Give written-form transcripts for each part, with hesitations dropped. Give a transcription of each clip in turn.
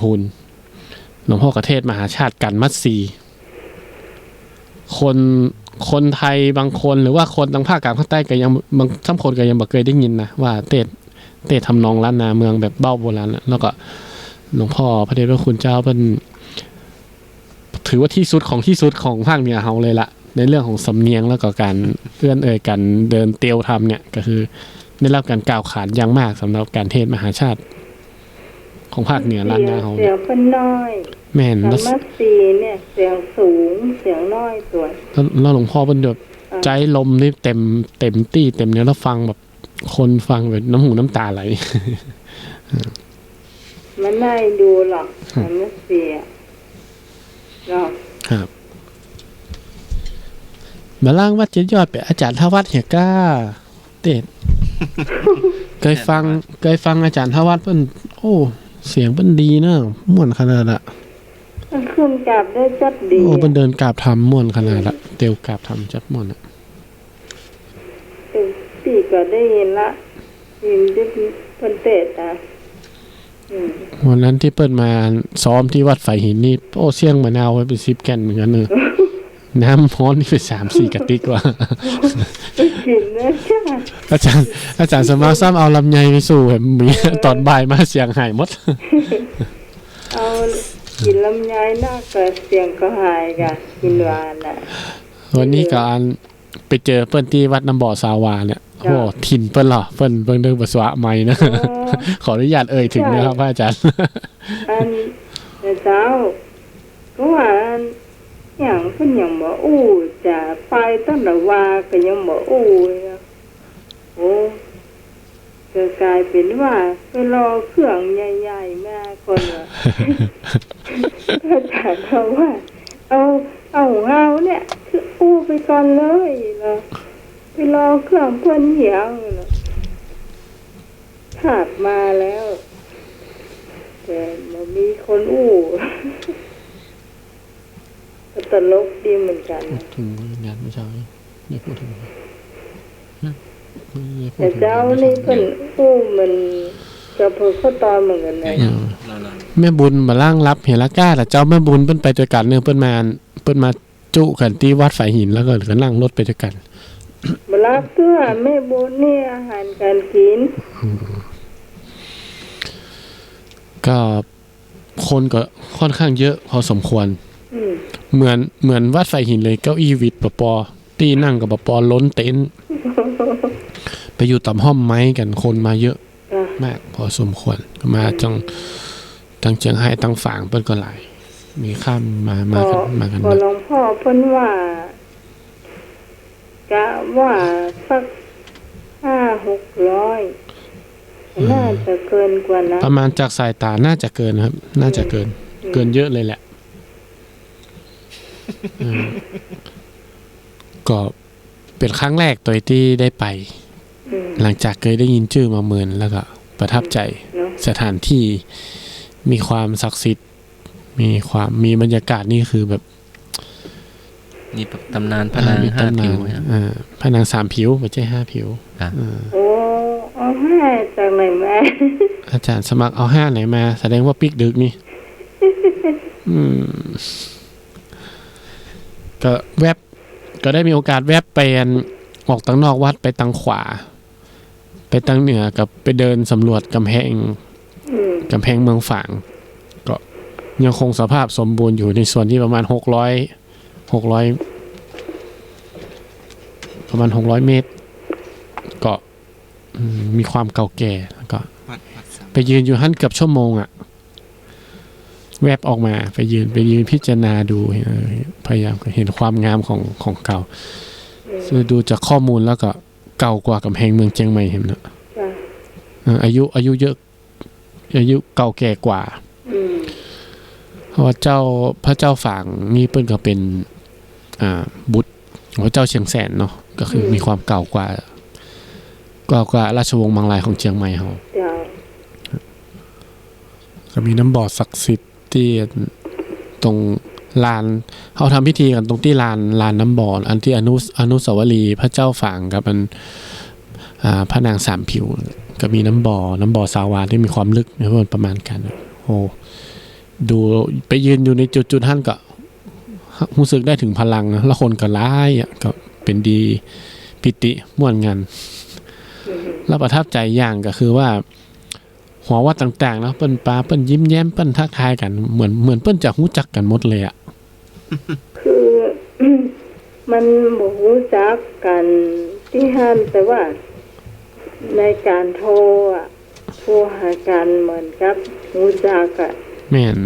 พูนหลวงพ่อกระเทศมหาชาติกันมัดซีคนไทยบางคนหรือว่าคนทางภาคกลางภาคใต้ก็ยังบางทั้งคนก็ยังบ่เคยได้ยินนะว่าเตะทำนองล้านนาเมืองแบบเบ้าโบราณแล้วก็หลวงพ่อพระเดชพระคุณเจ้าเป็นถือว่าที่สุดของภาคเหนือเฮาเลยละในเรื่องของสำเนียงแล้วก็การการเดินเตียวทำเนี่ยก็คือได้รับการกล่าวขานอย่างมากสำหรับการเทศมหาชาติของภาคเหนือล้านนาเฮาเสียงเป็นน้อยแม่นแล้วมัดซีเนี่ยเสียงสูงเสียงน้อยตัวแล้วหลวงพ่อเป็นแบบใจลมนี่เต็มตี้เต็มเนื้อแล้วฟังแบบคนฟังแบบน้ำหูน้ำตาไหลมันน่าดูหรอกมัดซีเนาะครับมาล่างวัดเจ็ดยอดเป็นอาจารย์ทวัฒน์เหียก้าเต็ดเคยฟังอาจารย์ทวัฒน์เพิ่นโอ้เสียงเพิ่นดีเนาะม่วนขนาดละมันขึ้นกราบได้จัดดีโอ้เพิ่นเดินกราบทำม่วนขนาดละเตียวกราบทำจัดม่วนอ่ะปีก็ได้ยินละยินที่เพิ่นเตะอ่ะวันนั้นที่เปิ้นมาซ้อมที่วัดไฟหินนี่โอ้เสี่ยงมะนาวไว้เป็น10แก่นเหมือนกันเนอะน้ำร้อนนี่เป็น3-4กระติกว่ากินนะใช่ไหมอาจารย์สมาซ้ำเอาลำไยไปสู่แบบมีตอนบ่ายมาเสียงหายหมดเอากินลำไยน่าก็เสียงก็หายกะกินหวานน่ะวันนี้ก็ไปเจอเปิ้นที่วัดน้ำบ่อสาวาเนี่ยโอ้ถิ่นเปิ้นเหรอเปิ้นเบิ่งเรื่องภาษาใหม่นะขออนุญาตเอ่ยถึงนะครับพระอาจารย์เจ้าก็ว่าอย่างเพิ่นยังบ่อู้จะไปตั้งแต่ว่าก็ยังบ่อู้โอ้ก็กลายเป็นว่าไปรอเครื่องใหญ่ๆมาคนว่าถ้าถามเขาว่าเอาเฮาเนี่ยคืออู้ไปก่อนเลยเนาะไปรอเครื่องเพิ่นเหี่ยวเนาะขาดมาแล้วแต่บ่มีคนอู้ตลกดีเหมือนกันถึงงานไม่ใช่ไม่พูดถึงแต่เจ้านี่เพิ่นอู้มันก็เพิ่นก็ตอนเหมือนกันเลยแม่บุญมาล่างรับเฮลักก้าแต่เจ้าแม่บุญเพิ่นไปด้วยกันเนี่ยเพิ่นมาจุกันที่วัดฝายหินแล้วก็นั่งรถไปด้วยกันมารับตัวแม่บุญนี่อาหารการกินก็คนก็ค่อนข้างเยอะพอสมควรเหมือนวัดไฟหินเลยเก้าอี้วิดปอตีนั่งกับปอล้นเต็นท์ไปอยู่ต่ำห้อมไม้กันคนมาเยอะมากพอสมควรมาจังเจียงไฮ้ตั้งฝางเปิ้นก็หลายมีข้ามมากันพอหลวงพ่อเพิ่นว่ากะว่าสัก500-600น่าจะเกินกว่านะประมาณจากสายตาน่าจะเกินครับน่าจะเกินเยอะเลยแหละก็เป็นครั้งแรกตัวที่ได้ไปหลังจากเคยได้ยินชื่อมาเมินแล้วก็ประทับใจสถานที่มีความศักดิ์สิทธิ์มีบรรยากาศนี่คือแบบนี่ตำนานพระนาง5ผิวพระนาง3ผิวไม่ใช่5ผิวโอ้เอา5จากไหนมาอาจารย์สมัครเอา5ไหนมาแสดงว่าปิกดึกนี่ก็ก็ได้มีโอกาสแวบไปออกทางนอกวัดไปทางขวาไปทางเหนือกับไปเดินสำรวจกำแพงเมืองฝางก็ยังคงสภาพสมบูรณ์อยู่ในส่วนที่ประมาณ600เมตรก็มีความเก่าแก่แล้วก็ไปยืนอยู่หั่นเกือบชั่วโมงอ่ะแวบออกมาไปยืนพิจารณาดูพยายามเห็นความงามของเก่าดูจากข้อมูลแล้วก็เก่ากว่ากำแพงเมืองเชียงใหม่เห็นเนอะอายุเยอะอายุเก่าแก่กว่าเพราะว่าพระเจ้าฝางนี่เปิ้นก็เป็นบุตรของพระเจ้าเชียงแสนเนาะก็คือมีความเก่ากว่าราชวงศ์บางรายของเชียงใหม่เฮาก็มีน้ำบ่อศักดิ์สิทธิ์ที่ตรงลานเขาทำพิธีกันตรงที่ลานน้ำบ่ออันที่อนุสาวรีย์พระเจ้าฝางกับพระนาง3ผิวก็มีน้ำบ่อสาวาที่มีความลึกประมาณกันโอ้ เ ดูไปยืนอยู่ในจุดท่านก็รู้สึกได้ถึงพลังนะแล้วคนก็ร้ายอ่ะก็เป็นดีปิติม่วนงานแล้วประทับใจอย่างก็คือว่าหัววัดต่างๆเนาะเปิ้นปาเปิ้นยิ้มแย้มเปิ้นทักทายกันเหมือนเปิ้นจะรู้จักกันหมดเลยอ่ะ คือ มันบ่รู้จักกันที่ห้ามแต่ว่าในการโทรอ่ะโทรหากันเหมือนกับรู้จักอ่ะ แม่น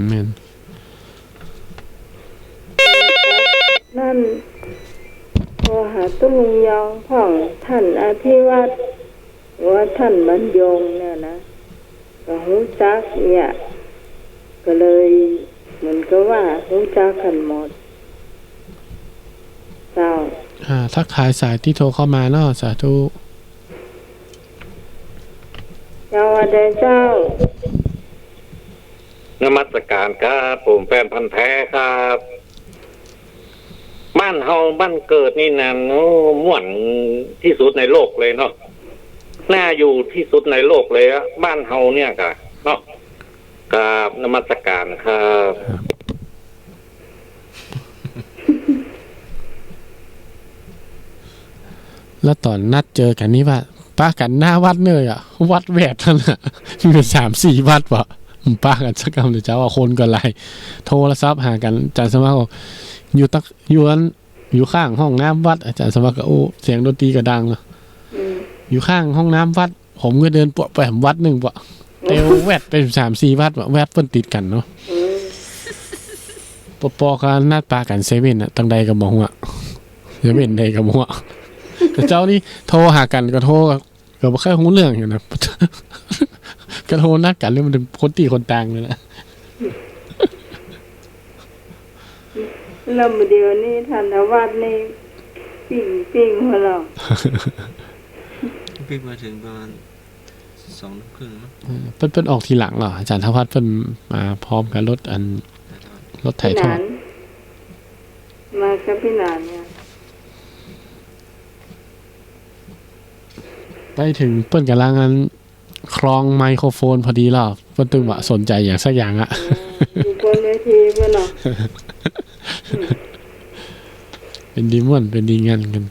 นั่นโทรหาตุ้ลุงยองพ่องท่านอธิวัตรหรือว่าท่านบรรยงเนี่ยนะก็รู้จักเนี่ยก็เลยเหมือนกับว่ารู้จักกันหมดเจ้า ทักทายสายที่โทรเข้ามาเนาะสาธุ เจ้าว่าได้เจ้าน มัสการครับผมแฟนพันธ์แท้ครับบ้านเฮาบ้านเกิดนี่นะม่วนที่สุดในโลกเลยเนาะน่าอยู่ที่สุดในโลกเลยอะบ้านเฮาเนี่ยกะเนาะกับนมัสการครับ แล้วตอนนัดเจอกันนี่ว่าป้ากันหน้าวัดเลยอ่ะวัดแหวดนั่นน่ะมีเป็น3-4 วัดวะป้ากันสักคำเดี๋ยวเจ้าว่าคนก็ไล่โทรศัพท์หากันอาจารย์สมัครบอกอยู่ข้างห้องน้ำวัดอาจารย์สมัครก็โอ้เสียงดนตรีก็ดังอ่ะอยู่ข้างห้องน้ำวัดผมก็เดินปะไปวัดหนึ่งปะเตวแวดไป3-4 วัดวะแวดเพิ่นติดกันเนาะปอกันหน้าตากันเซเว่นอ่ะตั้งใดกับหมอหัวเซเว่นใดกับหมอหัวแต่เจ้านี่โทรหากันก็โทรก็บ่ค่อยรู้เรื่องอยู่นะ ก็โทรนัดกันเรื่องมันเป็นคนตีคนต่างเลยนะ แล้วเดี๋ยวนี้ท่านอาวาสนี่ปิ้งหัวเรา พี่มาถึงประมาณ2:30มั้ง เพิ่นออกทีหลังเหรออาจารย์ทวัฒน์เพิ่นมาพร้อมกับรถไถทอด มากับพี่นานเนี่ย ไปถึงเปิ้นกำลังคลองไมโครโฟนพอดีแล้วเปิ้นตึงว่าสนใจอย่างสักอย่างอ่ะ อยู่บนเวทีเพิ่นเนาะ เป็นดีม่วนเป็นดีงานกัน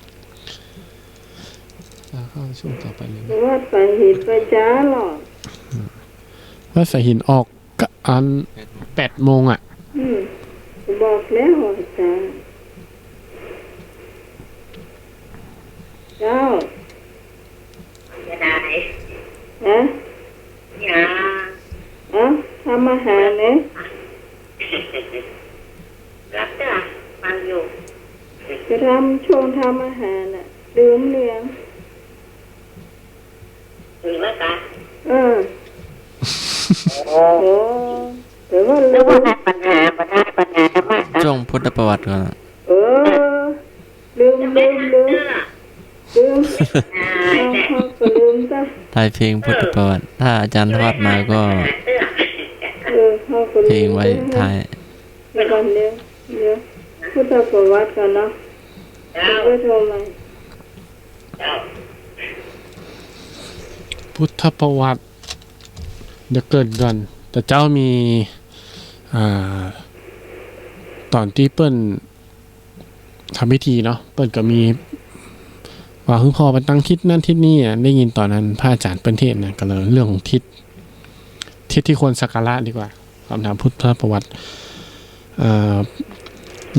เข้าช่วงต่อไปเลย แต่ว่าไปเห็นไปจ้าหรอก ว่าสายหินออกก็8 โมงอ่ะ บอกแล้วอาจารย์เจ้าจะได้ฮะทำอาหารเนี่ยรับจ้ะฟังอยู่จะทำช่วงทำอาหารน่ะดื่มเลี้ยงดื่มแล้วกันโอ้แต่ว่าเรื่องปัญหามาก ช่วงพุทธประวัติก่อน ลืมลืมซะ ถ่ายเพลงพุทธประวัติ ถ้าอาจารย์ทวัฒน์มาก็เพลงไว้ท้าย เดี๋ยวพุทธประวัติกันเนาะไปโทรมา พุทธประวัติเดี๋ยวเกิดก่อนแต่เจ้ามีตอนที่เปิ้นทำพิธีเนาะเปิ้นก็มีว่าคือพอไปตั้งทิศนั่นทิศนี่อ่ะได้ยินตอนนั้นพระอาจารย์เปิ้นเทศน์นะก็เลยเรื่องของทิศที่ควรสักการะดีกว่าคำถามพุทธประวัติ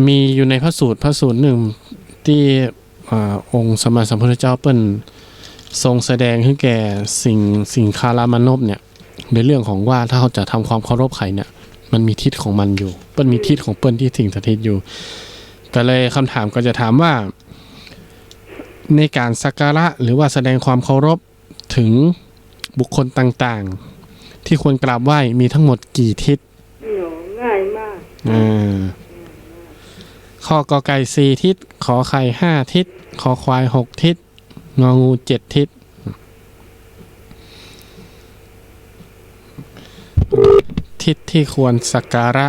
มีอยู่ในพระสูตรหนึ่งที่องค์สมมาสัมพุทธเจ้าเปิ้นทรงแสดงให้แก่สิ่งคารามนพเนี่ยในเรื่องของว่าถ้าเขาจะทำความเคารพใครเนี่ยมันมีทิศของมันอยู่เปิ้นมีทิศของเปิ้นที่สิ่งสถิตอยู่ก็เลยคำถามก็จะถามว่าในการสักการะหรือว่าแสดงความเคารพถึงบุคคลต่างๆที่ควรกราบไหว้มีทั้งหมดกี่ทิศง่ายมาก ข้อกอไก่4 ทิศขอไข่5 ทิศขอควาย6 ทิศงองู7 ทิศทิศที่ควรสักการะ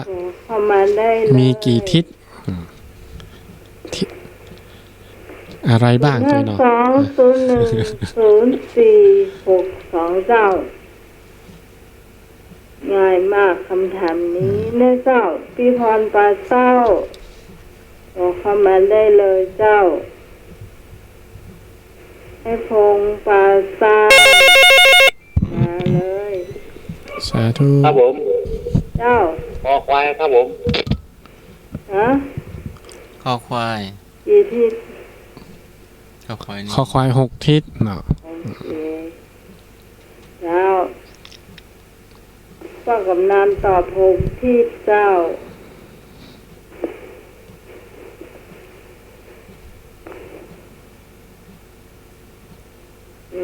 มีกี่ทิศอะไรบ้างตัวเนาะ2010462เจ้า ง่ายมากคำถามนี้นะเจ้าพี่พรปลาเศร้าบอกเข้ามาได้เลยเจ้าไอ้พงปลาเศร้ามาเลย สาธุ ครับผม เจ้า คอควายครับผม ฮะ ข้อควาย กี่ทิศ ข้อควายนี่ คอควาย6 ทิศเนาะ โอเคเจ้าป้ากำนันตอบ6 ทิศเจ้า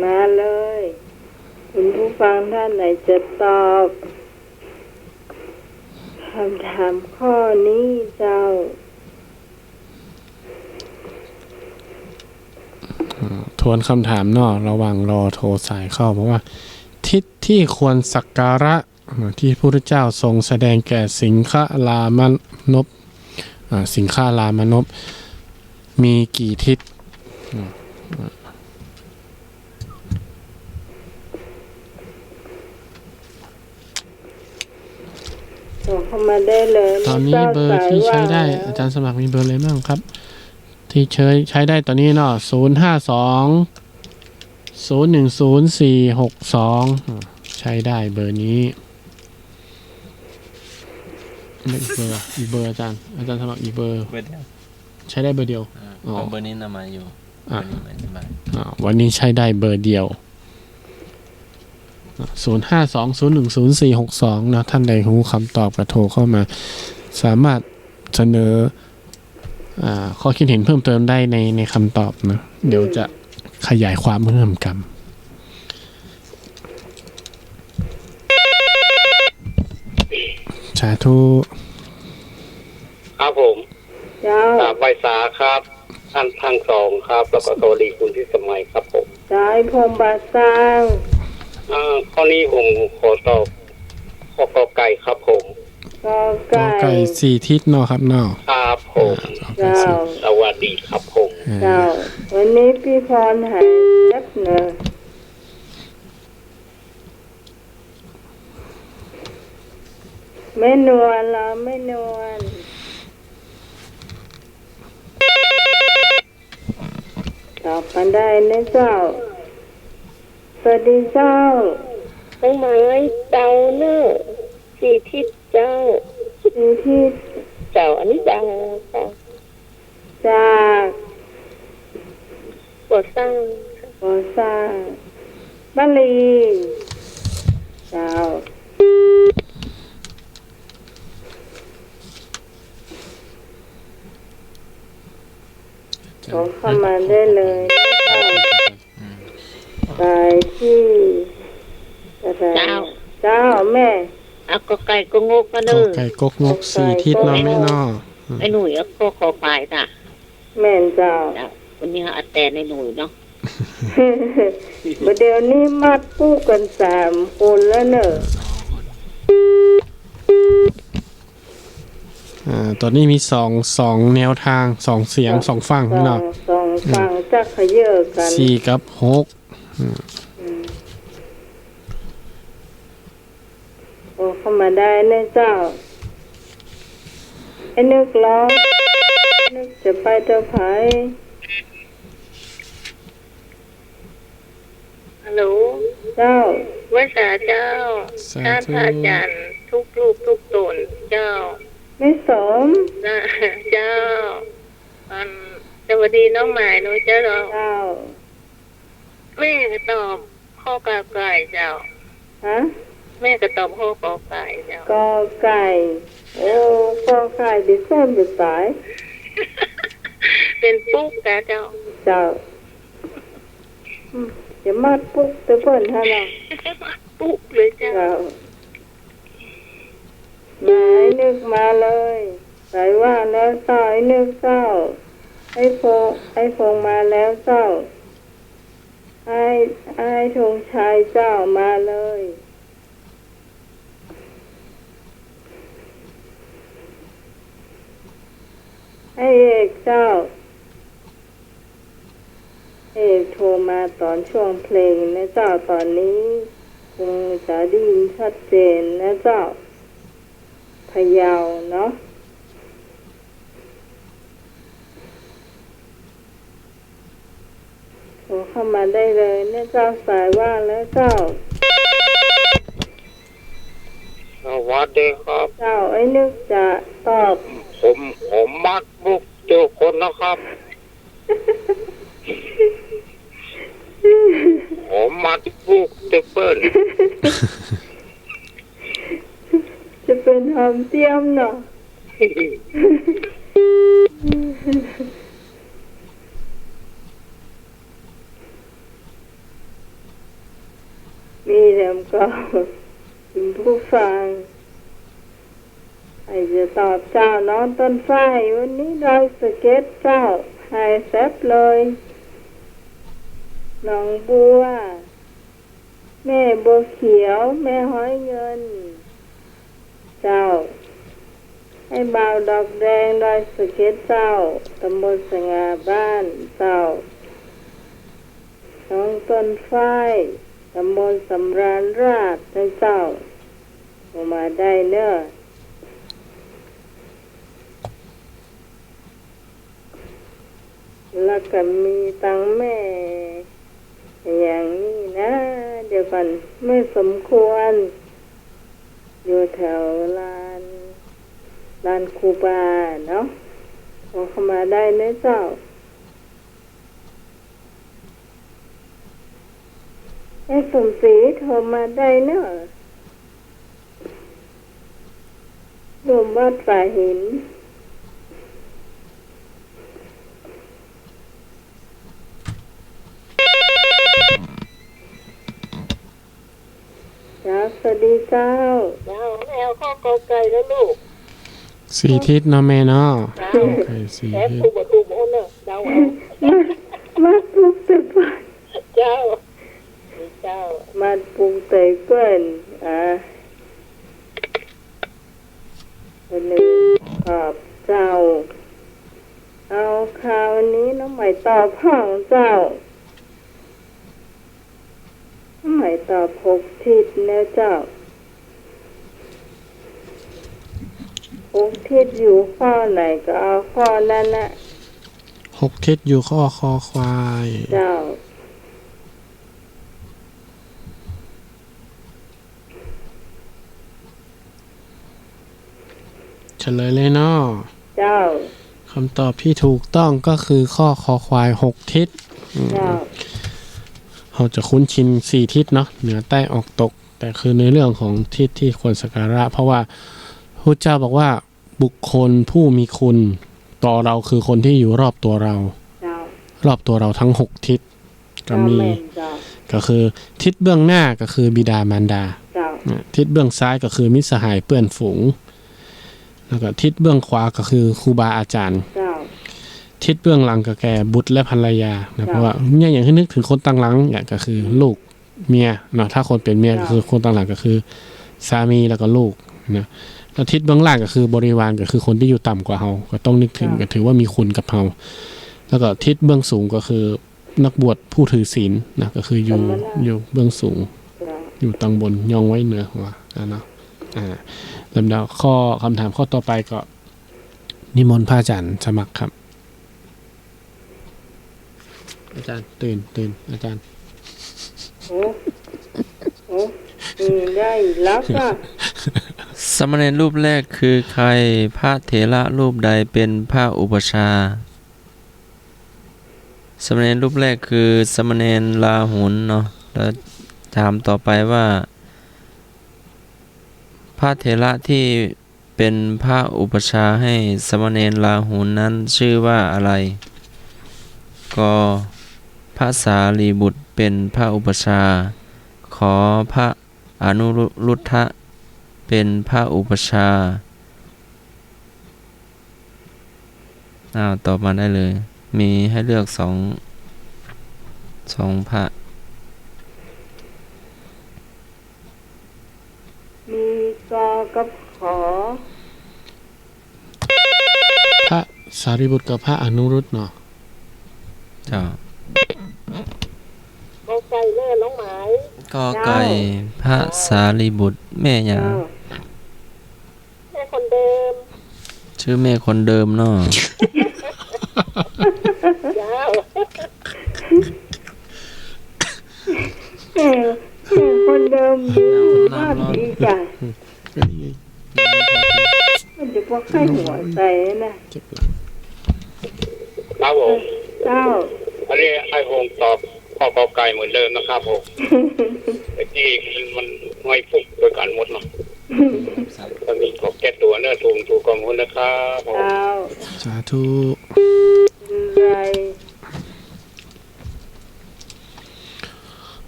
มาเลยคุณผู้ฟังท่านไหนจะตอบคำถามข้อนี้เจ้า ทวนคำถามเนาะระหว่างรอโทรสายเข้าเพราะว่า ทิศที่ควรสักการะที่พระพุทธเจ้าทรงแสดงแก่สิงฆลามนพสิงฆลามนพมีกี่ทิศ ส่งเข้ามาได้เลย ตอนนี้เบอร์ที่ใช้ได้อาจารย์สมัครมีเบอร์อะไรบ้างครับ ที่ใช้ได้ตอนนี้เนาะ052 010462ใช้ได้เบอร์นี้อีกเบอร์อาจารย์สมัครอีกเบอร์ เบอร์เดียว ใช้ได้เบอร์เดียว เอาเบอร์นี้นำมาอยู่เบอร์นี้ไม่สบาย วันนี้ใช้ได้เบอร์เดียว052010462นะท่านใดรู้คำตอบก็โทรเข้ามา สามารถเสนอข้อคิดเห็นเพิ่มเติมได้ในคำตอบนะเดี๋ยวจะขยายความเพิ่มกันสาธุ ครับผม เจ้า ใบสาครับท่านทั้งสองครับ แล้วก็สวัสดีคุณที่สมัยครับผม สายพงบาสร้าง ข้อนี้ผมขอตอบข้อกอไก่ครับผม กอ ก็ ไก่ ไก่4 ทิศเนาะครับเนาะ ครับผม เจ้า สวัสดีครับผม เจ้า วันนี้พี่พรหายแป๊บเนอะไม่นวลเราไม่นวลตอบกันได้นะเจ้า สวัสดีเจ้า น้องไม้เดาเนอะสี่ทิศเจ้า มีที่ เจ้าอันนี้ดังค่ะ จาก ก่อสร้าง ก่อสร้างบ้านลีเจ้าขอเข้ามาได้เลยไปที่อะไรเจ้าแม่ เอาก็ไก่ก็งกมาเน ก็ อะ ไก่กกงก4 ทิศเนาะแม่เนาะ ไอ้หนุ่ยเอาก็ขอควายน่ะ แม่นเจ้า เจ้าวันนี้เอาแต่ในหนุ่ยเนาะ เดี๋ยวนี้มัดปูกัน3 คนแล้วเนอะ ตอนนี้มี2แนวทาง2เสียง2ฝั่งเนาะ สองฝั่งจะขยเยอะกัน 4 กับ 6 โอ้เข้ามาได้นะเจ้าไอ้นึกร้องนึกจะไปเจ้าไผ ฮัลโหล เจ้า วัสาเจ้า สา ท่าน ธุ พระอาจารย์ทุกรูปทุกตนเจ้า ไม่สม นะเจ้าสวัสดีน้องหมายหนูเจ้า เจ้า แม่ก็ตอบข้อกาไก่เจ้า ฮะ แม่ก็ตอบข้อกอไก่เจ้า กอไก่โอ้กอไก่ดิเส้นดิสาย เป็นปุ๊กนะเจ้า เจ้าจะมัดปุ๊กตัวเปิ้นฮะล่ะ ปุ๊กเลยเจ้า เจ้าไหนนึกมาเลยใส่ว่าแล้วเจ้าไอ้นึกเจ้าไอ้พงมาแล้วเจ้าไอ้ธงชัยเจ้ามาเลยไอ้เอกเจ้าเอกโทรมาตอนช่วงเพลงนะเจ้าตอนนี้ คงจะได้ยินชัดเจนนะเจ้าพะเยาเนาะโทรเข้ามาได้เลยเนี่ยเจ้าสายว่างแล้วเจ้า สวัสดีครับ เจ้าไอ้นึกจะตอบ ผมมัดบุกเจอคนนะครับ ผมมัดบุกเจอเปิ้ล จะเป็นหอมเตี้ยมเนาะมีแถมก็เป็นผู้ฟังไอจะตอบเจ้าน้องต้นฝ้ายวันนี้เราสเก็ตเจ้าไฮแซบเลยน้องบัวแม่บัวเขียวแม่ห้อยเงินเจ้าให้บ่าวดอกแดงดอยสเก็ตเจ้าตำบลสง่าบ้านเจ้าน้องต้นฝ้ายตำบลสำราญราชนะเจ้าออกมาได้เนอะแล้วก็มีตังแม่อย่างนี้นะเดี๋ยวก่อนไม่สมควรอยู่แถวลานครูบาเนาะขอเข้ามาได้นะเจ้าไอ้สมศรีโทรมาได้เนอะรวมวัดฝ่ายหินจ้าสวัสดีเจ้าแมวข้อกอไก่แล้วลูก สี่ทิศเนาะแม่เนาะไปสี่ แอบ ทิศ ตูบโอนเนอะเดาเอา มาปลูกเตยเปิ้ล เจ้ามาปลูกเตยเปิ้ลวันนี้ขอบเจ้าเอาข่าวนี้น้องใหม่ตอบห้องเจ้าน้องใหม่ตอบ6 ทิศนะเจ้า6 ทิศอยู่ข้อไหนก็เอาข้อนั้นนะ 6 ทิศอยู่ข้อคอควาย เจ้าเฉลยเลยเนาะ เจ้า คำตอบที่ถูกต้องก็คือข้อคอควาย6 ทิศ เจ้า เราจะคุ้นชิน4 ทิศเนาะเหนือใต้ออกตก แต่คือในเรื่องของทิศที่ควรสักการะเพราะว่าพระเจ้าบอกว่าบุคคลผู้มีคุณต่อเราคือคนที่อยู่รอบตัวเรา เจ้าร อบตัวเราทั้ง6 ทิศก็มี แม่นเจ้า ก็คือทิศเบื้องหน้าก็คือบิดามารดา เจ้า ทิศเบื้องซ้ายก็คือมิตรสหายเพื่อนฝูงแล้วก็ทิศเบื้องขวาก็คือครูบาอาจารย์ เจ้า ทิศเบื้องหลังก็แก่บุตรและภรรยานะเพราะว่าเนี่ยอย่างที่นึกถึงคนตั้งหลังอย่างก็คือลูกเมียเนาะถ้าคนเป็นเมียก็คือคนตั้งหลังก็คือสามีแล้วก็ลูกนะแล้วทิศเบื้องล่างก็คือบริวารก็คือคนที่อยู่ต่ำกว่าเราก็ต้องนึกถึงก็ถือว่ามีคุณกับเราแล้วก็ทิศเบื้องสูงก็คือนักบวชผู้ถือศีลนะก็คืออยู่เบื้องสูง เจ้า อยู่ตังบนย่องไว้เหนือหัวเนาะลำดับข้อคำถามข้อต่อไปก็นิมนต์พระอาจารย์สมัครครับ อาจารย์ตื่นอาจารย์ โอ้ได้รับอ่ะ สามเณรรูปแรกคือใครพระเถระรูปใดเป็นพระอุปชฌาย์สามเณรรูปแรกคือสามเณรลาหุนเนาะแล้วถามต่อไปว่าพระเถระที่เป็นพระอุปชฌาย์ให้สามเณรลาหุนนั้นชื่อว่าอะไรก็พระสารีบุตรเป็นพระอุปชฌาย์ขอพระอนุรุทธะเป็นพระอุปชฌาย์ตอบมาได้เลย มีให้เลือกสองพระ มีกอกับขอ พระสารีบุตรกับพระอนุรุตเนาะ เจ้า กอไก่เล่น้องหมาย กอไก่พระสารีบุตรแม่หยัง เจ้า แม่คนเดิม ชื่อแม่คนเดิมเนาะ เจ้า แม่คนเดิมอยู่บ้านดีจ้ะมันจะพวกไข้หัวใจนะ เจ็บหลัง ครับผม เจ้า อันนี้ไอ้คงตอบข้อกอไก่เหมือนเดิมนะครับผมแต่ที่มันห้อยฟุกด้วยกันหมดเนาะก็มีขอแก้ตัวเนื้อถูกกองคนนะครับผม เจ้า สาธุ ไร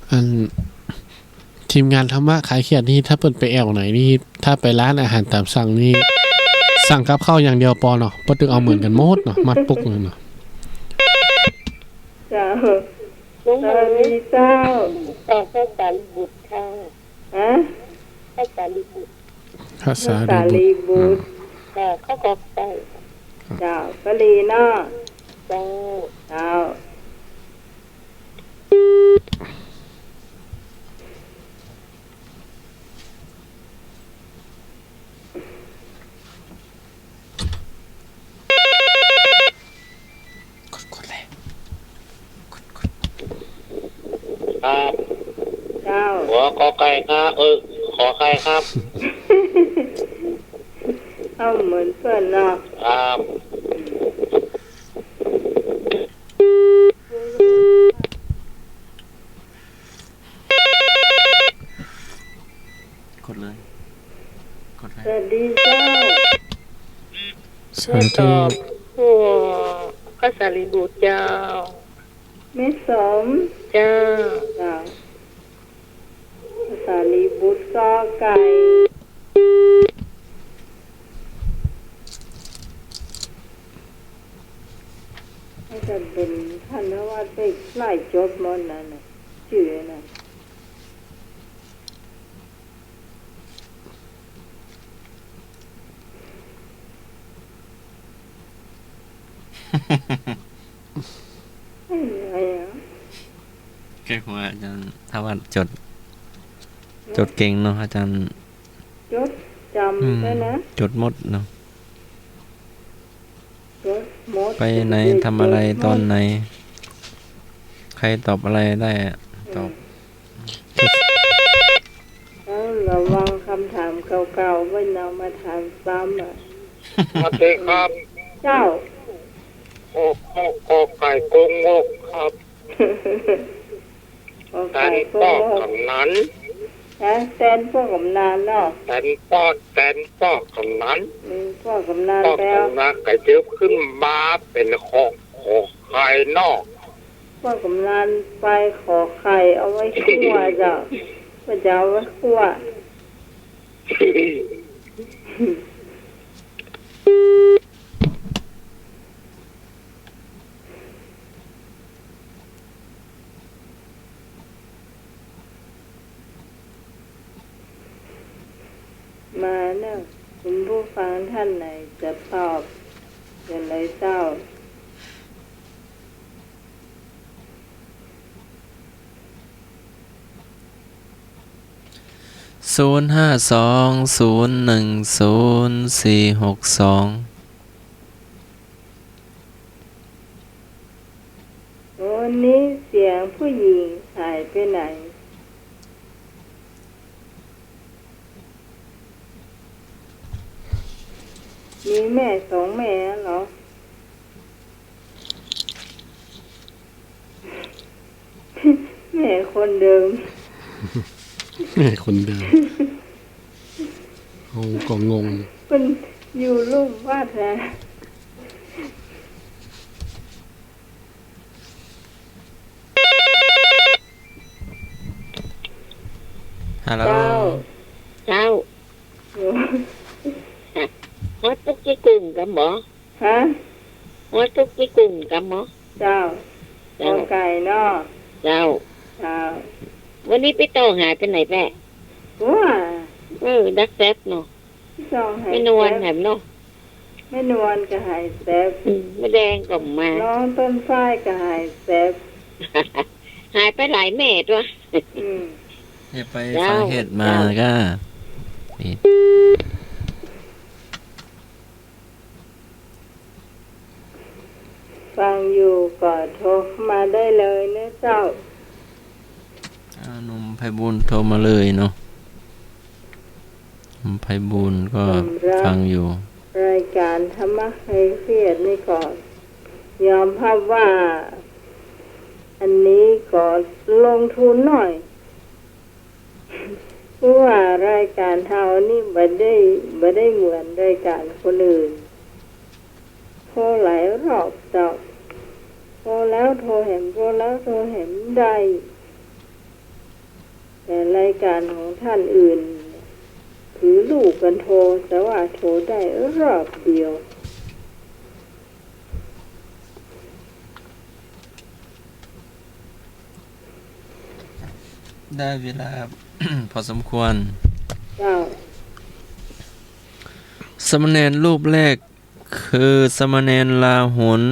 อันทีมงานธรรมะขายเขียดนี่ถ้าเปิดไปแอวไหนนี่ถ้าไปร้านอาหารตามสั่งนี่สั่งกับข้าวอย่างเดียวปอเนาะบ่ตึกเอาเหมือนกันหมดเนาะมัดปุกเลยเนาะ เจ้า ลุง ส มื วัส อ ดีเจ้า ต่อพระสารีบุตรค่ะ ฮะ พระสารีบุตร ภาษา สาลีบุตร ค่ะข้าวกอกไก่ เจ้าปรีเนาะ เจ้า เจ้า ครับ เจ้า หัวกอไก่ครับขอใครครับ เอาเหมือนเพื่อนเนาะ ครับ กดเลยกดให้ สวัสดีเจ้า สาธุ หัวพระสารีบุตรเจ้า ไม่สม เจ้า เจ้าสาลีบุตรกอไก่ให้จะเป็นท่านว่าไปไล่จบมอนนั่นน่ะชื่อนั่น อะไรอ่ะ แก้หัวอาจารย์ถ้าว่าจดเก่งเนาะอาจารย์ จดจำได้นะ จดหมดเนาะ จดหมด ไปไหนทำอะไรตอนไหน ใครตอบอะไรได้อะตอบ แล้วระวังคำถามเก่าๆไว้นำมาถามซ้ำอ่ะ สวัสดีครับ เจ้า โอ้กอไก่โกงงกครับ โอ แต เคน พ ป ว อก ก กำนัน นะแตนพวกกำนานเนาะ แตนปอกกำนัน มีพวกกำนาน ปอก แล้ว กำนันไก่เจือบขึ้นมาเป็นขอไข่นอก พวกกำนานไปขอไข่เอาไว้คั่วเจ้าก็จะเอาไว้คั่ว มาเนอะคุณผู้ฟังท่านไหนจะตอบอย่างไรเจ้า 0520104462วันนี้เสียงผู้หญิงหายไปไหน มีแม่สองแม่เหรอ แม่คนเดิม แม่คนเดิมงก็งง เป็นอยู่รูปวาดแท้ ฮัลโหล เจ้า เจ้า โอ้ ฮอดตุกกี้กุ้งกับหมอ ฮะ ฮอดตุกกี้กุ้งกับหมอ เจ้าโอ เจ้า ไก่เนาะ เจ้า เจ้า วันนี้พี่โตหายไปไหนแม่ ว้า ดักแซบเนาะ สองหาย ไม่นวลแหมเนาะ ไม่นวลก็หายแซบ ไม่แดงก็มา น้องต้นฝ้ายก็หายแซบ หายไปหลายแม่ตัว อืม อย่าไปฟังเหตุมาก็ปิด ฟังอยู่ก็โทรมาได้เลยนะเจ้า หนุ่มไพบูลย์โทรมาเลยเนาะหนุ่มไพบูลย์ก็ฟังอยู่ รายการธรรมะให้เครียดนี่ก่อนยอมรับว่า อันนี้ก็ลงทุนหน่อยเพราะว่ารายการเท่านี่บ่ได้เหมือนรายการคนอื่นโทรหลายรอบเจ้าโทรแล้วโทรเห็นโทรแล้วโทรเห็นได้ แต่รายการของท่านอื่นถือลูกกันโทรแต่ว่าโทรได้รอบเดียวได้เวลา พอสมควร เจ้า สมณเณรรูปแรกคือสมณเณรลาหุน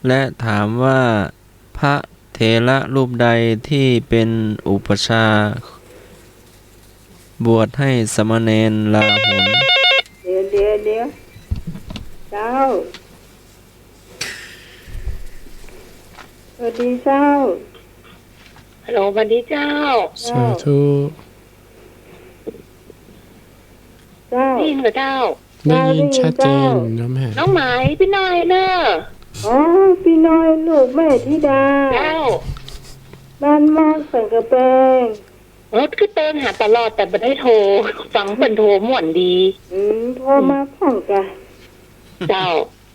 และถามว่าพระเถระรูปใดที่เป็นอุปชฌาย์บวชให้สมณเณรลาหุน เดี๋ยวเจ้าสวัสดีเจ้า ฮัลโหลสวัสดีเจ้า สาธุ เจ้า ได้ยินกับเจ้า ได้ยินชัดเจนนะแม่ น้องหมายพี่น้อยเนอะ อ๋อพี่น้อยลูกแม่ธิดา เจ้า บ้านมอกสังกะแปง คือเติมหาตลอดแต่ไม่ได้โทร ฟังเป็นโทรม่วนดี โทรมาพ่องกะ เจ้า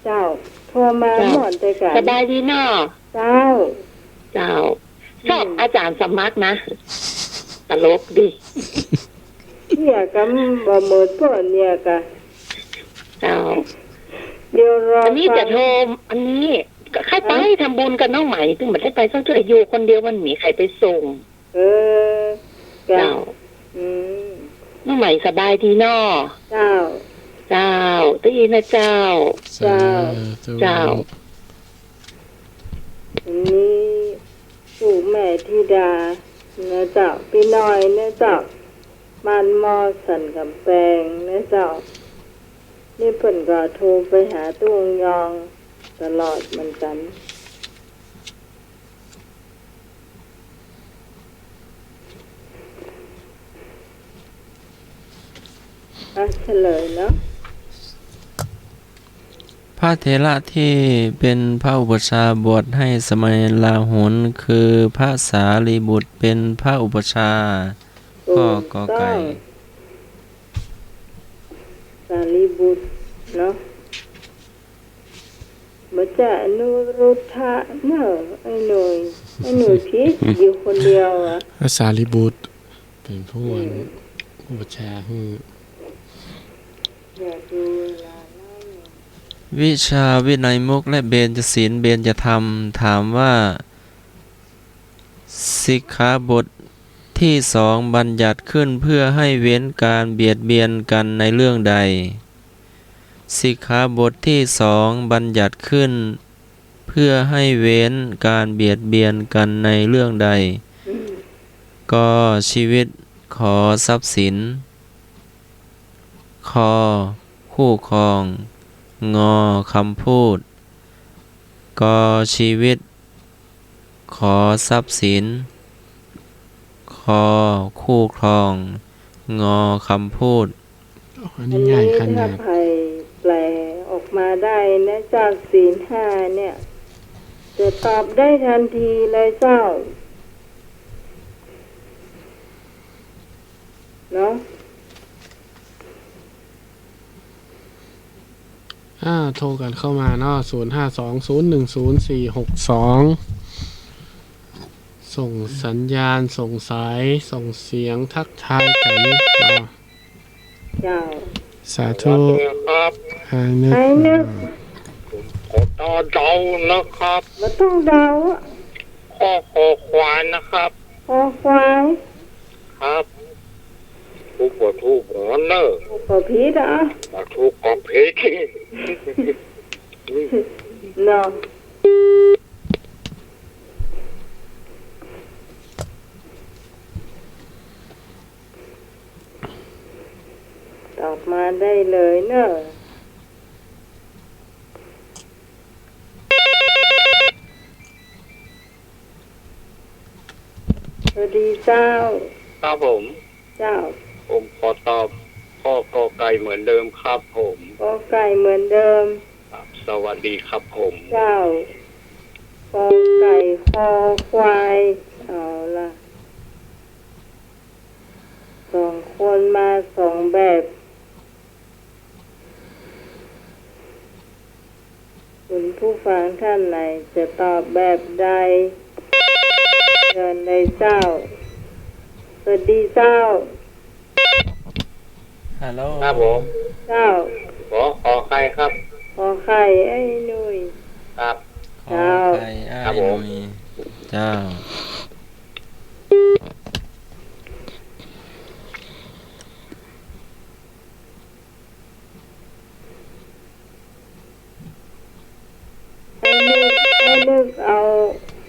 เจ้าโทรมาหมอนแต่กะ สบายดีเนอะ เจ้า เจ้า ชอบอาจารย์สมัครนะ ตลกดี เนี่ยกะบ่หมดพ่อเนี่ยกะ เจ้า เดี๋ยวรอ อันนี้ ฟัง จะโทร อันนี้ก็ใครไปทำบุญกับน้องไหมถึงไม่ได้ไปต้องช่วยอยู่คนเดียวมันมีใครไปส่ง เออกะ เจ้า อืม น้องไหมสบายดีเนอะ เจ้า เจ้าได้ยินนะเจ้า สาธุ เจ้า อันนี้ลูกแม่ธิดานะเจ้าพี่น้อยนะเจ้าบ้านมอสันกำแพงนะเจ้านี่เพิ่นก็โทรไปหาตุ้งยองตลอดเหมือนกันเฉลยเนาะ พระเถระที่เป็นพระอุปชฌาย์บวชให้สมณเณรลาหุนคือพระสารีบุตรเป็นพระอุปชฌาย์ก็กอไก่ สารีบุตรเนาะมาจะอนุรุทธะเนอะไอ้หนุ่ยพีชอยู่คนเดียวอ่ะ พระสารีบุตรเป็นผู้อุปชฌาย์ อยากดูเวลาเล่า วิชาวินัยมุกและเบญจศีลเบญจธรรมถามว่าสิกขาบทที่สองบัญญัติขึ้นเพื่อให้เว้นการเบียดเบียนกันในเรื่องใดสิกขาบทที่สองบัญญัติขึ้นเพื่อให้เว้นการเบียดเบียนกันในเรื่องใดก็ชีวิตขอทรัพย์สินคอคู่ครองงอคำพูดก็ชีวิตขอทรัพย์สินคอคู่ครองงอคำพูด อันนี้ง่ายข ถ้า นาด ใครแปลออกมาได้นะจากศีลห้าเนี่ย จะตอบได้ทันทีเลยเจ้าเนาะ โทรกันเข้ามาเนาะ0520104462ส่งสัญญาณส่งสายส่งเสียงทักทายกันเนาะ เจ้า สาธุ ครับ หายนึก ไอ้นึก ขอต่อเดานะครับ มาต้องเดาอะ ข้อคอควายนะครับ คอควาย ครับทุกข์ทุกข์หัวเนอร์ คอผีดอ่ะ ทุกข์กับเพก เนาะ วัสดีเจ้า ครับผม เจ้า ผมขอตอบข้อกอไก่เหมือนเดิมครับผม กอไก่เหมือนเดิม ครับสวัสดีครับผม เจ้ากอไก่คอควายเอาล่ะสองคนมาสองแบบคุณผู้ฟังท่านไหนจะตอบแบบใดเชิญเลยเจ้าสวัสดีเจ้า ฮัลโหล ครับผม เจ้า ขอใครครับ ขอไข่ไอ้หนุ่ย ครับ ขอใครอ้า ครั ย บผม หนุ่ยเจ้า ให้นึกเอา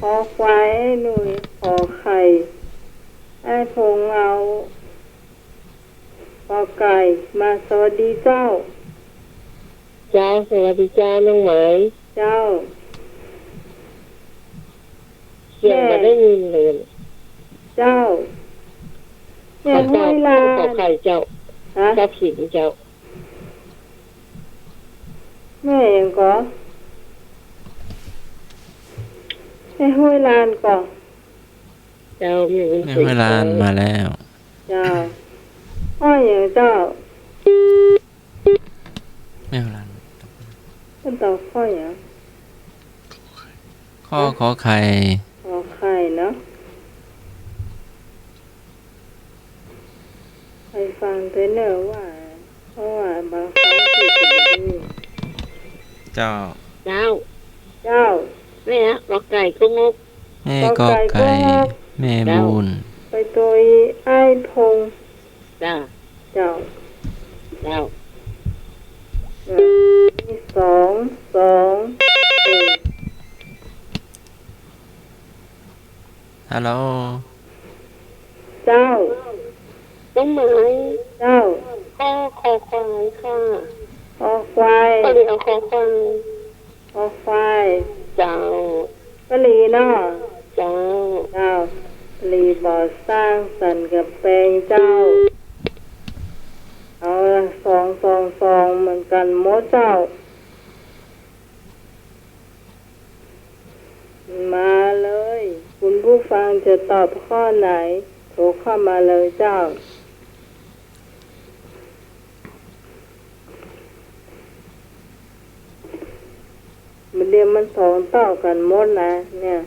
ขอควายไอ้หนุ่ยขอไข่ไอ้พงเอาขอไก่มาสวัสดีเจ้า เจ้าสวัสดีเจ้าน้องไหม เจ้า เสียงมาได้ยินเลย เจ้าแม่ห้วยลา ขอน ไข่เจ้า ฮะ ทรัพย์สินเจ้า แม่ยังก่อแม่ห้วยลานก่อ เจ้ามีเงิน แม่เวลามาแล้ว เจ้าอ้อยอย่างเจ้า แม่เวลา เป็นต่อข้ออย่าง ข้อขอไข่ ขอไข่เนาะไปฟังเทรนเนอร์ว่าเพราะว่าบางครั้งที่จะไม่ได้ เจ้า เจ้า เจ้า แม่รอไก่ก็งก แม่ก็ไก่ แม่บุญ ไปตัวไอ้พง เจ้า เจ้า เจ้า มีสองหนึ่ง ฮัลโหล เจ้า น้องไหม เจ้า ข้อคอควายค่ะ คอควาย ก็เลยเอาคอควาย คอควาย เจ้าก ะหลีเนาะ เจ้า เจ้าลีบอสร้างสรรค์กับแปลงเจ้า เอาละสองเหมือนกันโมดเจ้า มาเลย คุณผู้ฟังจะตอบข้อไหนโทรเข้ามาเลยเจ้า มันเรียนมันสองต่อกันหมดนะเนี่ย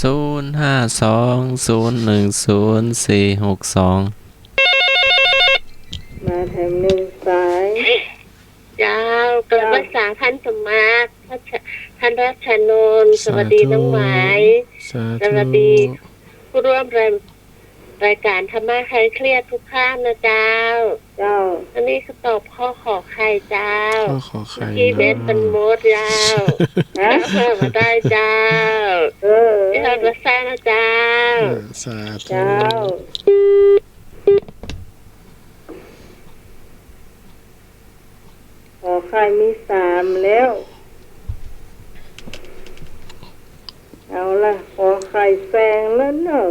0520101462มาแถมหนึ่งสาย เจ้ากลับมาสาท่านสมาร์ทท่านรัชนนท์สวัสดีน้องไหม สา ส ธุ วัสดี ผู้ร่วมรายการธรรมะคลายเครียดทุกท่านนะเจ้า เจ้า อันนี้ก็ตอบข้อขอไข่เจ้า ข้อขอไข่ ที่เบสเป็นโมดเจ้า ฮะ เพิ่มมาได้เจ้า เออ ที่เราจะสร้างนะเจ้า สาธุ เจ้า ขอไข่มีสามแล้ว เอาละขอไข่แซงแล้วเนอะ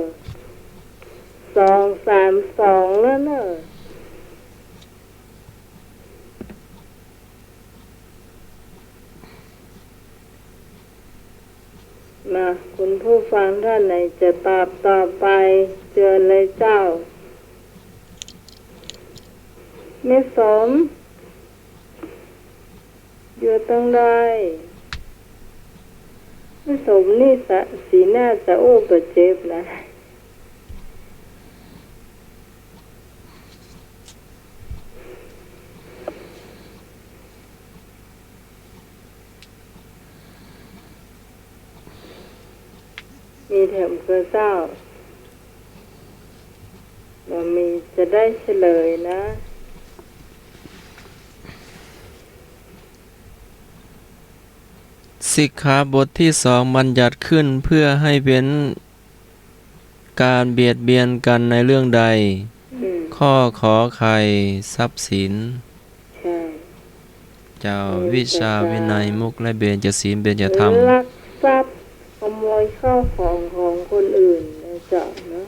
232แล้วเนอะมาคุณผู้ฟังท่านไหนจะตอบต่อไปเชิญเลยเจ้าแม่สม อยู่ตรงใดแม่สมนี่สีหน้าจะโอ้ประเจ็บนะ มีแถมกระเจ้าเรามีจะได้เฉลยนะ สิกขาบทที่สองบัญญัติขึ้นเพื่อให้เป็นการเบียดเบียนกันในเรื่องใด อืม ข้อขอไข่ทรัพย์สิน ใช่ เจ้าวิชาวินัยมุขและเบญจศีลเบญจธรรม ลักทรัพย์ขโมยข้าวของคนอื่นนะเจ้าเนาะ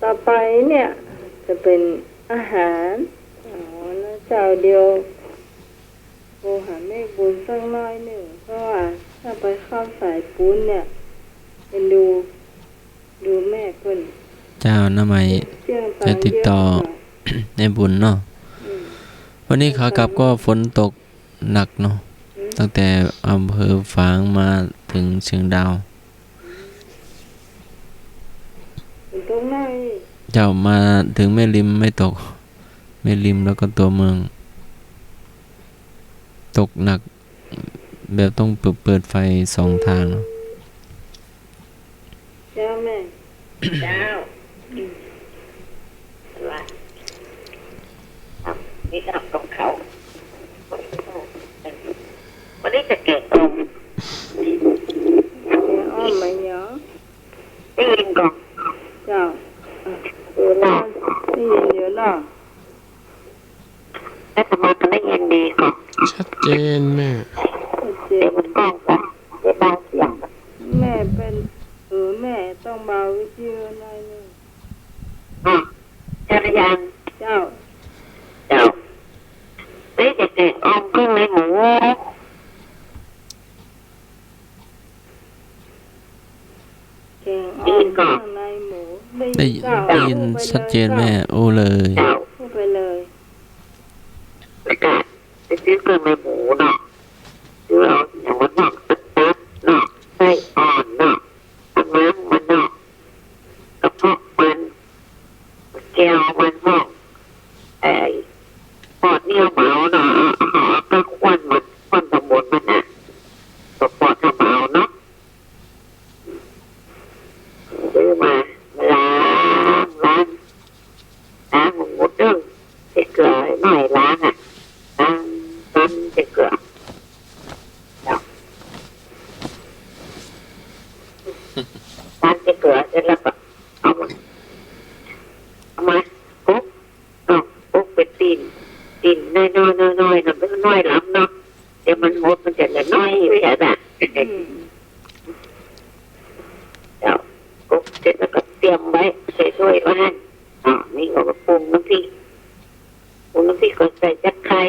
ต่อไปเนี่ยจะเป็นอาหารนะเจ้าเดียวโทรหาแม่บุญสักน้อยหนึ่งเพราะว่าถ้าไปเข้าสายปุ้นเนี่ยเป็นดูแม่เพิ่น เจ้าน้ำไม เชื่องตั จะ ง ติด เยอะ ต่อ กว่า ในบุญเนาะ วันนี้ขากลับก็ฝนตกหนักเนาะ ตั้งแต่อำเภอฝางมาถึงเชียงดาว เป็นตรงไหน เจ้ามาถึงแม่ริมไม่ตก แม่ริมแล้วก็ตัวเมือง ตกหนัก แบบต้องเปิดไฟสองทางเนาะ เจ้าแม่ เจ้าว่านี่ทำกับเขาวันนี้จะเก็บอม แม่อ้อมมาเนาะ ได้ยินก่อน เจ้า น่ะ ได้ยินเยอะเนาะ แล้วทำไมกันได้ยินดีก่อน ชัดเจนแม่ เจ็ เดี๋ย บ วมันกล้องกันเดี๋ยวเบาเสียง แม่เป็นแม่ต้องเบาวิทยุหน่อยหนึง เจ้าระยัง เจ้า เจ้าเฮ้ยเด็กๆออมเครื่องในหมู แกงอ่อนข้างในหมู ได้ เจ้า ได้ยินชัดเจนแม่ โอ้เลย เจ้า พูดไปเลย ประกาศไปซื้อเครื่องในหมูเนาะซื้อเอาอย่างว่าเนาะตัดเนาะไส้อ่อนเนาะน้ำมันเนาะกระเพาะมันแก้วมันเนาะปอดเนี่ยเหมาเนาะหอก็ควันมันควันตะบนมันน่ะปอดถ้าเหมาเนาะซื้อมาล้างมันหมดเรื่องเสร็จเกลือหน่อยล้างอ่ะล้างเสร็จเกลือล้างเสร็จเกลือเสร็จแล้วก็เอามาปุ๊บเป็นตีนน้อยนะไม่น้อยล้ำเนาะเดี๋ยวมันหดมันจะน้อยไม่ใช่แบบเดี๋ยวปุ๊บเสร็จแล้วก็เตรียมไว้ใส่ถ้วยไว้ให้นี่ก็ปรุงน้ำพริกก็ใส่ตะไคร้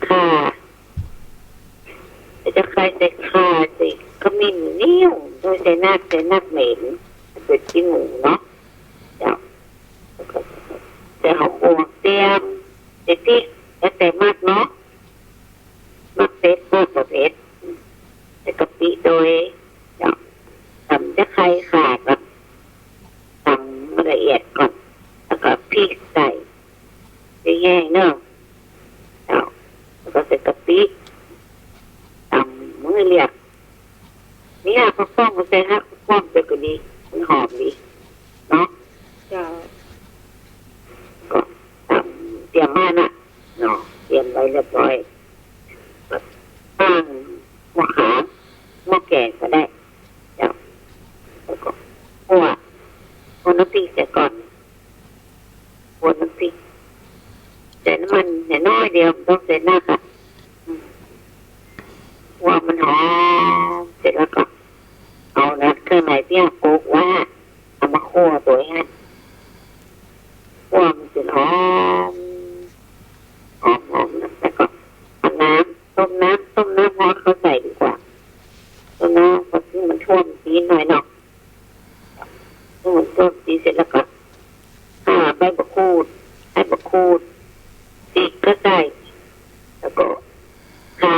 ข่าใส่ข่าใส่ขมิ้นนิ้วโดยใส่นักเหม็นเป็นขี้หมูเนาะเดี๋ยวใส่หอมบวกเตรียมใส่พริกแล้วใส่มากเนาะมากเผ็ดมากกว่าเผ็ดใส่กะปิโดยเดี๋ยวตำตะไคร้ข่ากับตำละเอียดก่อนแล้วก็พริกใส่แห้งเนาะแล้วก็ใส่กะปิตำมือเรียกนี่ฮะข้าวฟ่องมาใส่ฮะข้าวฟ่องจะก็ดีมันหอมดีเนาะ เจ้า ก็ตำเตรียมมาน่ะเนาะเตรียมไว้เรียบร้อยตั้งหม้อขาวหม้อแกงก็ได้แล้วก็คั่วน้ำพริกใส่ก่อนคั่วน้ำพริกใส่น้ำมันน้อยเดียวต้องใส่หน้าค่ะว่ามันหอมเสร็จแล้วก็เอาเครื่องในที่ปลูกว่าเอามาคั่วตัวให้คั่วมันจะหอมแล้วก็เอาต้มน้ำร้อนเขาใส่ดีกว่าต้มน้ำพอที่มันท่วมสีหน่อยเนาะมันท่วมสีเสร็จแล้วก็ใบมะกรูดพริกก็ใส่แล้วก็ข่า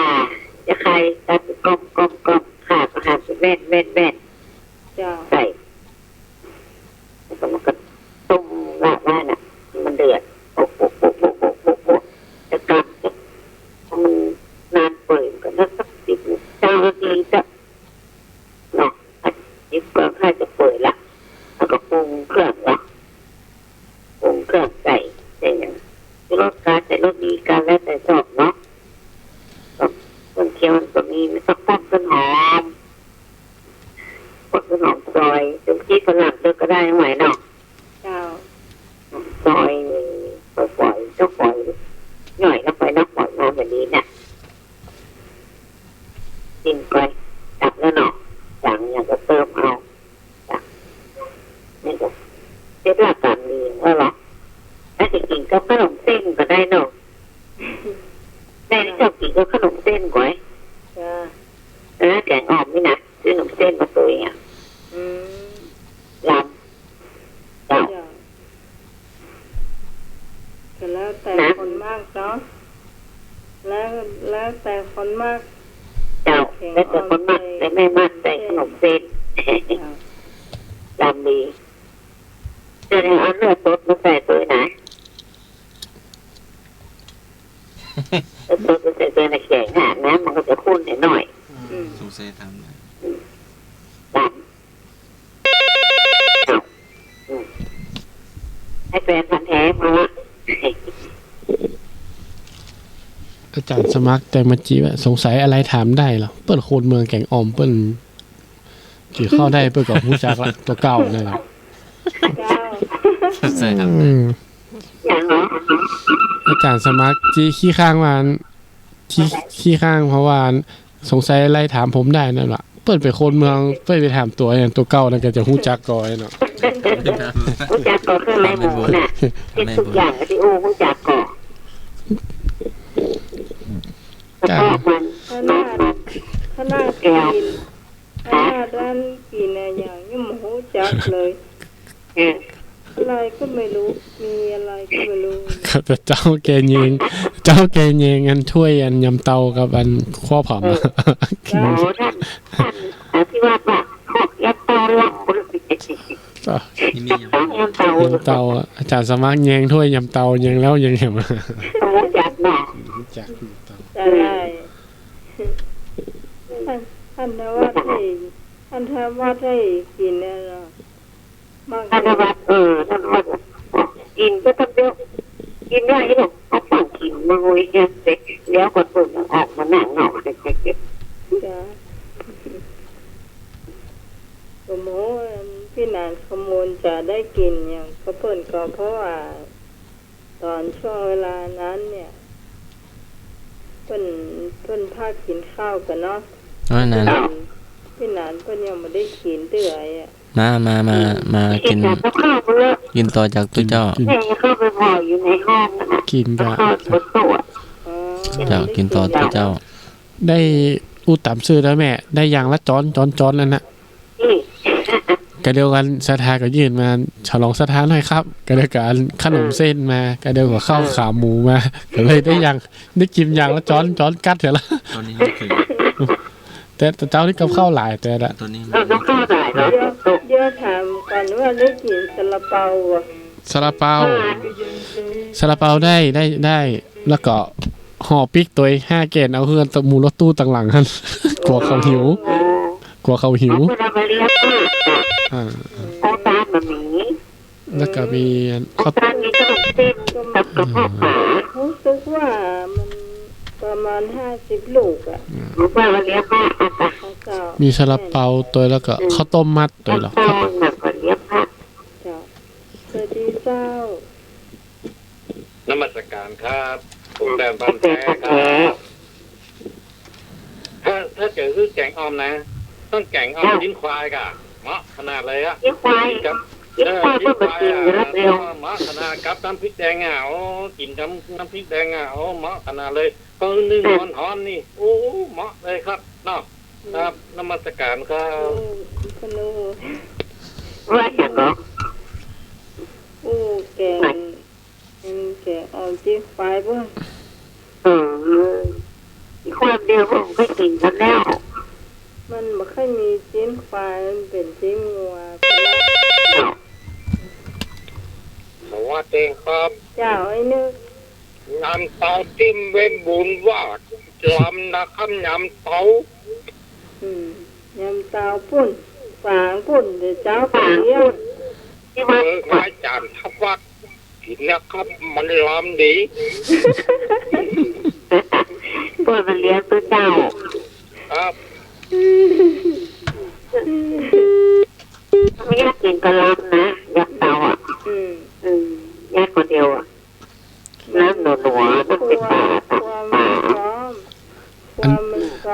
จะใครตัดกลมข่าก็หั่นเป็นแว่น เจ้า ใส่แล้วก็มันก็ต้มว่าน่ะมันเดือดโป๊ะจะกลับมันนานเปิดก็นักสัก10 นาทีจะเนาะ10 ก็ค่าจะเปิดละแล้วก็ปรุงเครื่องละปรุงเครื่องใส่อย่างรสการใส่รสดีการแล้วแต่ชอบเนาะต้นเคียวมันก็มีสักพักต้นหอมซอยตรงที่ฝรั่งก็ได้ไหมเนาะ เจ้า ซอย ติมเอาจ้ะนี่ก็เคล็ดลับการมีว่าหรอถ้าจะกินก็ขนมเส้นก็ได้เนาะแม่ที่ชอบกินก็ขนมเส้นก่อยจ้าแกงอ่อมนี่นะซื้อขนมเส้นมาตัวเองลำเจ้าก็แล้วแต่คนมากเนาะแล้วแต่คนมากเจ้าแล้วแต่คนมากแต่ไม่มากใส่ขนมเส้นลำดีจะได้เอาเลือดสดมาใส่ตัวไหนเลือดสดมาใส่ตัวในแข็งหานะมันก็จะข้นหน่อยสงสัยทำนะลำให้แฟนพันแท้มาละอาจารย์สมัครแต่มาจีว่าสงสัยอะไรถามได้เหรอเปิ้นโคนเมืองแก่งออมเปิ้นกี่เข้าได้เปิ้นกับผู้จักละตัวเก่านั่นแหละใช่ครับอย่างเนาะอาจารย์สมัครจีขี้ข้างมาที่ขี้ข้างเพราะว่าสงสัยอะไรถามผมได้นั่นแหละเปิ้นไปโคนเมืองเปิ้นไปถามตัวอย่างตัวเก่านั่นก็จะฮู้จักก่อยเนาะฮู้จักก่อคืออะไรหมูน่ะที่ทุกอย่างที่โอ้ฮู้จักก่อขนาดกินด้านกินอย่างนี้หมูจักเลยอะไรก็ไม่รู้มีอะไรก็ไม่รู้แต่เจ้าแกเยงอันถ้วยอันยำเตากับอันข้อผอมโอ้ท่านที่ว่าปะยำเตาหลังยำเตาอาจารย์สมัครแยงถ้วยยำเตายังแล้วยังเห็นมาจัดหน่อจัดได้ท่านว่าให้กินเนี่ยเราท่านว่าท่านว่ากินก็ต้องเยอะกินได้หรอกเอาฝั่งกินมาโวยเสร็จแล้วก็ตุ่นออกมาหนังหน่อจ้ะสมมติพี่นานขโมยจะได้กินอย่างก็เปิ่นก็เพราะว่าตอนช่วงเวลานั้นเนี่ยเพิ่นพากินข้าวกันเนาะนั้นพี่นานเพิ่นยังไม่ได้กินเตื่อยอ่ะมากินต่อจากตู้เจ้าเข้าไปพออยู่ในห้องกินก็เจ้ากินต่อตู้เจ้าได้อู้ตามซื้อแล้วแม่ได้อย่างละจ้อนนั่นน่ะก็เดียวกันสถาก็ยื่นมาฉลองสถาหน่อยครับก็เดียวกันขนมเส้นมาก็เดียวกับข้าวขาหมูมาก็เลยได้อย่างได้กินอย่างละจ้อนกัดเถอะละตอนนี้ไม่ถึงแต่เจ้านี่กับข้าวหลายแต่ละตัวนี้เราข้าวหลายเนาะเดี๋ยวถามก่อนว่าได้กินซาลาเปาอ่ะซาลาเปาได้แล้วก็ห่อปิ๊กตัว5แกนเอาเฮือนตะมูรถตู้ต่างหลังหั่นกลัวเขาหิวตามมันมีแล้วก็มีข้าวตาลมีขนมเส้นกับกระเพาะปลารู้สึกว่ามันประมาณ50ลูกอ่ะรู้ว่าเรียกว่ามีซาลาเปาตัวแล้วก็ข้าวต้มมัดตัวแล้วครับแบบเรียกว่าจ้ะสวัสดีเจ้านมัสการครับผมแดนพันแท้ครับถ้าเจอคือแกงออมนะต้องแกงออมลิ้นควายกะเหมาะขนาดเลยอะลิ้นควายกับลิ้นควายเพิ่งมากินอยู่แล้วเร็วเหมาะขนาดกับน้ำพริกแดงอ่ะกินน้ำพริกแดงอ่ะเหมาะขนาดเลยก็นึ่งร้อนๆนี่โอ้เหมาะเลยครับเนาะครับนมัสการครับว่าอย่างเนาะแกงออมจิ้มไฟบ้างอีกคนเดียวผมก็กินกันแล้วมันไม่ค่อยมีจิ้มไฟมันเป็นจิ้มงัวสวัสดีครับเจ้าไอ้นึกน้ำเต้าจิ้มเว้นบุญว่าลำนะครับน้ำเต้าน้ำเต้าปุ่นฝางปุ่นเดี๋ยวเจ้าฝางเยอะอาจารย์ทับวัดกินนะครับมันลำดีเปิดมาเลี้ยงตัวเจ้าครับไม่อยากกินกระลำนะอยากเตาอ่ะยากคนเดียวอ่ะน้ำหนัวต้องเป็นปลา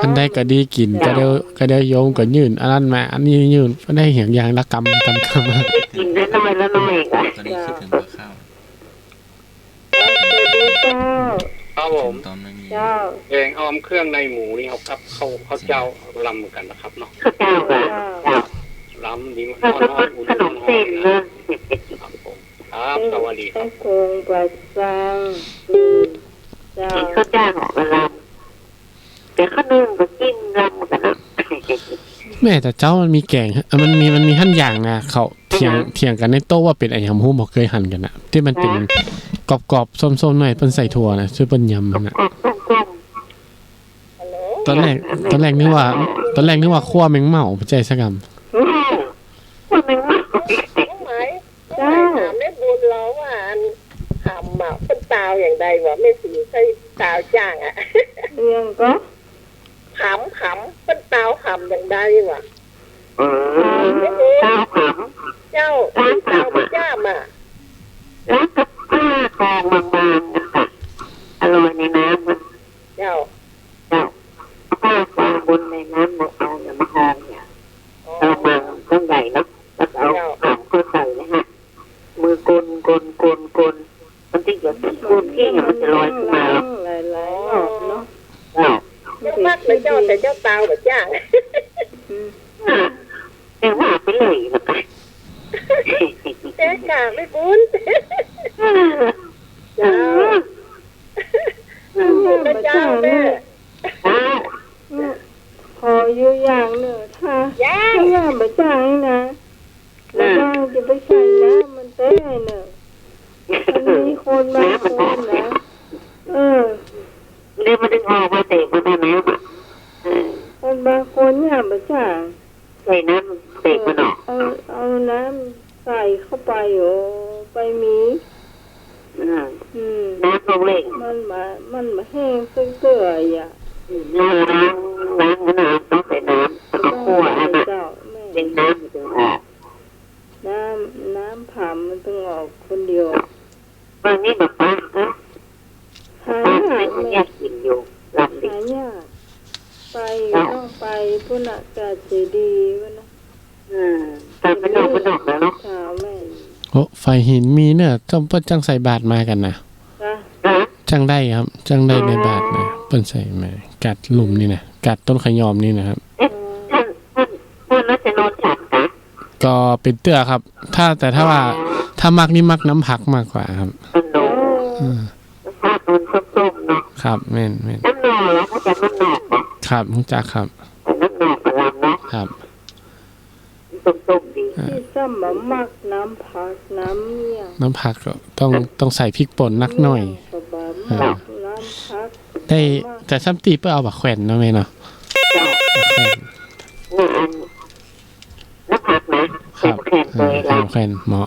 อันใดก ก็ดีกินก็เดี๋ยวโยมก็ยื่นอันนั้นมาอันนี้ยื่นได้เหียงอย่างละกำกินน้อยละน้อยก็ ตอนนี้คิดถึงข้าว สวัสดีเจ้า ครับผม ตอนไม่มี เจ้า แกงอ้อมเครื่องในหมูนี่ครับครับเขาเจ้าลำกันนะครับเนาะ ข้าวเจ้าก็เจ้า ลำดี ข้าว ร้อนอุ่น ขนมเส้นเนอะ ครับผมครับสวัสดีค ไอ้ รับ โคงปลาซังเจ้า ข้าวเจ้าออกมาลำแต่ข้าวนึ่งก็กินลำกันนะ แม่แต่เจ้ามันมีแกงมันมีหั่นอย่างนะเขาเถียงกันในโต๊ะว่าเป็นไอ้ยำฮู้บ่เคยหั่นกันนะที่มันเป็นกรอบๆส้มๆหน่อยเปิ้นใส่ถั่วนะชื่อเปิ้นยำมันนะ ก้ม ตอนแรกนึกว่าคั่วแมงเม่าบ่ใจสักกำ คนหนึ่งมา เจ้า ถามแม่บุญเราว่าทำเป็นตาวอย่างใดวะไม่สีใช่ตาวจ้างอ่ะ เรื่องก็ ขำเป็นตาวขำอย่างใดวะ เจ้าข เจ้าเป็นตาวไม่จ้ามอ่ะ ำแล้วกับผ้าคองบางๆนะคะอร่อยในน้ำมัน เจ้า เจ้าผ้าคองบนในน้ำมันเอาอย่ามาหองเนี่ยเอามาต้องใหญ่เนาะแล้วเอาขำก็ใส่นะฮะมือกลมันที่จะกลที่มันจะลอยขึ้นมาแล้ว หลายๆรอบเนาะ เจ้า เจ้ามัดเลยเจ้าแต่เจ้าตาวแบบจ้าง เดี๋ยวว่าไปเลยนะคะ เจ้ากาไม่บุญเจ้าพระเจ้าแม่ ขออยู่อย่างเนอะถ้า ย่า ถ้าย่างบะจ่างนะแล้วย่างจะไปใส่น้ำมันเต้เนอะมันมีคนบางคนนะเดี๋ยวมันดึงออกมาเตะมาได้น้ำอ่ะ คนบางคนย่างบะจ่าง ใส่น้ำเตะมันออก เอาน้ำใส่เข้าไปโอ้ไปมี น้ำลงเล่ง มันมาแห้งเสื่อยๆอ่ะ ล้างน้ำต้องใส่น้ำแล้วก็คั่วให้มัน เจ้าแม่ เป็นน้ำมันถึงออก น้ำผ่ามันต้องออกคนเดียว บางนี่แบบป้าหายป้า าก ไม่ แม่ อยากกินอยู่ลำดิ หายากไปต้องไปพุ่นอากาศเจดีวะนะ แต่มันออกแล้วเนาะ เช้าแม่ โอ้ไฟหินมีเนอะจังใส่บาทมากันนะ จ้ะ จังได้ครับจังได้ในบาทนะเปิ้นใส่มากัดหลุมนี่นะกัดต้นขยอมนี่นะครับ ท่านรัชนนท์ฉันนะ ก็เป็นเตื้อครับ ถ้าว่าถ้ามักนี่มักน้ำผักมากกว่าครับ ต้นโนภาพมันส้มๆเนาะ ครับแม่น น้ำหนอแล้วเขาจะน้ำหนอกเนาะ ครับรู้จักครับ น้ำหนอกกับลำเนาะ ครับ ส้มๆดี ที่ซ้ำมามักน้ำผักน้ำเมี่ยง น้ำผักก็ต้องใส่พริกป่นนักหน่อย กับบะมักน้ำผัก ได้แต่ซ้ำตีเพื่อเอาบักแขวนเนาะแม่เนาะ เจ้า บักแขวน อันน้ำผักนะครับ แข็งเลยล บักแขวนเหมาะ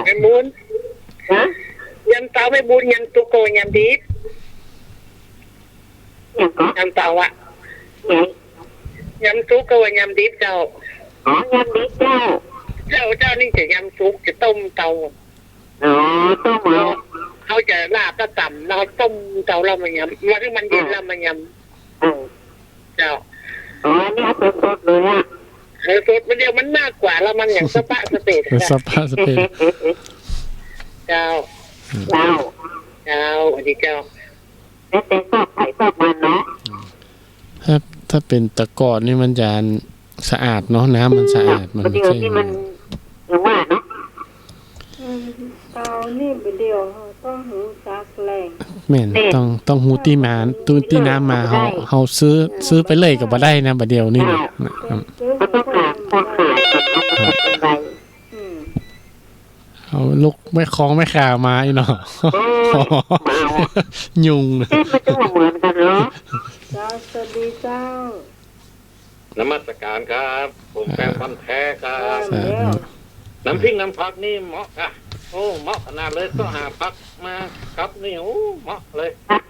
แม่บุญ ำนะ ยันตาวไม่บุญยันตุโกยันดี อย่างก็ ยันตาวอ่ะ ไง ยันตุโกยันดีเจ้า อ๋อยำนี้เจ้า เจ้านี่จะยำซุกจะต้มเตา อ๋อต้มเอา เขาจะลาบก็ต่ำเราต้มเตาเรามายำมาที่มันเย็นเรามายำเจ้า อ๋อเนี่ยสดๆเลยอ่ะ สดมันเดียวมันมากกว่าแล้วมันอย่างสปะสเตท สภาพสเปน เจ้า เจ้า เจ้าสวัสดีเจ้า แล้วแต่ชอบไผ่ชอบมันเนาะ ถ้าเป็นตะกอนนี่มันจะสะอาดเนาะน้ำมันสะอาดมัน ประเดี๋ยว ใช่ ที่มันอย่างว่าเนาะ เตานี่ประเดียวต้องหูจักแรง แม่นต้องหูตีมาตูตีน้ำมาเฮาซื้อไปเลยก็บ่ได้นะบัดเดียวนี่นะครับ มันต้องหาคนขายกับเอามาเป็นไร เอาลูกไม่คล้องไม่ขามาอีเนาะ ยุง เส้นมันจะเหมือนกันเนาะ เจ้าสวัสดีเจ้าน มัสการครับ ผมแฟนพันธุ์แท้ครับ แล้ว น้ำพริกน้ำผักนี่เหมาะอ่ะโอ้เหมาะขนาดเลยต้องหาผักมาครับนี่โอ้เหมาะเลย ตัด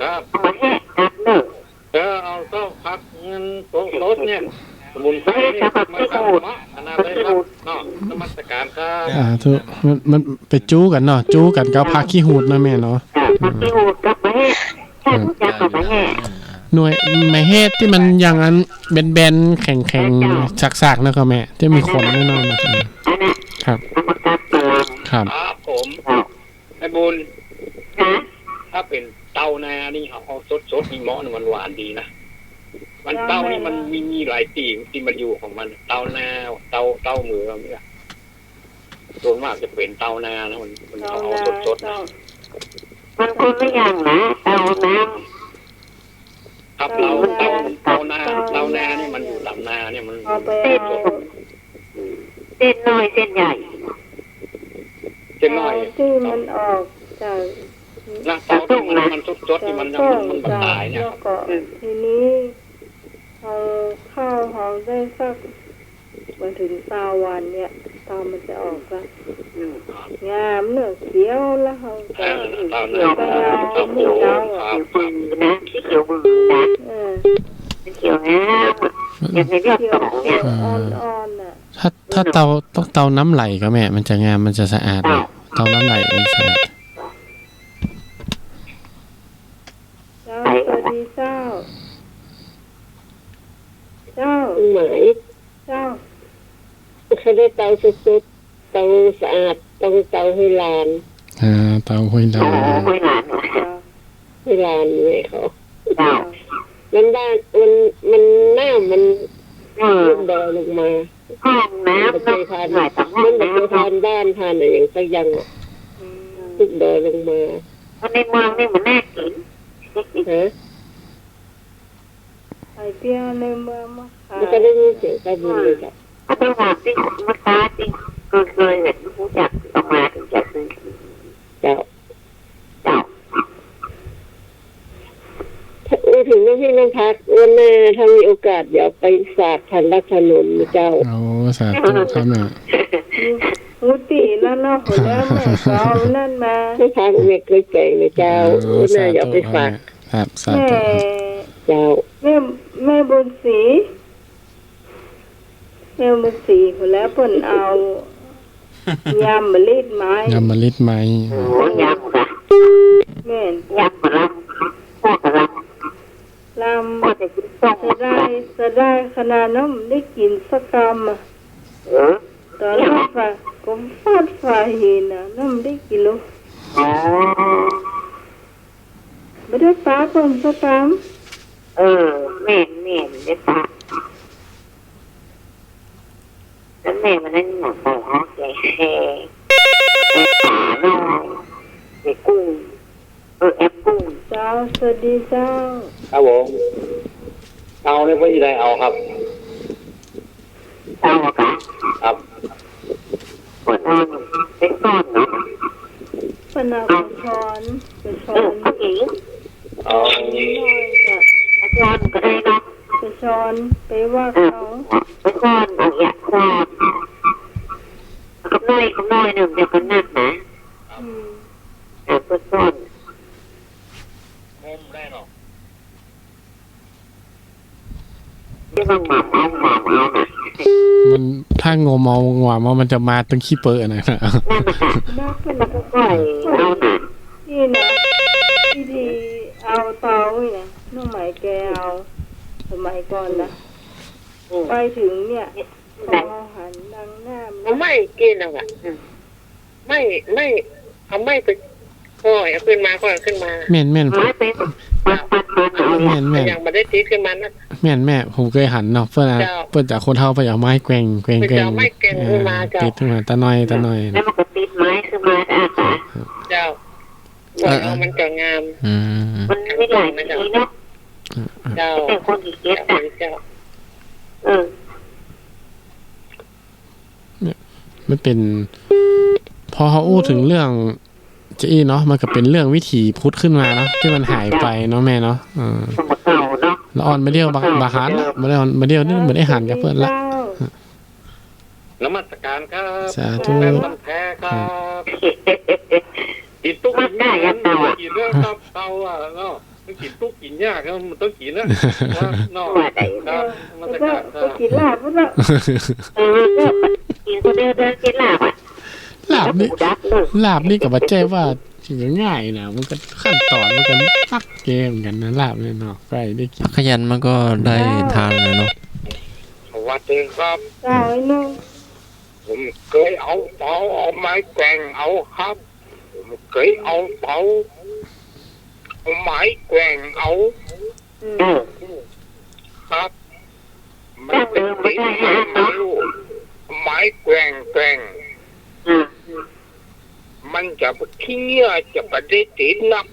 ครับ เอามาแห้ตัดเด้อ เอาก็ผักเงินโต๊ะเนี่ยสมุนไพรนี่มาทำเหมาะขนาดเลยครับเนาะนมัสการครับ ทุกมันไปจู้กันเนาะจู้กันกับผักขี้หูดเนาะแม่เนาะ ผักที่หูดกับมาแห้แค่รู้จักกับมาแห้ หน่วยไม้เฮ็ดที่มันอย่างนั้นแบนๆแข็งๆสักๆนะครับแม่ที่มีขนน้อยๆนะ อันนั้น ครับ เอามาตัดกระล ครับ ครับผม ำเอา ไอ้บุญ ฮะ ถ้าเป็นเต้านานี่เอาสดนี่เหมาะมันหวานดีนะมันเต้านี่มันมีหลายตีที่มันอยู่ของมันเต้านาเต้ามือเนี่ยส่วนมากจะเป็นเต้านานะมันเอาสดนะ มันคนละอย่างนะเตาน้ ครับเต้านานี่มันอยู่ลำนาเนี่ยมัน เอาไปเอา ำเส้นน้อยเส้นใหญ่ เส้นน้อย ที่มันออกจาก นะเต้าที่มันสดที่มันตายเนี่ย แล้วก็ทีนี้เอาข้าวหอมได้สักมาถึง3 วันเนี่ยตามันจะออกละงามเนื้อเขียวแล้วเขาจะ เต้า เขียวไปเอา เต้า ไม่เจ้าอ่ะ เขียวบือนะที่เขียวบือนะ เออ เขียวงามอย่างในเรื่อง เขีย ข ว องเนี่ย อ่อนๆน่ะ ถ้าเตาต้องเตาน้ำไหลก็แม่มันจะงามมันจะสะอาดเลยเตาน้ำไหลมันสะอาด เจ้าสวัสดีเจ้าเจ้า หมาย เจ้า เขาได้เตาสุดๆเตาสะอาดต้องเตาให้ลาน เตาห้วยดา โอ้ ว ไม่หลาน เจ้า ให้ลานเลยเขา เจ้า มันบ้านมันหน้ามัน เออ ลูกดอยลงมา ห้องน้ำ มัน ต้ เค อง ยทาน หลายต่างห้อ มั ง นแบบ น้ำ ทานบ้านทานอะไรอย่างสักอย่าง อืม ลูกดอยลงมา คนในเมืองนี่มันน่ากิน ฮะ ไอเปียในเมืองมาขาย มันก็ได้ยินเสียงตาบุญเลยจ้ะ ถ้าไปหาที่มาค้าที่เคยเห็นรู้จักออกมาถึงจะซื้อ เจ้า เจ้า ถ้าถึงน้องพี่น้องพักวันหน้าถ้ามีโอกาสเดี๋ยวไปฝากทันรักถนนนะเจ้า โอ้สาธุครับแม่ งูตีนั่นเนาะคนแล้วแม่ก็เอานั่นมา ไม่พักเมียเคยแปลงนะเจ้าวันหน้าเดี๋ยวไปฝาก ครับสา แม่ ธุ เจ้า แม่บุญศรีแม่บุญศรีคนแล้วเพิ่นเอายำมะลิดไม้ ยำมะลิดไหม โอ้ยำค่ะ แม่น ยำกระลำพ่อกระล ล ำพ่อจะกินส้ม ำจะได้ขนาดนั้นได้กินสักกำอะ เออ ตอนนั้นฝ่าก็ฟาดฝ่าเห็นน่ะน้ำได้กิโล อ๋อ ไม่ได้ฟ้าเพิ่มสักก เออแม่ได้ปะแล้วแม่มันนั่นหนักไปฮะแกแค่ขาหน่อยไอ้กุ้งแอปกุ้ง ำเจ้าสวัสดีเจ้า ครับผมเอาเนี่ยพี่ได้เอาครับ เจ้าอะค่ะ ครับ ปวดนอนเป็นก้อนเนาะ ปนาเป็นช้อนเป็นช้อน ผู้หญิง เอา น้อยน่ะ เป็นก้อนก็ได้เนาะ เป็นช้อนไปว่าเขา เป็นก้อนเอาอย่างก้อนกับน้อยหนึ่งเดียวกันนักนะ อืม เป็นก้อน งมได้เนาะ ที่มันหมาเอานะ มันถ้างมเอางวมมันจะมาตั้งขี้เปอะนะ นั่นน่ะค่ะ นักเป็น แล้วก็ก้อยเอานะ นี่นะที่เอาเตานี่นะน้องไหมแกเอาสมัยก่อนนะไปถึงเนี่ยพอเอาหันดังหน้ามัน ไม่กินหรอกอ่ะไม่เอาไม่ไปค่อยเอาขึ้นมาค่อยเอาขึ้นมา แม่น ร้อยเป็นปันเอาเนี่ย แม่น อย่างมาได้ตีขึ้นมานะ แม่ผมเคยหันเนาะเพื่อน เจ้า เพื่อนจากคนเท่าไปเอาไม้แกว่ง ไปเอาไม้แกว่งขึ้นมาเจ้า ติดขึ้นมาตะน้อย แล้วมันก็ติดไม้ขึ้นมาอาสา เจ้ามันจะงาม มันไม่หลายนาทีเนาะ เจ้า แต่คนอีกเก็ตอ่ะ เจ้า มันเป็นพอเขาอู้ถึงเรื่องเจ๊เนาะมันก็เป็นเรื่องวิถีพุทธขึ้นมาเนาะที่มันหายไปเนาะแม่เนาะสมเก่าเนาะ แล้วออนมาเดียวบาหันละมาเดียวนี่เหมือนได้หันกับเพื่อนละ นมัสการครับ สาธุ แม่ต้นแท้ครับกินตุ๊กกินเรื่องเตาอ่ะเนาะต้องกินตุ๊กกินยากแล้วมันต้องกินนะเนาะครับนมัส ก็ การค ก็ รับ กินลาบแล้ว ก็กินคนเดินกินลาบอ่ะ ลาบนี่ ดับเลย ลาบนี่กับว่าเจ๊ว่า จริงง่ายนะมันก็ขั้นตอนมันก็ตักเกมกันนะลาบเลยเนาะใกล้ได้กิน ขยันมันก็ได้ทานเลยเนาะ สวัสดีครับ เจ้าไอ้นุ่ง ผมเคยเอาเตาเอาไม้แกว่งเอาครับผมเคยเอาเตาเอาไม้แกว่งเอา ครับมันเป็นสีมันลูกไม้แกว่งมันจะเคี้ยจะประเด็ดติดนัก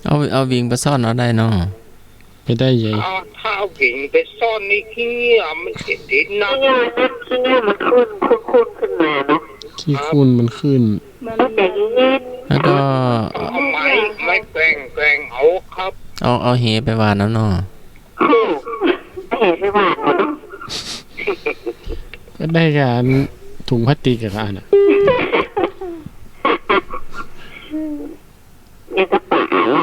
เอาวิ่งไปซ่อนเอาได้เนาะ ไปได้ยัย ถ้าวิ่งไปซ่อนในเคี้ยมันจะติดนัก ที่เนี่ยมันขึ้นมาเนาะ ขี้คุณมันขึ้น มัน ต้องใจเย็น แล้วก็ เอาไม้แกว่งเอาครับ เอาเหไปหวานน้ำเนาะ ๆคู่ไม่เห็นไม่หวานเนาะ ก็ได้การถุงพลาสติกกับอันน่ะ ยังกระป๋าหรอ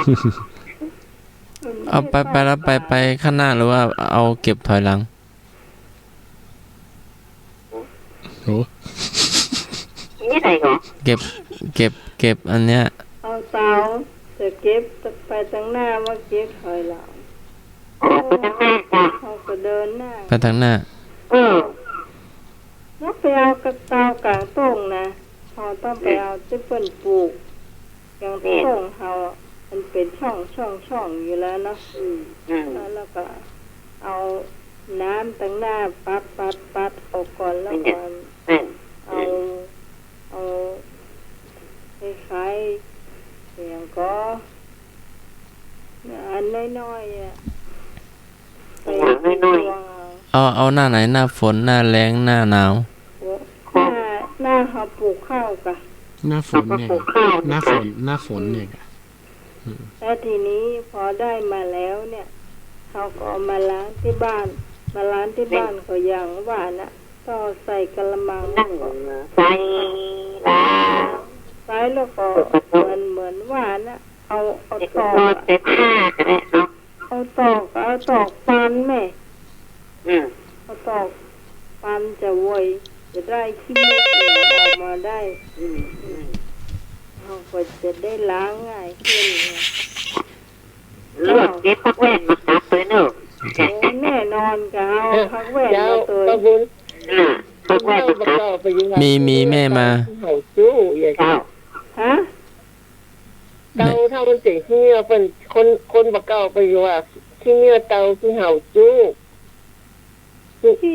เอาไปแล้วไปข้างหน้าหรือว่าเอาเก็บถอยหลัง โอ้ นี่ไหนเหรอ เก็บอันเนี้ย เอาเตาจะเก็บไปตั้งหน้าว่าเก็บถอยหลัง โอ้ไปทางหน้าจ้ะ เขาก็เดินหน้า ไปทางหน้า แล้วไปเอากระเตากลางต้งนะเขาต้องไปเอาที่เปิ้นปลูกอย่างต้งเขามันเป็นช่องอยู่แล้วเนาะแล้วก็เอาน้ำตั้งหน้าปัดออกก่อนแล้วก็เอาคล้ายๆอย่างก็อันน้อยๆอ่ะไปวาง เอาหน้าไหนหน้าฝนหน้าแล้งหน้าหนาว หน้าเขาปลูกข้าวกะ หน้าฝนเนี่ยหน้าฝนเนี่ยกะ แล้วทีนี้พอได้มาแล้วเนี่ยเขาก็เอามาล้างที่บ้านก็อย่างว่านะก็ใส่กระมัง นั่งใส่ลา ใส่แล้วก็เหมือนว่านะเอาต เด็ก อก นอนเต็มผ้ากันเลยเนาะ เอาตอกปันแม่ ม เอาตอกปันจะโวยจะได้ขี้มูกเหนียวออกมาได้เขาก็จะได้ล้างง่ายขึ้นไง เลือกเก็บพักแว่นมาตัดเลยเนอะ โอ้แน่นอนก็เอาพักแหวน เจ้า มาตัว ประบุญ พักแว่นมาตัด ไปยังไง มีแม่มา เห่าจู้อย่าง เจ้า ฮะ เตาเท่ามันเสียงที่เงี้ยเป็นคนบักเก่าไปอยู่ว่าที่เงี้ยเตาที่เห่าจู้ ที่ ที่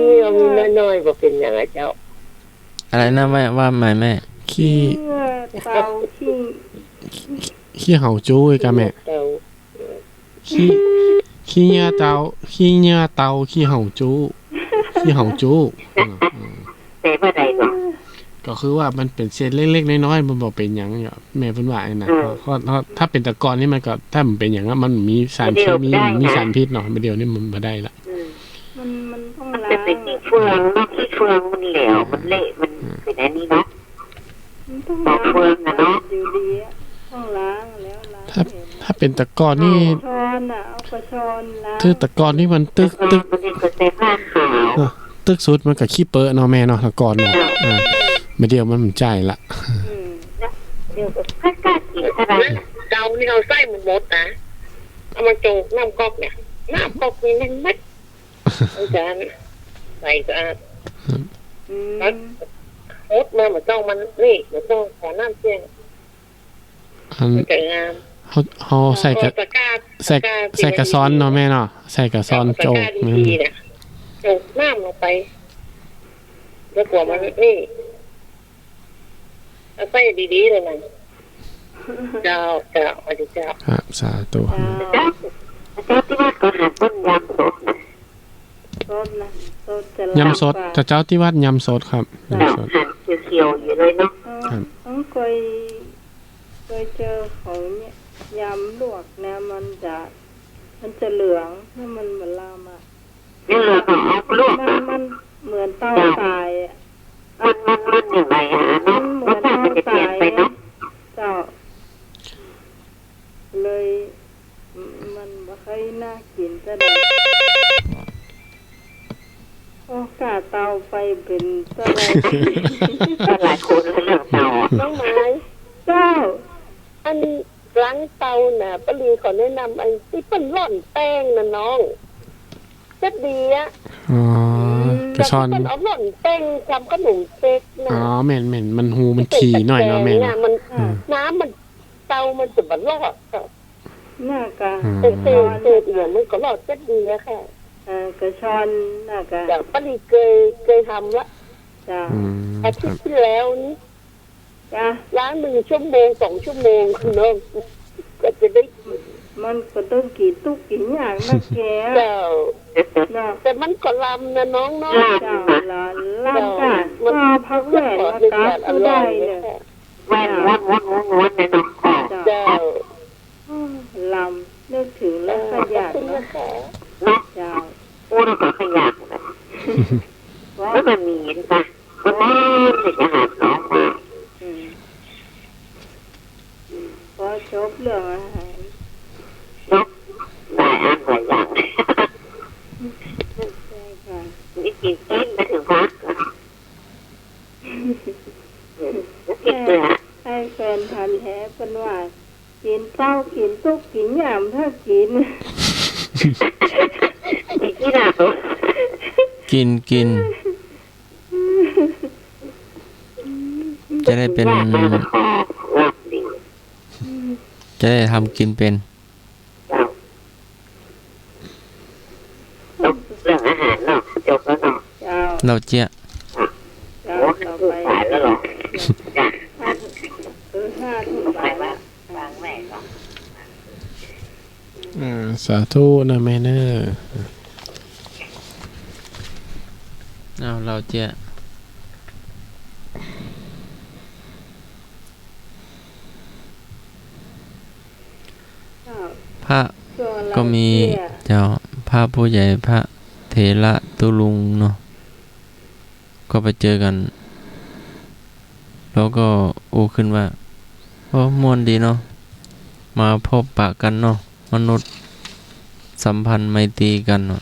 เงี้ยมีน้อยๆบอกเป็นอย่างไรเจ้า อะไรนะว่าหมายแม่ ขี้ เมื่อเตาที่ ขี้เห่าจู้ไอ้กะแม่ เตา ขี้เหงื่อเตาขี้เห่าจู้ขี้เห่าจู้แต่เมื่อใดเนาะ ก็คือว่ามันเป็นเศษเล็กๆน้อยๆมันบ่เป็นหยังอย่าแม่เพิ่นว่าไอ้น่ะเพราะถ้าเป็นตะกอนนี่มันก็ถ้ามันเป็นหยังอะมันมีสารเคมีมีสารพิษเนาะเดี๋ยวนี้มันบ่ได้ละ มันต้อง มัน ล้า จะ ง เป็นขี้เฟืองเนาะขี้เฟืองมันเหลวมันเละมันเป็นอันนี้เนาะ มันต้องล้าง เฟืองอะเนาะ อยู่ดีอะต้องล้างแล้วล้าง ถ้าเป็นตะกอนนี่ ช้อนอ่ะเอากระชอนล้าง คือตะกอนนี่มันตึก มันจะใส่ผ้าขาว ตึกสุดมันก็ขี้เปอะเนาะแม่เนาะตะกอนเนาะมาเดียวมันใจละ อืม เดี๋ยวก็กล้ากินอะไร เตานี่เอาไส้มันหมดนะเอามาโจกน้ำก๊อกเนี่ยน้ำก๊อกนี่มันมัดอาจารย์ใส่สะอาด อืม โอ๊ตมาเหมือนต้องมันนี่เหมือนต้องขอน้ำเชียง อัน มันจะงาม เขาใส่กระ ตะกร้า ใส่กระซ้อนเนาะแม่เนาะใส่กระซ้อนโจก ดีๆนะโจกน้ำลงไปแล้วกว่ามันนี่เอาไส้ดีๆเลยมันเจ้ามาดิเจ้า ครับสาธุ เจ้า เจ้าที่ว่าก็หาต้นยำสดนะ สดนะสดจะ ยำสดแต่เจ้าที่วัดยำสดครับยำสด หั่นเขียวๆอยู่เลยเนาะ ต้องเคยเจอของเนี่ยยำลวกนะมันจะเหลืองถ้ามันเหมือนลามา นี่เหลือเอาลวก มันเหมือนเตาตายอ่ะ มันอย่างไรฮะ มั เนาะ นเหมื ร อ ส น ชาติมันจะเปลี่ยนไปเนาะ เจ้าเลยมันไม่ค่อยน่ากินซะเลยโอ้กาเตาไฟเป็นอะไร หลายคนเลยเรื่องเตา น้องไม้ ล้างเตาน่ะป้าลีขอแนะนำไอ้ที่เป็นร่อนแป้งนะน้องจะดีอะ อ๋อกระชอน แต่ที่เป็นเอาร่อนแป้งทำขนมเค้กนะ อ๋อแม่นมันหูมันขี่หน่อยเนาะแม่ น่ะ เนาะ มันน้ำมันเตามันจะบัดรอดค่ะ น่ากะ เศษเดียวมันก็รอดจะดีอะค่ะ กระชอนน่ากะ อย่างป้าลีเคยทำละ จ้า อาทิตย์ที่แล้วนี้ จ้า ล้าง1 ชั่วโมง 2 ชั่วโมงคุณน้องก็จะได้ มันก็ต้องกี่ตุกกี่อย่างนะแก เจ้า เนาะ แต่มันก็ลำนะน้องเนาะ เจ้าละล่างกะก็พักแหวนละกะก็ได้เนี่ย แว่นวนในน้องค่ะ เจ้า ลำนึกถึงแล้วขยันเนาะ เนาะ เจ้า โอ้เราก็ขยันนะแล้วมันมีนะคนนี้ถึงอาหารน้องมา พอจบเรื่องอาหาร เนาะหลายอันหลายอย่าง ใช่ค่ะ นี่กินไปถึงพักกินเนื้อ ให้แฟนพันธุ์แท้เป็นว่ากินเต้ากินตุกกินหยามถ้ากิน กินที่ไหน กินจะได้เป็น หลับดี จะได้ทำกินเป็น เจ้าเรื่องอาหารเนาะจบแล้วเนาะ เจ้า เราเจี๊ย เจ้า โอ้ ต่อ คือ ไป สายแล้วหรอจ้ะ 5 ทุ่ม ไป ไป ว่า ละ วางแม่ก่อน สาธุนะแม่เนอร์ เอาเราเจี๊ย เจ้า พระ ส่วนเรา ก็มี เนี่ย เจ้าพระผู้ใหญ่พระเถระตุลุงเนาะก็ไปเจอกัน แล้วก็อู้ขึ้นว่าโอ้ม่วนดีเนาะมาพบปะกันเนาะมนุษย์สัมพันธ์ไมตรีกันเนาะ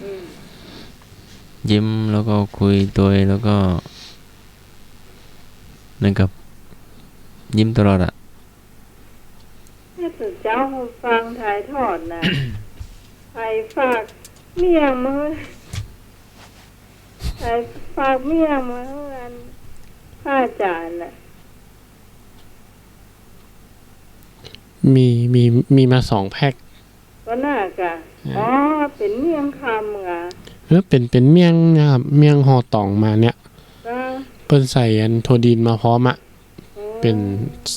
อืม ยิ้มแล้วก็คุยตัวแล้วก็เหมือนกับยิ้มตลอดอะ ถ้าถึงเจ้าฟังถ่ายทอดนะ ใครฝากเมี่ยงมาใครฝากเมี่ยงมาเท่านั้นผ้าจานน่ะ มีมา2 แพ็ค ก็น่ากะอ๋อเป็นเมี่ยงคำอ่ะ เป็นเมี่ยงนะครับเมี่ยงห่อตองมาเนี่ย ก็ เปิ้นใส่อันโทดินมาพร้อมอะ โอ้ เป็น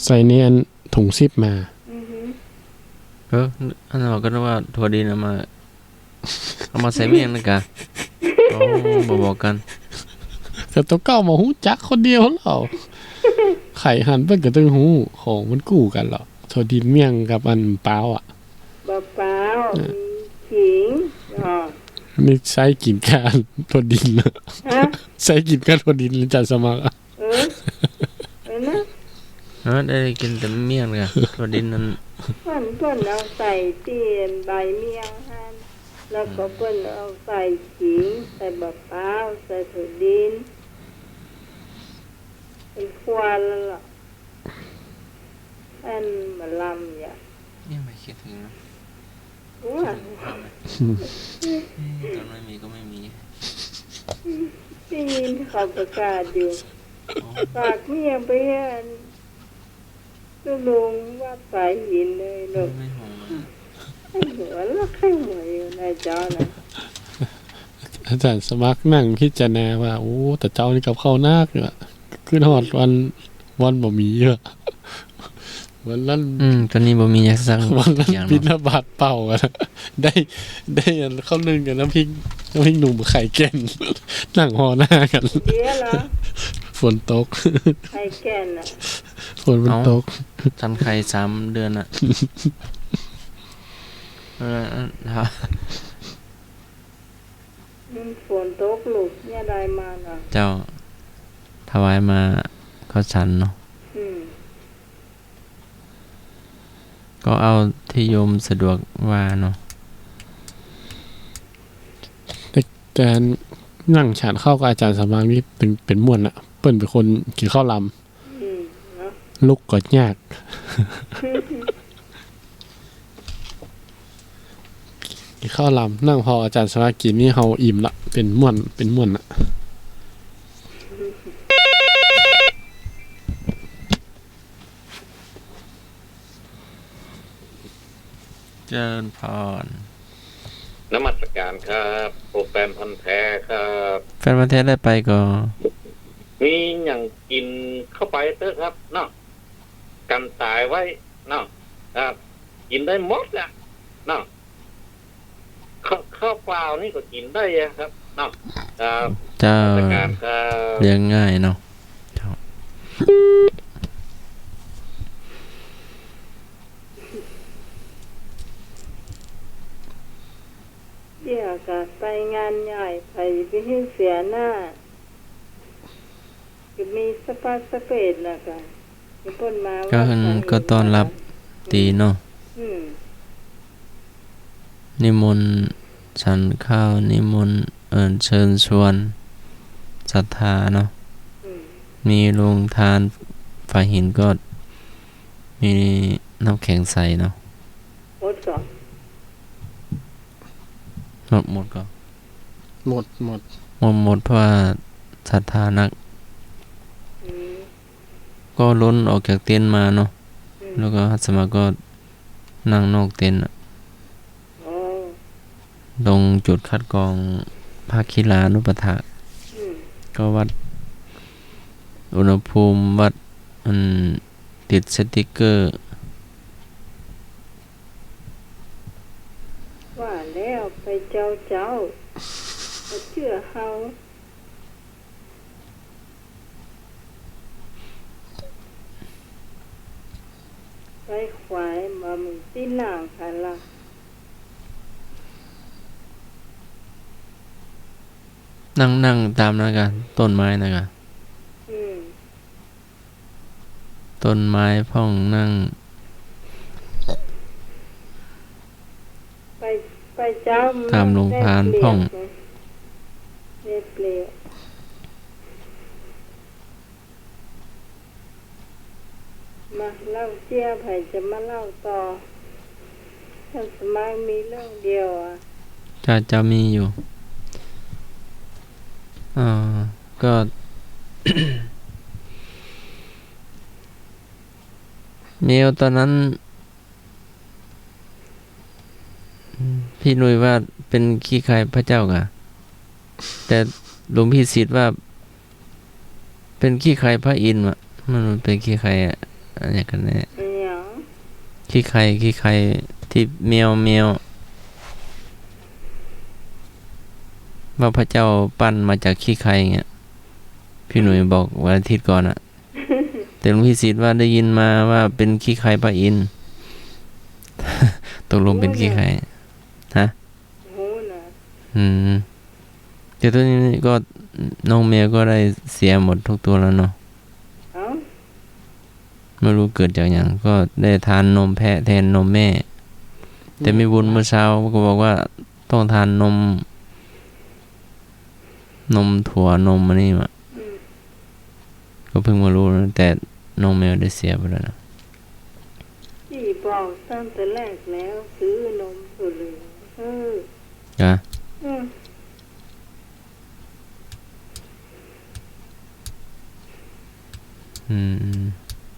ใส่ในอันถุงซิปมา อือหือ อันนั้นเราก็นึกว่าถั่วดินเอามาใส่เมี่ยงนะกะโอ้บอกกัน แต่ตัวเก้ามาหูจักคนเดียวเหรอ ไข่หันเปิ้นก็ต้องหูของมันกู้กันเหรอโทดินเมี่ยงกับอันเปล่าอ่ะ บะเปล่ามีขิงอ๋อ นี่ใช้กินการโทดินนะ ฮะ ใช้กินการโทดินหรือจัดสมัครอะ เออนะ ได้กินแต่เมี่ยงเลยถั่วดินนั้น เพิ่นเอาใส่เตียนใบเมี่ยงหั่นแล้วก็เพิ่นเอาใส่ขิงใส่บะเปล่าใส่ถั่วดินเป็นควันแล้วล่ะอันมาลำอย่า ยังไม่คิดถึงนะ ว่า ตอนไม่มีก็ไม่มี ได้ยินเขาประกาศอยู่ฝากเมียไปอันลุงว่าไปหินเลยลูก ไม่ห่วงนะ ให้หัวแล้วให้หัวอยู่ในจอนะ อาจารย์สมัครนั่งพิจารณาว่าโอ้แต่เจ้านี่กับข้าวนาคเนี่ยขึ้นหอดวันบ่มีเยอะวันนั้น ตอนนี้บ่มีอยากสัก วันนั้น อย่าง บิน เนาะ บาทเป่ากันได้อันข้าวนึ่งกับน้ำพริกหนุ่มไข่แก่น นั่งหอหน้ากัน เดี๋ยวเหรอ ฝนตก ไข่แก่นอ่ะ ฝนมันตก ทันไข่3 เดือนอะครับ ฝนตกลูกเนี่ยได้มาเนาะ เจ้าถวายมาข้าวฉันเนาะ อืม ก็เอาที่โยมสะดวกว่าเนาะ แต่นั่งฉันเข้ากับอาจารย์สมัครนี่เป็นม่วนอะเปิ้นเป็นคนกินข้าวล อืมเนาะ ำ ลุกก็ยาก กินข้าวลำนั่งพออาจารย์สวากินนี่เฮาอิ่มละเป็นม่วนอะ เจริญพร นมัสการครับโปรแกรมพันธุ์แท้ครับ แฟนประเทศได้ไปก็ มีอย่างกินเข้าไปเถอะครับเนาะกันตายไว้เนาะครับ กินได้หมดอะเนาะข้าวเปล่านี่ก็กินได้อะครับเนาะครับ เจ้าน มัสการครับ เลี้ยงง่ายเนาะ เดี๋ยวก็ไปงานใหญ่ไปให้เสียหน้าก็มีสปาสเปดนะกันมีคนมา ก็เพิ่นก็ต้อนรับดีเนาะ อืม นิมนต์ฉันข้าวนิมนต์เชิญชวนศรัทธาเนาะ อืม มีโรงทานฝ่ายหินก็มีน้ำแข็งใสเนาะ หมดก่อน หมดก็ หมด หมดเพราะว่าศรัทธานัก อืม ก็ล้นออกจากเต็นท์มาเนาะ อืม แล้วก็ฮัตสมาก็นั่งนอกเต็นท์อะ อ๋อ ตรงจุดคัดกรองภาคีลานุปถาก อืม ก็วัดอุณหภูมิวัดติดสติกเกอร์ ว่าแล้วไปเจ้ามาเชื่อเฮาไปขวายมามึงตีหนังค่ะล่ะ นั่งตามนะกันต้นไม้นะกัน อืม ต้นไม้พ่องนั่ง ไปเจ้า ตามโรงทานพ่อง เรียบเปลี่ยนมาเล่าเจียไผจะมาเล่าต่อท่านสมัยมีเรื่องเดียวอ่ะ จะมีอยู่ก็ เมลตอนนั้น พี่หนุ่ยว่าเป็นขี้ใครพระเจ้ากะแต่หลวงพี่ศิษย์ว่า เป็นขี้ใครพระอินทร์วะมันเป็นขี้ใครอะไรกันแน่ เป็นหยัง ขี้ใครที่แมวว่าพระเจ้าปั้นมาจากขี้ใครเงี้ยพี่หนุ่ยบอกวันอาทิตย์ก่อนอะแต่หลวงพี่ศิษย์ว่าได้ยินมาว่าเป็นขี้ใครพระอินทร์ ตกลงเป็นขี้ใครฮะ หูนะ แต่ตัวนี้ก็น้องแมวก็ได้เสียหมดทุกตัวแล้วเนาะ เอ้า ไม่รู้เกิดจากอย่างก็ได้ทานนมแพะแทนนมแม่ แต่มีบุญเมื่อเช้าก็บอกว่าต้องทานนมถั่วนมอันนี้มา อืม ก็เพิ่งมารู้นะแต่น้องแมวได้เสียไปแล้วนะ พี่บอกตั้งแต่แรกแล้วซื้อนมถั่วเหลืองกะ อืม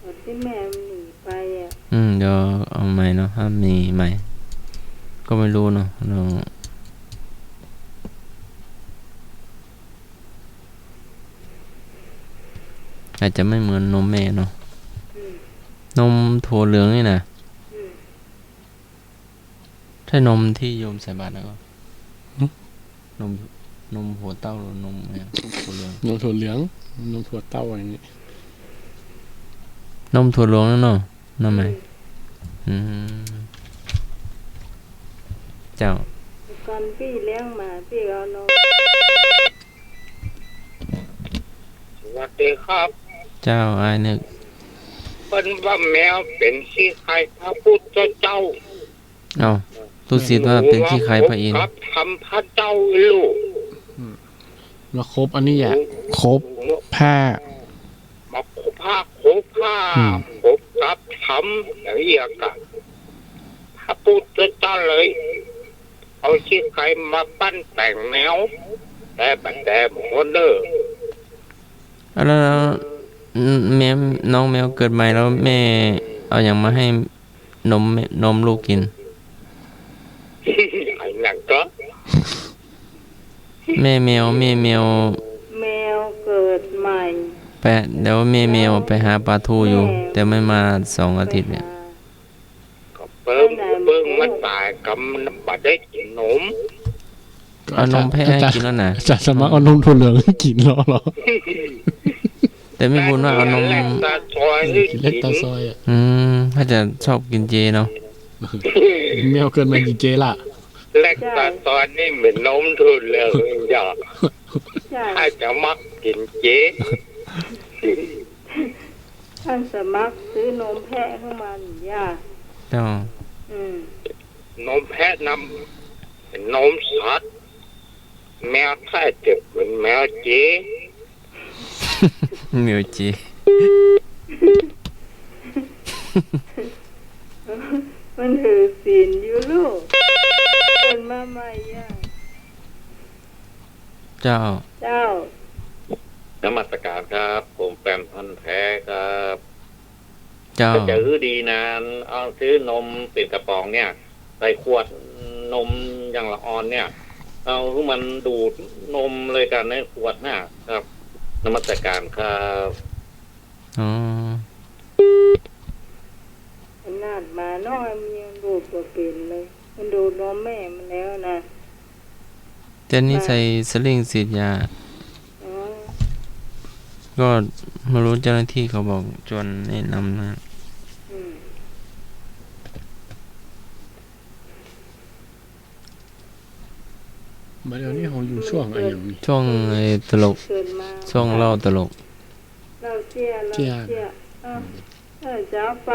ตอนที่แม่มันหนีไปอ่ะ เดี๋ยวเอาใหม่เนาะถ้ามีใหม่ ก็ไม่รู้เนาะเราอาจจะไม่เหมือนนมแม่เนาะ อืม นมถั่วเหลืองนี่นะ อืม ถ้านมที่โยมใส่บาตรแล้วก็นมหัวเต้าหรือนมอะไรอะถั่วเหลือง นมถั่วเหลืองนมถั่วเต้าอย่างนี้ นมถั่วเหลืองนั่นเนาะนั่นไหมเจ้า ก่อนพี่เลี้ยงหมาพี่เอานม สวัสดีครับ เจ้าอายนึก เป็นว่าแมวเป็นขี้ใครพระพุทธเจ้า เอาตุสิทธิ์ว่าเป็นขี้ใครพระอินทร์ ครับทำพระเจ้าลูก มาครบอันนี้อ่ะครบผ้า มาผ้าคบ ภาพบุกรับธรรมเรียกอะพระพุทธเจ้าเลยเอาชื่อใครมาปั้นแต่งแนวแต่คนเด้อ แล้วแม่น้องแมวเกิดใหม่แล้วแม่เอาอย่างมาให้นมลูกกิน ไอ้นั่นก็ แม่แมว แมวเกิดใหม่ เดี๋ยวแม่แมวไปหาปลาทูอยู่ แต่ไม่มา2 อาทิตย์เนี่ย ก็เปิ้งมันตายกำมันบาดได้กินนม เอานมแพะให้กินแล้วนะ จะสมัครเอานมถั่วเหลืองให้กินเหรอ แต่ไม่พูดว่าเอานม แลกตาซอยนี่ กินเล็กตาซอยอ่ะ ถ้าจะชอบกินเจเนาะ แมวเกินมากี่เจล่ะ แลกตาซอยนี่เหมือนนมทุนเลยอยาก ใช่ ถ้าจะมักกินเจ ท่านสมัครซื้อนมแพะเข้ามาย่า เจ้าน มแพะนำเป็นนมสัตว์แมวแท้เจ็บเป็นแมวเจ เหมียวเจ มันถือศีลอยู่ลูกเป็นมาใหม่ย่า เจ้า นมัสการครับผมแปมพันแท้ครับ เจ้า ก็จะฮื้อดีนะเอาซื้อนมเป็นกระป๋องเนี่ยใส่ขวดนมอย่างละออนเนี่ย เอาให้มันดูดนมเลยกันในขวดน่ะครับนมัสการครับ อ๋อ ขนาดมาน้อยมันยังดูดบ่เป็นเลยมันดูดนมแม่มันแล้วนะ เจนนี่ใส่สลิงฉีดยา อ๋อ ก็ไม่รู้เจ้าหน้าที่เขาบอกจนแนะนำนะ อืม มาเดี๋ยวนี้เขาอยู่ช่วงอะไรอย่างนี้ ช่วงตลก เกิดมา ช่วงเล่าตลก เราเสียจะเอาไป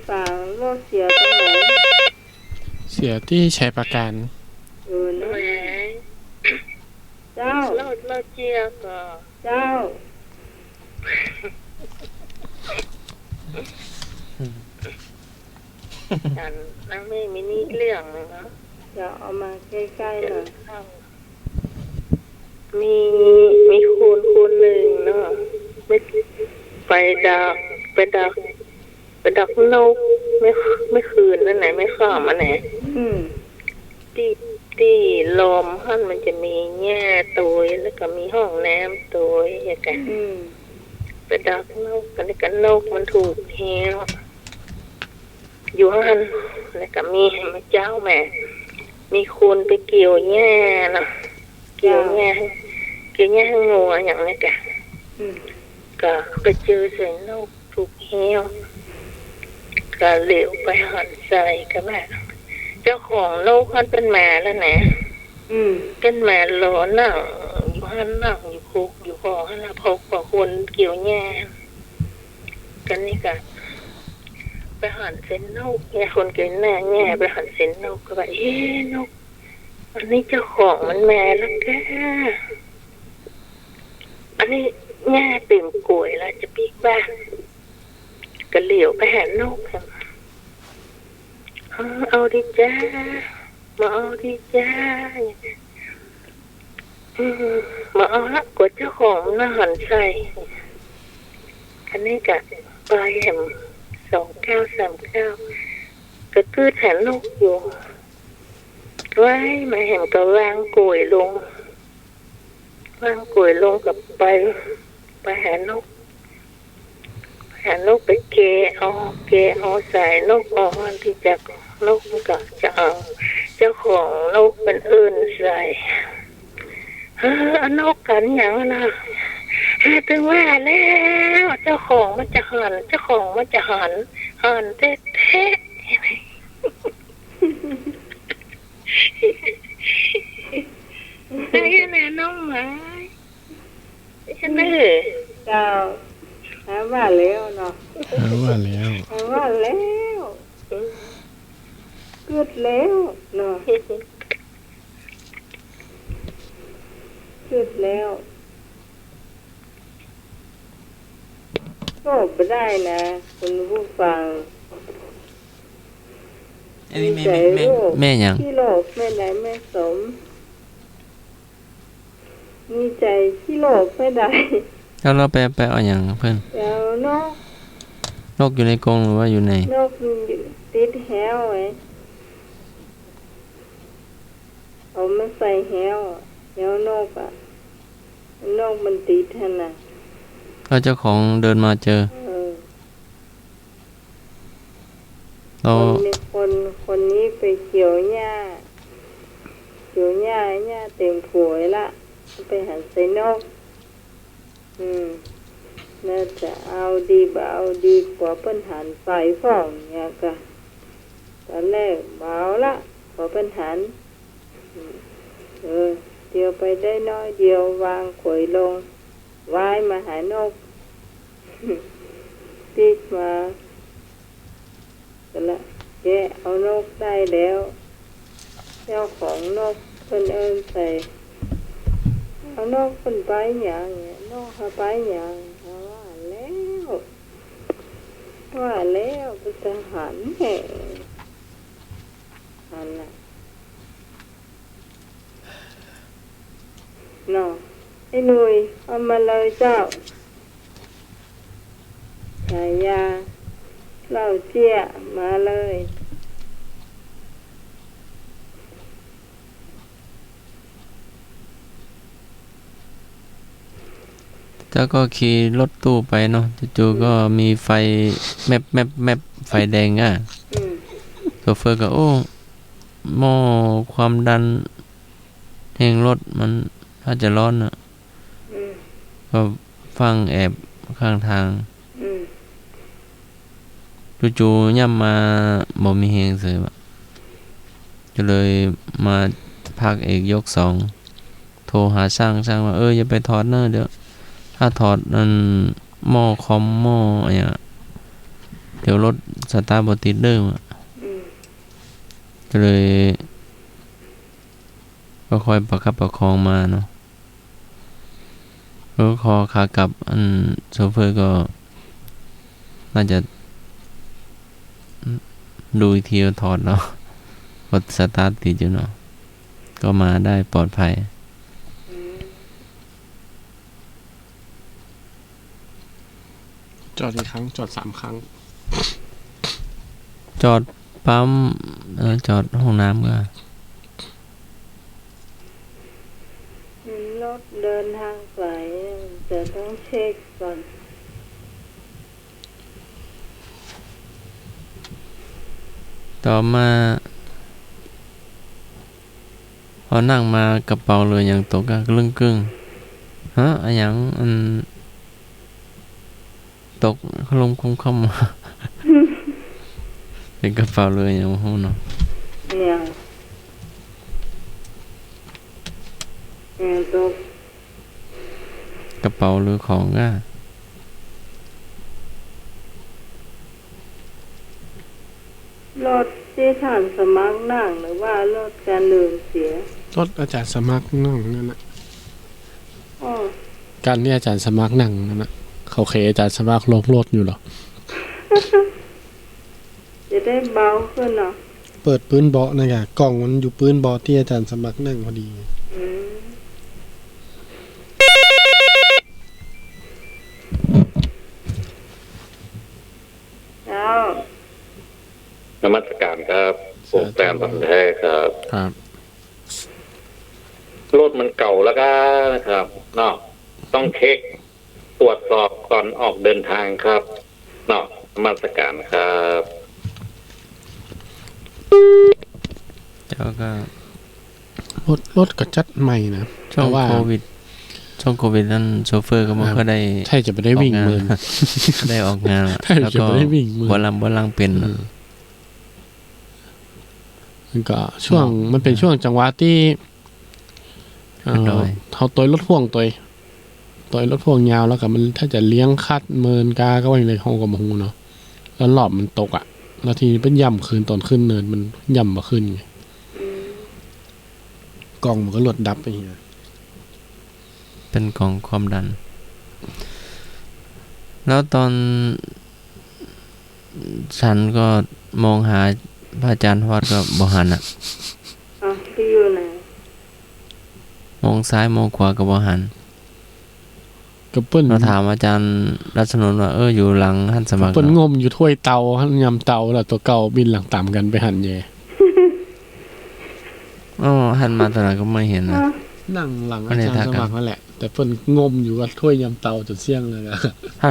ฝากรถเสียตรงไหน เสียที่ใช้ประกัน นะ แหม เจ้า เราเจียก็ เจ้า ฉันนั่งไม่มีนี่เรื่องนึงเนาะ จะเอามาใกล้ๆหน่อย มีคนหนึ่งเนาะไปดักนกไม่คืนนั่นไหนไม่ข้ามอันไหน อืม ที่ลมท่านมันจะมีแง่ตัวแล้วก็มีห้องน้ำตัวอย่างเงี้ย อืม ไปดักนกกันนกมันถูกแหวอยู่หันแล้วก็มีเจ้าแม่มีคนไปเกี่ยวแง่นะเกี่ยวแง่ให้งัวอย่างนี้แก อืม ก็ไปเจอเสียงนกถูกแหวก็เหลวไปหันใส่ก็แม่เจ้าของนกมันเป็นแม่แล้วนะ อืม เป็นแม่หลอนั่งอยู่หันนั่งอยู่คุกอยู่คอหันนะพอคนเกี่ยวแง่กันนี่ก็ไปหันเส้นนกเนี่ยคนเกินหน้าแง่ไปหันเส้นนกก็แบบนกอันนี้เจ้าของมันแม่แล้วแกอันนี้แง่เต็มกลวยแล้วจะปีกบ้านก็เหลียวไปหานกค่ะเอาดิจ้ามาเอาดิจ้ามาเอาละกดเจ้าของน่าหันใส่อันนี้กะปลายแหม2939ก็คือแถนนกอยู่ไว้มาแหมก็วางกลวยลงกับไปหานกไปเกเอาใส่นกออกมันที่จากนกมันก็จะเอาเจ้าของนกเป็นอื่นใส่นกกันอย่างนะถึงว่าแล้วเจ้าของมันจะหันเท่ได้แน่น้องหมาฉันเด้อ เจ้าหาว่าแล้วเนาะ ว่าแล้ว หาว่าแล้วเกิดแล้วเนาะเกิดแล้ว ก็ไม่ได้นะคุณผู้ฟัง อันนี้แม่หยัง ที่โลกแม่ไหนแม่สมมีใจที่โลกไม่ได้ แล้วเราไปเอาหยังเพิ่น เดี๋ยวนก นกอยู่ในกรงหรือว่าอยู่ใน นกติดแหวไว้เอามาใส่แหวแหวนกอ่ะนกมันติดท่านน่ะ แล้วเจ้าของเดินมาเจอ เรา คนนี้ไปเกี่ยวหญ้าหญ้าเต็มผัวละไปหันใส่นกน่าจะเอาดีบ่เอาดีกว่าเปิ้นหันใส่ฟ้องเนี่ยกะตอนแรกเบาละพอเปิ้นหันเดียวไปได้น้อยเดียววางขวยลงว่ายมาหานก ติดมาก็ละแกเอานกได้แล้วเจ้าของนกเพิ่นเอิ้นใส่เอานกเพิ่นไปหยังเนี่ยนกหาไปหยังว่าแล้วเป็นทหารแห่นั่นน่ะน้องไอ้หนุ่ยเอามาเลยเจ้าชายาเหล้าเจี้ยมาเลยแล้วก็ขี่รถตู้ไปเนาะจู่ๆก็มีไฟแมปไฟแดงโชเฟอร์ก็โอ้หม้อความดันแห่งรถมันถ้าจะร้อนอ่ะก็ฟังแอบข้างทางจู่ๆย่ำมาบ่มีแฮงเสยก็เลยมาภาคเอกยก2โทรหาช่างว่าอย่าไปถอดเนอะเดี๋ยวถ้าถอดนั่นหม้อคอมหม้ออะไรเดี๋ยวรถสตาร์ทบ่ติดเด้อก็เลยก็ค่อยประคับประคองมาเนาะแล้วคอขากลับโชเฟอร์ก็น่าจะดูอีกทีว่าถอดเนาะรถสตาร์ทติดอยู่เนาะก็มาได้ปลอดภัยจอดอีกครั้งจอด3 ครั้ง จอดปั๊มจอดห้องน้ำก็รถเดินทางไกลจะต้องเช็คก่อนต่อมาพอนั่งมากระเป๋าเลยอย่างตกก็กึ่งฮะอะไรอย่างตกลงคมเป็นกระเป๋าเลยอย่างห้องเนาะเนี่ยตก กระเป๋าหรือของก็รถที่ท่านสมัครนั่งหรือว่ารถการเดินเสียรถอาจารย์สมัครนั่งนั่นนะ อ๋อ การที่อาจารย์สมัครนั่งนั่นนะเขาเคอาจารย์สมัครลงรถอยู่หรอ จะได้เบาขึ้นเนาะ เปิดปืนเบาะนะกะกล่องมันอยู่ปืนเบาะที่อาจารย์สมัครนั่งพอดีแล้ว นมัสการครับผมแปมบันแท้ครับรถมันเก่าแล้วก็นะครับเนาะต้องเช็คตรวจสอบก่อนออกเดินทางครับเนาะนมัสการครับเจ้าก็รถก็จัดใหม่นะช่วงโควิดนั้นโชเฟอร์ก็ไม่ค่อยได้ใช่จะไปได้วิ่งเมืองได้ออกงานแล้วก็บ่ลังเป็นมันก็ช่วงมันเป็นช่วงจังหวะที่เขาตัวรถพ่วงตัวรถพ่วงยาวแล้วก็มันถ้าจะเลี้ยงคัดเมินกาก็ว่าในห้องกับหูเนาะแล้วหลอบมันตกอ่ะแล้วทีนี้เป็นย่ำคืนตอนขึ้นเนินมันย่ำมาขึ้นไงกล่องมันก็หลดดับไปเงี้ยเป็นกล่องความดัน แล้วตอนฉันก็มองหาพระอาจารย์ทอดก็บ่หันอ่ะ เอาที่อยู่ไหน มองซ้ายมองขวาก็บ่หัน ก็เปิ้น เราถามอาจารย์รัชนนท์ว่าอยู่หลังท่านสมัคร เปิ้นงมอยู่ถ้วยเตาหั่นยำเตาแล้วตัวเก่าบินหลังต่ำกันไปหันแย่ หันมาตอนนั้นก็ไม่เห็นนะ นั่งหลังอาจารย์สมัครนั่นแหละ แต่เปิ้นงมอยู่กับถ้วยยำเตาจนเสี่ยงเลยนะ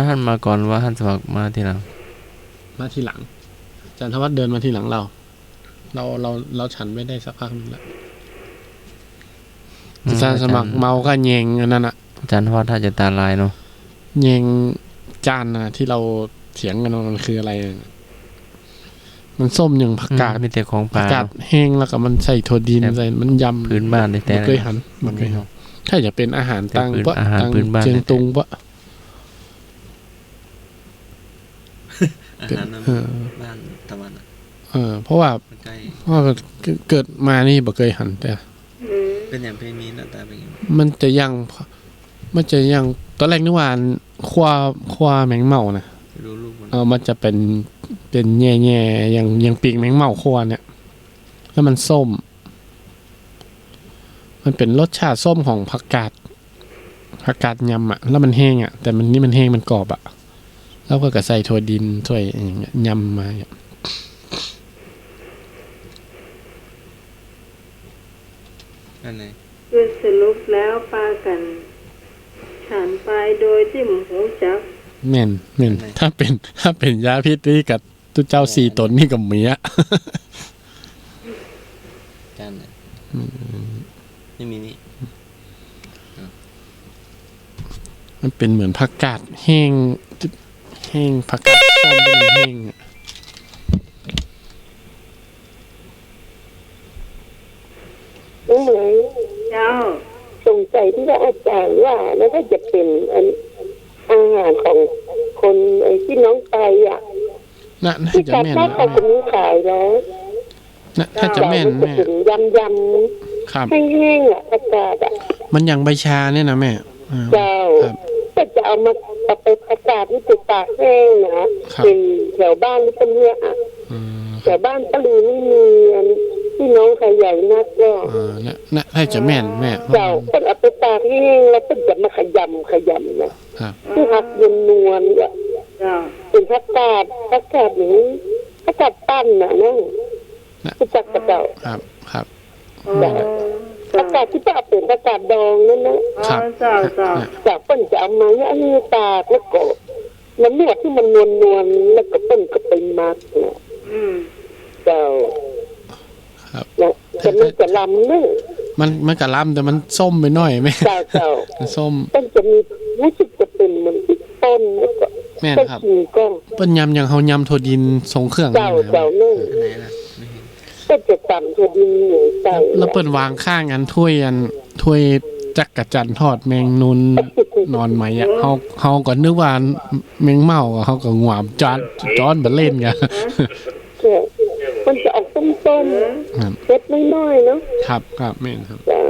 ท่านมาก่อนว่าท่านสมัครมาทีหลัง มาทีหลังอาจารย์ธวัฒน์เดินมาทีหลังเราฉันไม่ได้สักพักนึงแล้วอาจารย์สมัครเมาก็แยงอันนั้นอ่ะ อาจารย์ทอดถ้าจะตาลายเนาะ แยงจานน่ะที่เราเถียงกันว่ามันคืออะไร มันส้มอย่างผักกาด มีแต่ของ ผั ป่าก กาดแห้งแล้วก็มันใส่ถั่วดินใส่มันยำ พื้นบ้านได้แต่ มันเคยหันมันเคยหันถ้าจะเป็นอาหารตัง แต่ ปะ อาหาร ตัง พื้นบ้าน เชียงตุงปะ อาหารบ้านตะวัน เพราะว่า ใกล้ เกิดมานี่บ่เคยหันแต่ เป็นอย่างเพลงนี้หน้าตาเป็นยัง มันจะยังตอนแรกนึกว่าควาแมงเม่านะ รู้ลูกมัน มันจะเป็นแง่ๆอย่างปีกแมงเม่าควเนี่ย แล้วมันส้ม มันเป็นรสชาติส้มของผักกาดยำอ่ะ แล้วมันแห้งอ่ะ แต่มันนี่มันแห้งมันกรอบอ่ะ แล้วก็ใส่ถั่วดินถั่วอย่างเงี้ยยำมาเนี่ย นั่นไง คือสรุปแล้วปากันฉันไปโดยที่หมูหูจัก แม่นถ้าเป็นยาพิษนี่กับตุเจ้าสี่ตนนี่กับเมีย จานเนี่ยไม่มีนี่ มันเป็นเหมือนผักกาดแห้งผักกาดส้มที่มันแห้งอะ รู้ไหม เจ้า สงสัยที่ว่าอาจารย์ว่าแล้วก็จะเป็นอาหารของคนที่น้องไปอ่ะ น่า ที่ จะ จัด แม่น หน้า นะ เขาคนนี้ขายแล้ว น่าจะแม่น แต่ แม่ มันจะเป็นยำ ครับ แห้งๆอ่ะอากาศอ่ะ มันอย่างใบชาเนี่ยนะแม่ เจ้า ครับ ก็จะเอามาไปอากาศที่ติดตากแห้งนะเป็นแถวบ้านที่เป็นเนี่ยอ่ะ แถวบ้านป้าลีไม่มีพี่น้องใครใหญ่นักก็ น่าจะแม่นแม่ เจ้าเป็นเอาไปตากแห้งแล้วก็จะมาขยำนะครับ ที่หักเย็นนวลอ่ะ เจ้า เป็นผักกาดนี้ผักกาดปั้นน่ะนั่นรู้จักกระเจ้า ครับ อ๋อ ผักกาดที่ป้าเป็นผักกาดดองนั่นนะ อ๋อเจ้า จากเปิ้นจะเอามาเนี่ยอันนี้ตากแล้วก็น้ำนวดที่มันนวลๆแล้วก็เปิ้นก็ไปมัดนะ อืม เจ้า ครับ นะแต่มันจะลำเนี่ย มันกะล้ำแต่มันส้มไปหน่อยแม่ เจ้า มันส้ม มันจะมีรู้สึกจะเป็นเหมือนพริกต้นแล้วก็ แม่น ต้น ครับ ขิงก้อง เปิ้นยำอย่างเฮายำถั่วดินทรงเครื่อง เจ้า นี่นะ เนี่ย อันไหนล่ะไม่เห็น ก็จะตำถั่วดินหนูใส่ แล้วเปิ้นวางข้างอันถ้วยจักระจันทอดแมงนุนนอนไหมอ่ะเฮาก็นึกว่าแมงเม่าเฮาก็งวามจอนบ่เล่นกัน มันจะออกต้มๆเล็ดน้อยๆเนาะ ครับแม่นครับ เจ้า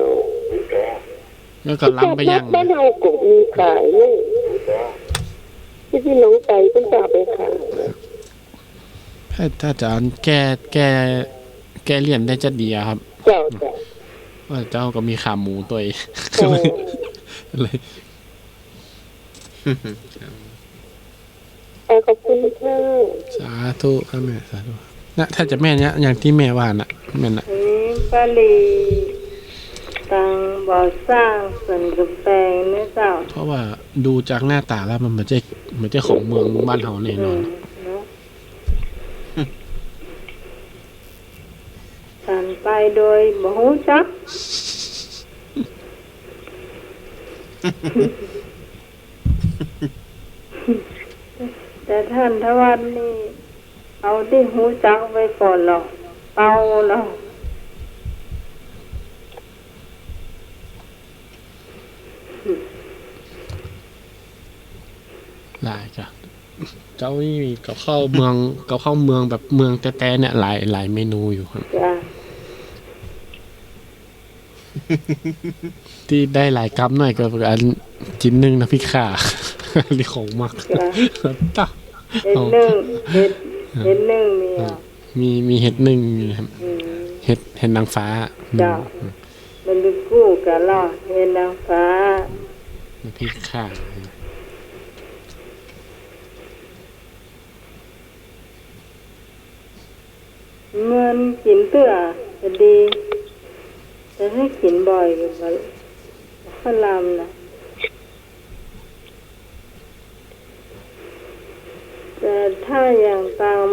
แล้วก็ล้ำไปยัง บ้านเฮาก็มีขายเนี่ยที่พี่น้องไปเพิ่นจะเอาไปขาย ถ้าจะแก้เลี่ยนได้จะดีอะครับ เจ้า ว่าเจ้าก็มีขาหมูตัวเอง เจ้า เลย ขอบคุณค่ะ สาธุครับแม่สาธุนะถ้าจะแม่เนี้ยอย่างที่แม่ว่าน่ะแม่นน่ะ ปาลีตังบ่อสร้างสันกระแปงเนี่ยเจ้า เพราะว่าดูจากหน้าตาแล้วมันเหมือนจะของเมืองบ้านเฮาแน่นอน เนาะฉันไปโดยบ่ฮู้จัก แต่ท่านทวัฒน์นี่เอาที่หูจักไว้ก่อนหรอกเอาเนาะ ได้จ้ะเจ้านี่กับข้าวเมืองแบบเมืองแต่เนี่ยหลายเมนูอยู่ครับ จ้ะ ที่ได้หลายกรัมหน่อยก็อันชิ้นหนึงนะพี่ข่า นี่ของมัก ก็ ตะ เห็ดนึ่งเห็ดนึ่งมีอ่ะ มีเห็ดหนึ่งอยู่นะครับ อืม เห็ดนางฟ้า เจ้ามันดูกู้กันล่ะเห็ดนางฟ้า น้ำพริกข่า เงินกินเตื้อจะดีแต่ถ้ากินบ่อยก็บ่ค่อยลำนะแต่ถ้าอย่างตาม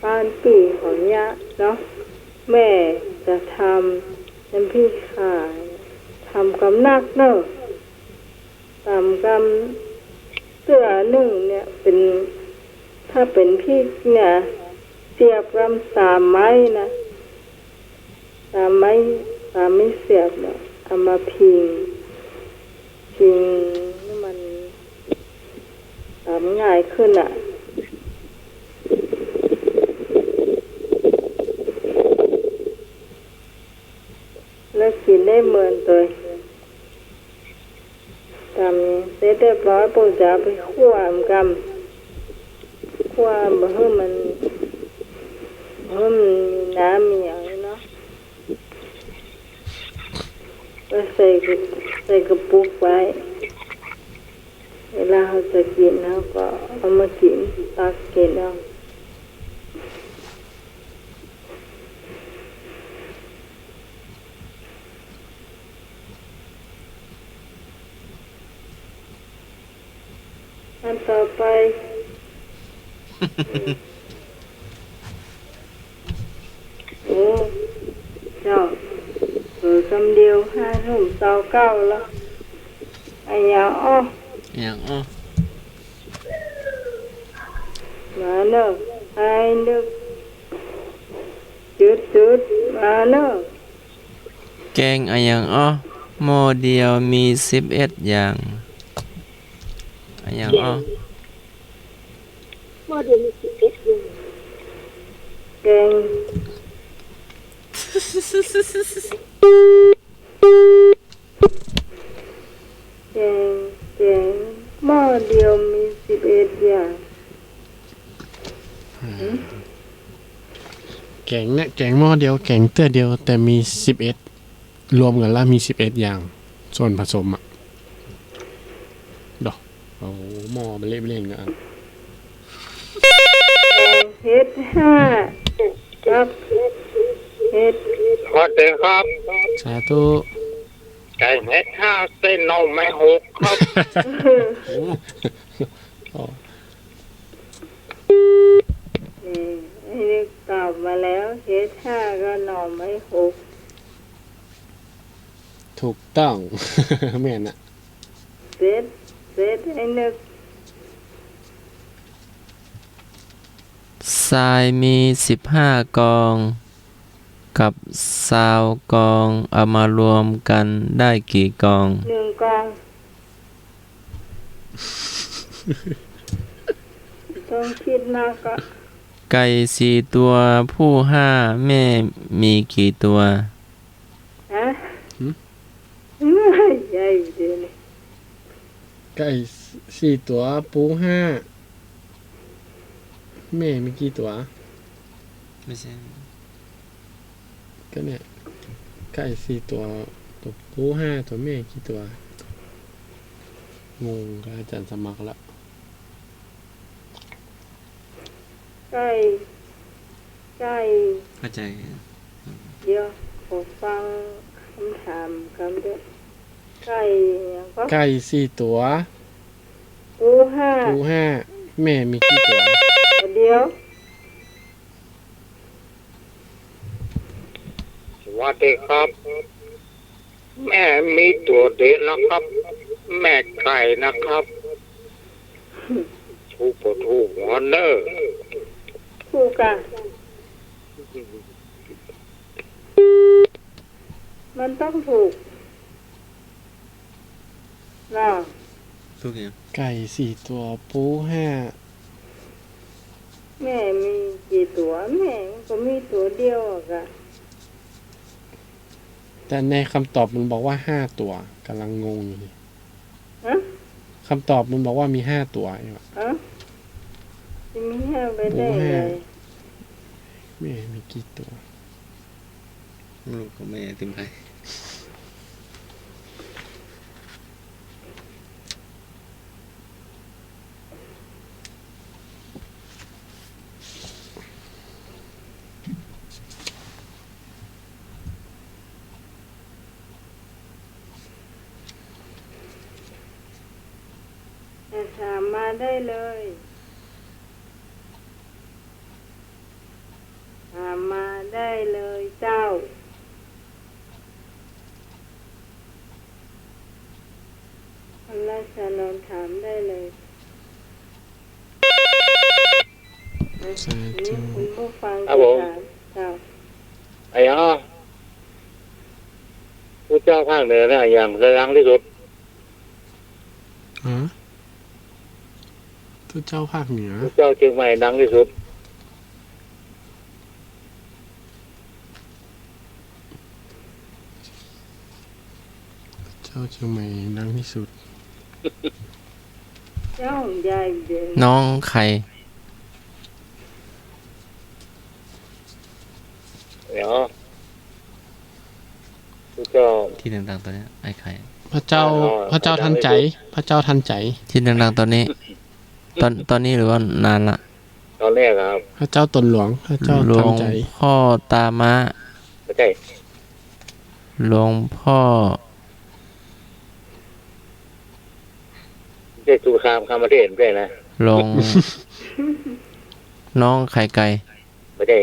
บ้านปีของยะเนาะแม่จะทำน้ำพริกข่าทำกำนักเนอะทำกำเตื้อนึ่งเนี่ยเป็นถ้าเป็นพริกเนี่ยเสียบกำ3 ไม้นะ3 ไม้3 ไม่เสียบเนาะเอามาพิงนี่มันทำง่ายขึ้นอ่ะแล้วกินได้เหมือนตัวทำเสร็จเรียบร้อยปุ๊บจะไปคั่วมันกำคั่วบ่ให้มันมีน้ำมีอย่างนี้เนาะแล้วใส่กระปุกไว้เวลาเราจะกินเราก็เอามากินตักกินเอาอันต่อไปโอ้เจ้าคำเดียว5 ทุ่ม29แล้วไอ้ยาอ้อ อย่างอ้อ มาเนอะไอ้นึกจุดมาเนอะ แกงอะหยังอ้อหม้อเดียวมี11อย่างอะหยังอ้อ เมื่อเดือนมี11อยู่ แกงหม้อเดียวมี11 อย่าง แกงเนี่ยแกงหม้อเดียวแกงเตื้อเดียวแต่มี11รวมกันแล้วมี11อย่างส่วนผสมอ่ะดอกโอ้โหหม้อไปเล่นๆกัน เฮ็ด5ครับเฮ็ด สวัสดีครับ สาธุ ไก่เม็ด5 เส้นนมไม่หกครับ นี่ไอ้นี่ตอบมาแล้วเฮ็ด5ก็หน่อไม้6 ถูกต้อง แม่นอ่ะ เสร็จไอ้นึก ทรายมี15 กองกับซาวกองเอามารวมกันได้กี่กอง 1 กองต้องคิดมากก็ ไก่4 ตัวผู้5แม่มีกี่ตัว ฮะใหญ่เดี๋ยวนี้ ไก่4 ตัวปู5แม่มีกี่ตัว ไม่ใช่ ก็เนี่ยไก่4 ตัวปู5ตัวแม่กี่ตัวงงกับอาจารย์สมัครละ ไก่ เข้าใจ เดี๋ยวผมฟังคำถามคำเดียวไก่ยังก็ ไก่4 ตัว ปู ปู5แม่มีกี่ตัว เดียว สวัสดีครับ แม่มีตัวเด็ดนะครับ แม่ไก่นะครับถูกบ่ถูกหัวเนอร์ ถูกอ่ะมันต้องถูกน่ะ ทุกอย่าง ไก่4 ตัวปูแม่มีกี่ตัวแม่ก็มีตัวเดียวอ่ะกะ 5แต่ในคำตอบมันบอกว่า5 ตัวกำลังงงอยู่นี่ ฮะ ค คำตอบมันบอกว่ามี5 ตัวนี่หว่า ฮะจะมีแห้ไปได้เลย แม่มีกี่ตัว ลูกของแม่ติมไทย ถามมาได้เลยถามมาได้เลยเจ้าคุณราชนนท์ถามได้เลย สา นี่ ธุ คุณผู้ฟัง ครับผม ถามเจ้า ไอ้อ๋อผู้เจ้าภาคเหนือเนี่ยอย่างดังที่สุด ฮะทุกเจ้าภาคเหนือ ผู้เจ้าเชียงใหม่ดังที่สุด เจ้าเชียงใหม่ดังที่สุด เจ้าใหญ่เด่น น้องไข่ เดี๋ยวผู้เจ้า ที่ดังๆตอนนี้ไอ้ไข่ พระเจ้า อ๋อ พระเจ้าทันใจ พระเจ้าทันใจ ที่ดังๆตอนนี้ ตอนนี้หรือว่านานละ ตอนแรกครับ พระเจ้าตนหลวง พระเจ้า หลว ทัน ง ใจ พ่อตาม้า ไม่ใช่ หลวงพ่อ ไม่ใช่สุขามคำประเทศไม่ใช่นะ หลวง น้องไข่ไก่ ไม่ใช่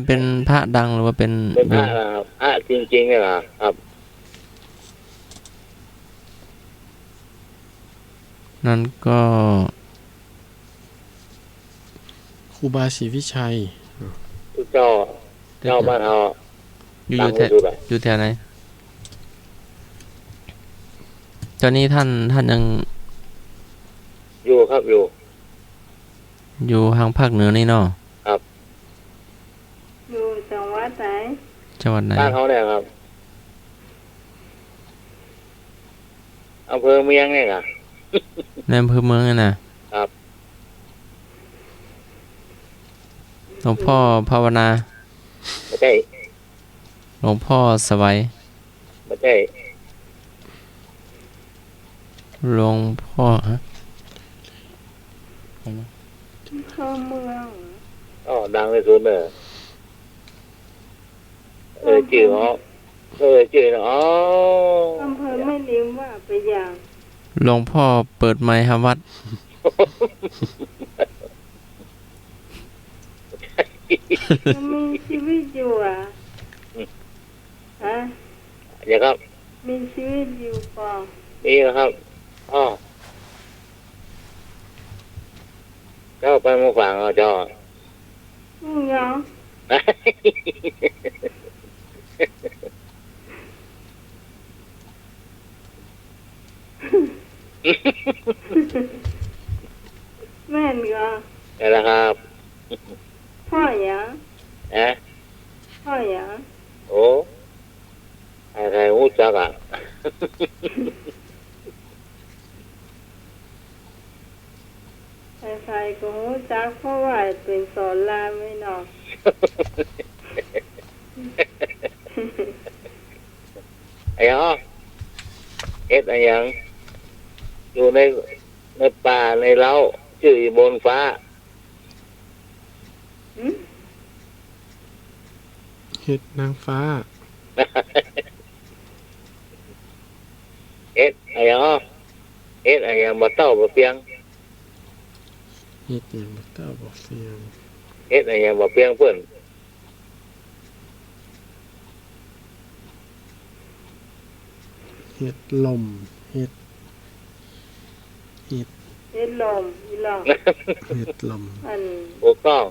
เป็นพระดังหรือว่าเป็น เป็นพระนะครับพระจริงๆเนี่ยครับ นั่นก็ ครูบาศรีวิชัย ผู้เจ้าบ้านเรา อยู่ ดัง แถ ที่ ว สุดอะ อยู่แถวไหน ตอนนี้ท่านยัง อยู่ครับอยู่ อยู่ทางภาคเหนือนี่เนาะ อยู่จังหวัดไหน จังหวัดไหน บ้านเขาเนี่ยครับอำเภอเมียงเนี่ยครับ ในอำเภอเมืองนี่นะครับ หลวงพ่อภาวนา ไม่ใช่ หลวงพ่อสวัย ไม่ใช่ หลวงพ่อฮะ เข้าเมือง อ๋อดังที่สุดเลยชื่อเขาชื่ออ๋อ อำเภอไม่ลืมว่าไปอย่าง หลวงพ่อเปิดไมค์ทำวัด ยังมีชีวิตอยู่อ่ะฮะ เดี๋ยวครับ มีชีวิตอยู่ป่ะ นี่นะครับอ๋อเจ้าไปมาฝังเอาเจ้า ยัง แม่นก็ นี่แหละครับ พ่อยัง นะ พ่อยัง โอ้ใครรู้จักอ่ะ ใครๆก็รู้จักเพราะว่าเป็นสอนรามไม่นอก ไอ้อ๋อเอ็ดอะไรยังอยู่ในป่าในเล้าชื่อบนฟ้า หืม เฮ็ดนางฟ้า เอ็ดอะไรอ๋อเอ็ดอะไรยังบ่เต้าบ่เปียง เฮ็ดอย่างบ่เต้าบ่เสียง เอ็ดอะไรยังบ่เปียงเพื่อน เฮ็ดลม เฮ็ด เฮ็ดลมอีหลอก เฮ็ดลม อัน ถูกต้อง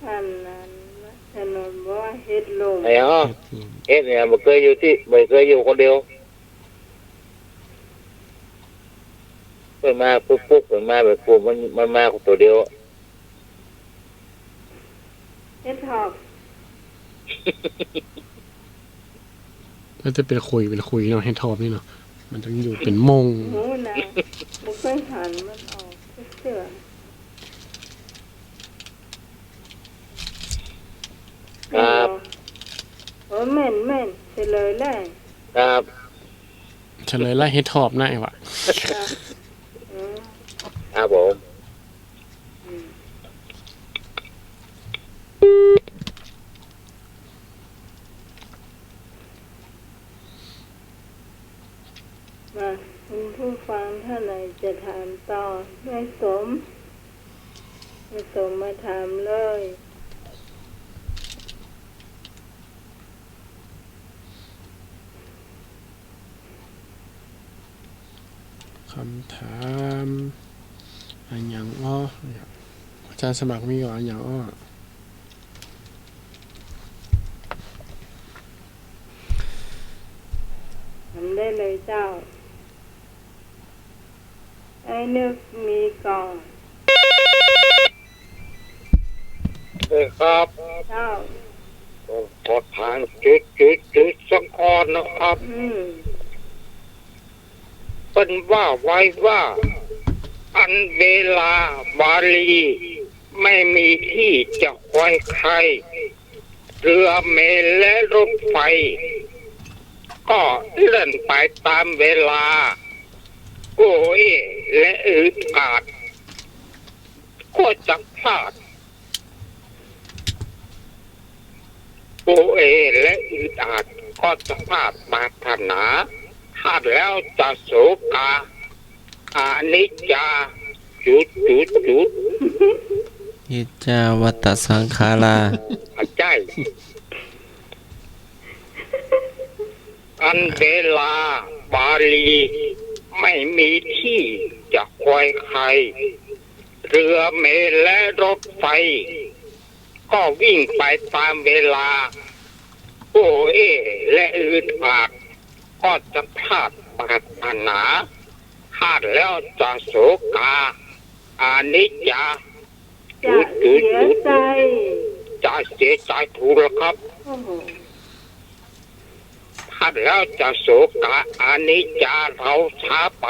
อันนั้นถนนบอกว่าเฮ็ดลม ไอ้อ๋อ เฮ็ดลม เอ็ดเนี่ยบ่เคยอยู่คนเดียวเพิ่นมาปุ๊บเพิ่นมาแบบปุ๊บมันมาคนตัวเดียว เฮ็ดหอก แล้วจะเป็นคุยเนาะเฮ็ดทอบนี่เนาะมันต้องอยู่เป็นมง หมูนะบ่เคยหันมันออกเสื้อ ครับ โอ้แม่นเฉลยแล้ว ครับ เฉลยไล่เฮ็ดทอบได้วะ ครับเออ ครับผม มาคุณผู้ฟังท่านไหนจะถามต่อไม่สมมาถามเลย คำถามอันหยังอ้ออาจารย์สมัครมีก่อนอันหยังอ้อ ทำได้เลยเจ้า ไอ้นึกมีก่อน ครับ เจ้า ขอทางจุดสักออนนะครับ เป็นว่าไว้ว่า อันเวลาบาลีไม่มีที่จะไว้ใคร เรือเมล์และรถไฟ ก็เลื่อนไปตามเวลา โอ้ยและอึดอัดก็จะพลาด โอ้ยและอึดอัดก็จะพลาดปรารถนาพลาดแล้วจะโศกาอานิจจาจุด อิจจาวัตสังขารา อาใจารย์อันเวลาบาลีไม่มีที่จะคอยใคร เรือเมล์และรถไฟ ก็วิ่งไปตามเวลา โอ้เอและอึดอัดก็จะพลาดปรารถนาพลาดแล้วจะโศกาอานิจจา จะเสียใจ จะเสียใจถูกแล้วครับ โอ้โห พลาดแล้วจะโศกาอานิจจาเราช้าไป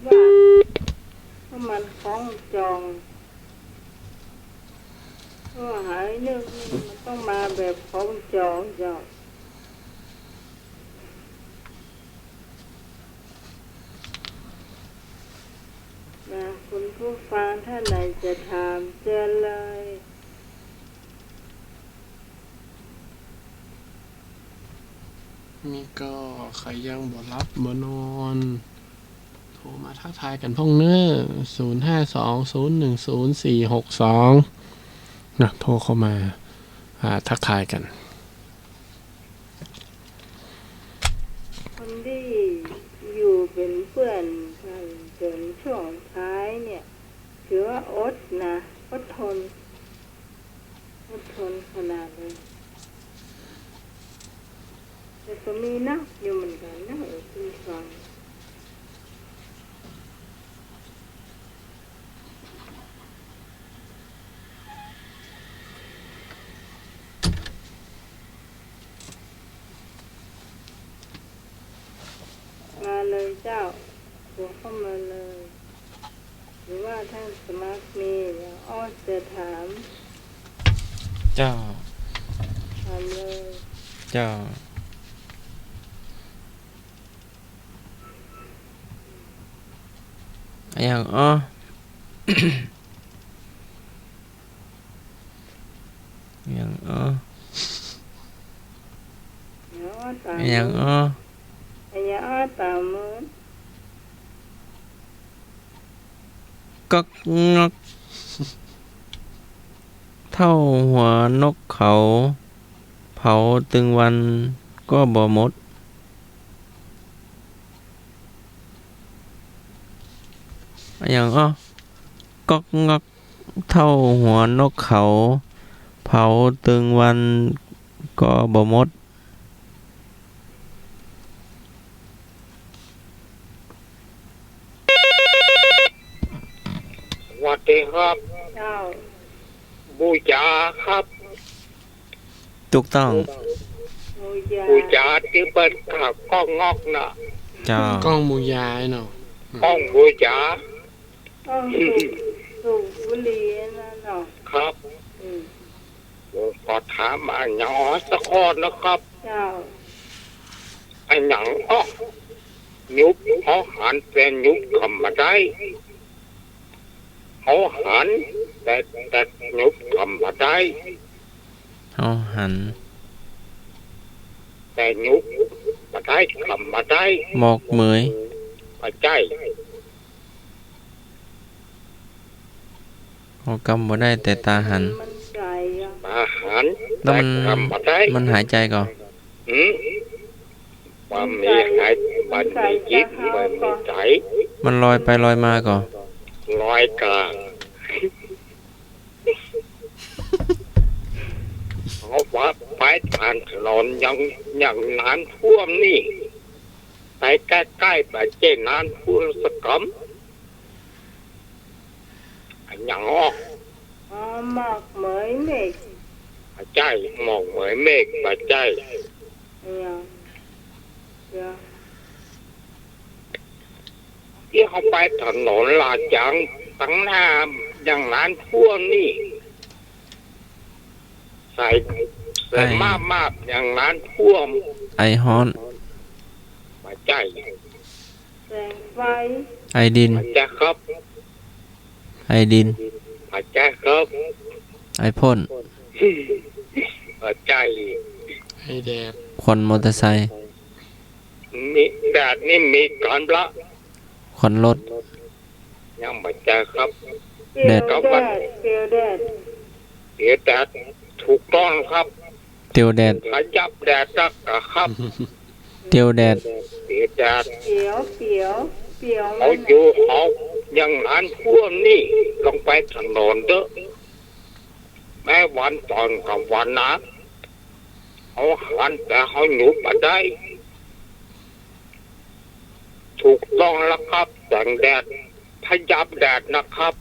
ว่าถ้ามันคล้องจองก็หายนึกนี่มันต้องมาแบบคล้องจองเจ้านะคุณผู้ฟังท่านไหนจะถามเชิญเลย มีก็ใครยังบ่รับบ่นอน โทรมาทักทายกันพ่องเน้อ0520104462นะโทรเข้ามาทักทายกัน คนที่อยู่เป็นเพื่อนกันจนช่วงท้ายเนี่ยถือว่าอดนะอดทนขนาดเลยแต่ก็มีนักอยู่เหมือนกันนะคุณฟังมาเลยเจ้าหัวเข้ามาเลยหรือว่าท่านสมัครมีแล้วอ้อจะถาม เจ้า ถามเลย เจ้า อย่างอ้อ อย่างอ้อ เดี๋ยวอ้อตาม อย่างอ้อ อย่าอ้อตามมือ ก๊อกงอกเท่าหัวนกเขา เผาตึงวันก็บ่หมด อย่างอ้อก๊อกงอกเท่าหัวนกเขา เผาตึงวันก็บ่หมด อ สิครับ เจ้า บูชาครับ ถูกต้อง บูชา บูชาที่เป็นข้าวกล้องงอกน่ะ เจ้าก ล้องหมูยายเนาะ กล้องบูชา ต้องสูบบุหรี่นั่นเนาะ ครับ อืม ขอถามอันหยังสักข้อนะครับ เจ้า อันหยังยุบเขาหันเป็นยุบคำมาได้เขาหันแต่ยุบคำมาได้ เอาหัน แต่ยุบมาได้คำมาได้ หมอกเหมย มาใจ เอากำบ่ได้แต่ตาหัน มันใจอ่ะ มาหัน แล้ว แต่ มัน คำมาได้ มันหายใจก่อน ว่ามีหายมันมีจิตมันมีใจ มันลอยไปลอยมาก่อน ลอยกลางเขาว่าไปผ่านถนนยังนานท่วมนี่ไปใกล้ๆแบบเจนานพูดสกมอันยังออก อ๋อหมอกเหมยเมฆ ปัจจัยมองเหมือนเมฆปัจจัย เนี่ยเดี๋ยว ที่เขาไปถนนลาดจังตั้งหน้าอย่างนานท่วมนี่ใส่มากอย่างนานท่วม ไอฮ้อน ปัจจัย แสงไฟ ไอดิน ปัจจัยครับ ไอดิน ปัจจัยครับ ไอพ่น ปัจจัย ไอแดด ควันมอเตอร์ไซค์ มีแดดนี่มีการละ ควันรถ ยังปัจจัยครับ เปียว แดด แดดเปียวแดด เสียแดดถูกต้องครับ เตียวแดด ขยับแดดรักอะครับ เตียวแดด เสียแดด เปียวเปียวเปียว เขาอยู่เขายังนานท่วมนี่ลงไปถนนเด้อแม้วันตอนกับวันนะเขาหันแต่เขาหยุดมาได้ ถูกต้องแล้วครับแสงแดดพยับแดดนะครับ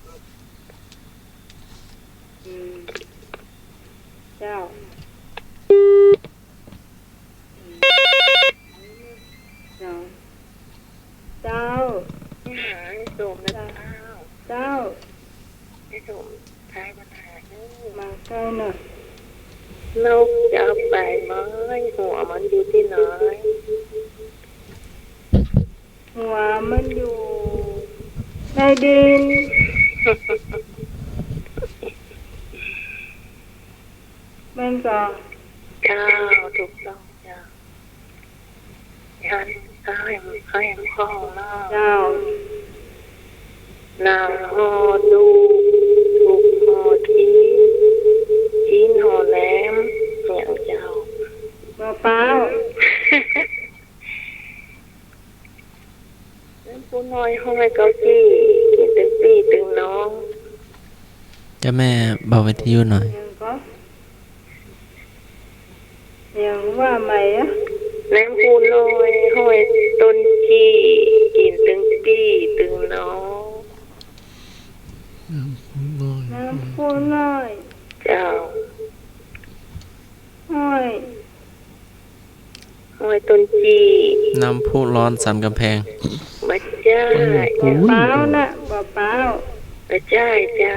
อืมเจ้าเจ้าเจ้า หาสูงนะเจ้า เจ้า ไม่สูงท้ายปัญหานี่ มาใกล้หน่อย นกจะเอาไปไหมหัวมันอยู่ที่ไหน หัวมันอยู่ในดิน มันก็ เจ้าถูกต้องเจ้าฉันให้ข้องหน้า เจ้าน างหอดูถูกหอชิ้นหอแหลมอย่างเจ้าม ะพร้าว นั่นผู้น้อยห้อยเกาจี้กินตึงปีตึงน้อง เจ้าแม่เบาวิทยุหน่อย ยังก็ยังว่าไหมอ่ะ แหลมผู้น้อยห้อยต้นจี้กินตึงปีตึงน้อง น้ำผู้น้อย เจ้า ห้อย ห้อยต้นจี้ น้ำพุร้อนสันกำแพง มาจ้า เปล่านะบ่เปล่า มาจ้าเจ้า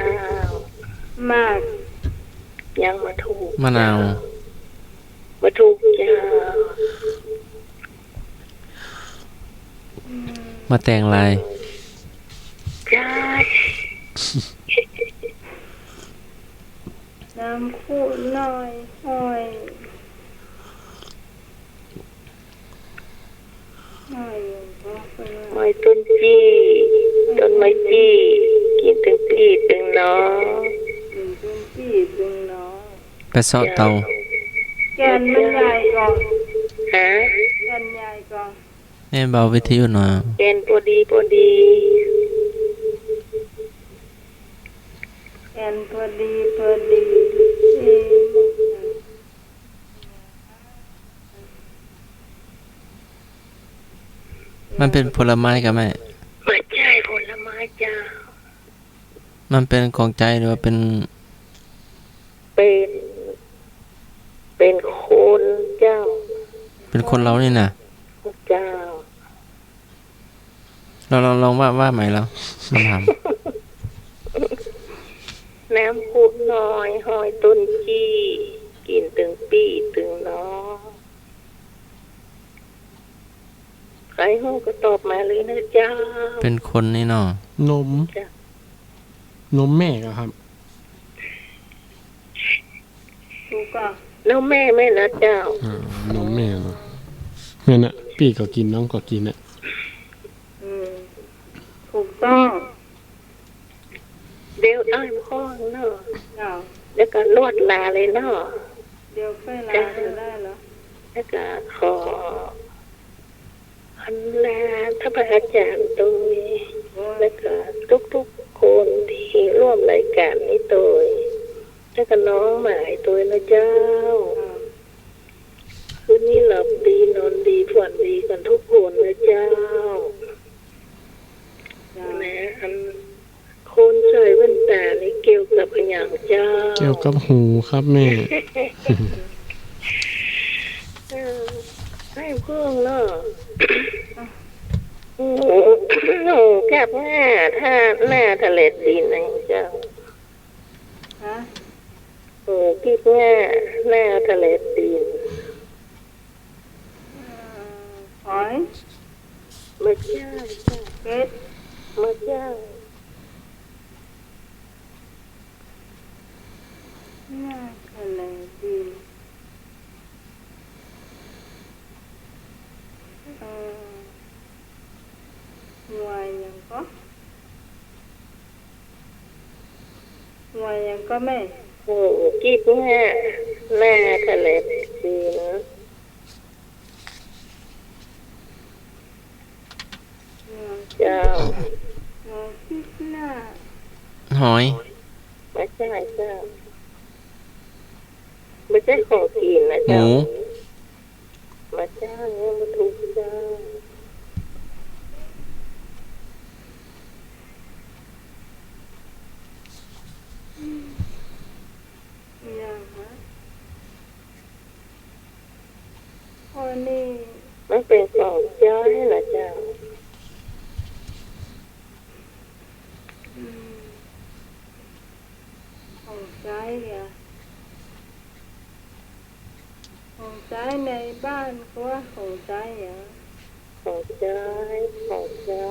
ม าก ยังมาถูก มะนาว มาถูกเจ้า มาแต่งลาย จ้า น้ำผู้น้อยห้อยห้อยอยู่ก็เป็น ห้อยต้นจี้ต้นไม้จี้กินตึงปีตึงน้อง ดึงเป็นพี่ดึงน้อง ไปเสาะเตา แกนมันใหญ่ก่อน ฮะ แกนใหญ่ก่อน แม่เบาวิทยุหน่อย เกณฑ์พอดีพอดี แกนพอดีพอดีเอ๊ะ มันเป็นผลไม้กับแม่ มาใช่ผลไม้เจ้า มันเป็นของใจหรือว่าเป็น เป็นเป็นคนเจ้า เป็นคนเรานี่น่ะ เจ้า เราลองว่าใหม่แล้วมันถาม น้ำพุน้อยหอยต้นจี้กินตึงปีตึงน้องใครหูก็ตอบมาเลยนะเจ้า เป็นคนนี่เนาะ นม จ้ะ นมแม่ก็ครับ ถูกก็ แล้วแม่ไม่นะเจ้า นมแม่เนาะแม่น่ะพี่ก็กินน้องก็กินน่ะ ถูกต้อง เดี๋ยวอ้ายพ่อเนาะ เจ้า แล้วก็นวดลาเลยเนาะ เดี๋ยวไปลาจะได้เหรอ แล้วก็ขอพันลาท่านพระอาจารย์ตรงนี้แล้วก็ทุกๆคนที่ร่วมรายการนี้ตัวแล้วก็น้องหมายตัวนะเจ้า คืนนี้หลับดีนอนดีฝันดีกันทุกคนนะเจ้าแม่อันคนใส่แว่นตานี่เกี่ยวกับพยางเจ้า เกี่ยวกับหูครับแม่ ให้เพิ่งเนาะหนูแคบหน้าถ้าหน้าทะเลดินนะเจ้า ฮะ หนูคิดหน้าทะเลดิน หอย มาเจ้า เก็ด มาเจ้า น่าทะเลดีหัวยังก็หัวยังก็แม่ หนูคิดหน้าทะเลดิน เจ้า หัวคิดหน้า หอย ไม่ใช่เจ้าไม่ใช่ของกินนะ หมู เจ้ามาเจ้าเนี่ยมาถูกเจ้า ยังฮะวันนี้ มันเป็นของเจ้าให้นะเจ้า ของใจอ่ะของใจในบ้านก็ว่าของใจอ่ะ ของเจ้าของเจ้า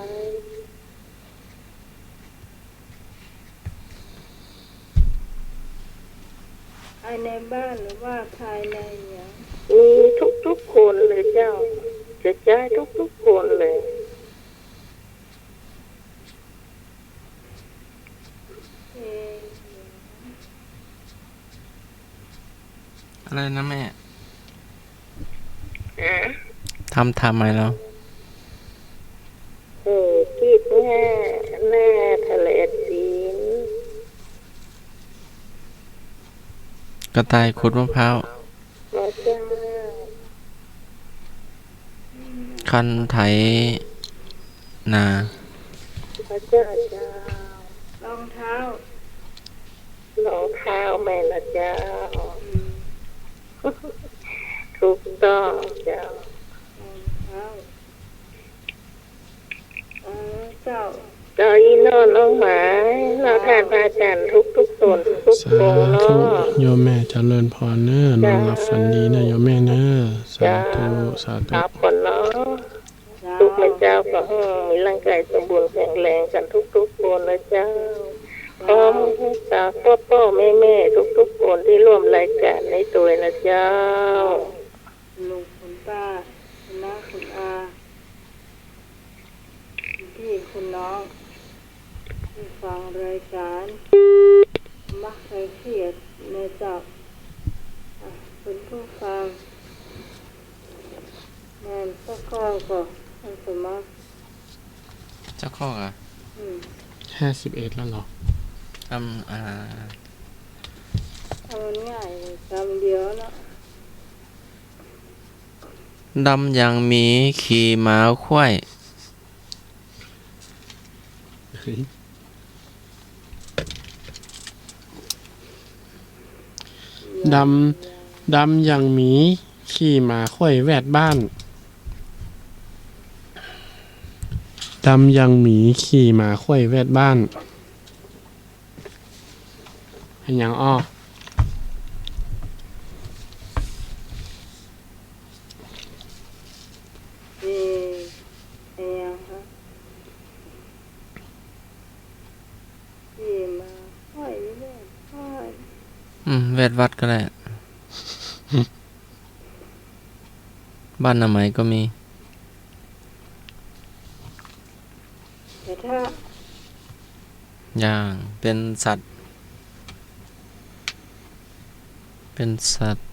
ภายในบ้านหรือว่าภายในอ่ะ มีทุกคนเลยเจ้า จะใจายทุกคนเลย เออ อะไรนะแม่ อ่ะ ทำไมแล้ว คิดหน้าทะเลดิน กระต่ายขุดมะพร้าว มาเจ้า คันไถนา มาเจ้าเจ้าร องเท้าร องเท้าแม่นะเจ้า ถูกต้องเจ้าร องเท้าเจ้า เจ้าอีนอนน้องหมายเราทานพระอาจารย์ทุกตนทุก สา โงเนา ธุ ะ โยมแม่เจริญพรเนอะนอนหลับฝันดีนะโยมแม่เนอะสาธุสาธุ ครับคนเนาะทุกพระเจ้าก็มีร่างกายสมบูรณ์แข็งแรงกันทุกคนนะเจ้าพร้อมสาวพ่อแม่ทุกคนที่ร่วมรายการในตัวนะเจ้า ลุงคุณป้าคุณน้าคุณอาคุณพี่คุณน้องที่ฟังรายการมักใครเครียดในเจ้าคุณผู้ฟังแม่สักข้อก็อันสมัคร เจ้าข้ออ่ะ 51แล้วเหรอ ทำมันง่ายคำเดียวเนาะ ดำยังมีขี่ม้าควาย เฮ้ย ดำอย่างหมีขี่หมาค่อยแวดบ้านดำอย่างหมีขี่หมาค่อยแวดบ้านเห็นยังอ้อไอ้ยังฮะที่มาค่อยแม่ค่อย เวทวัดก็ได้ บ้านนาไหมก็มี แต่ถ้า อย่างเป็นสัตว์ เป็นสัตว์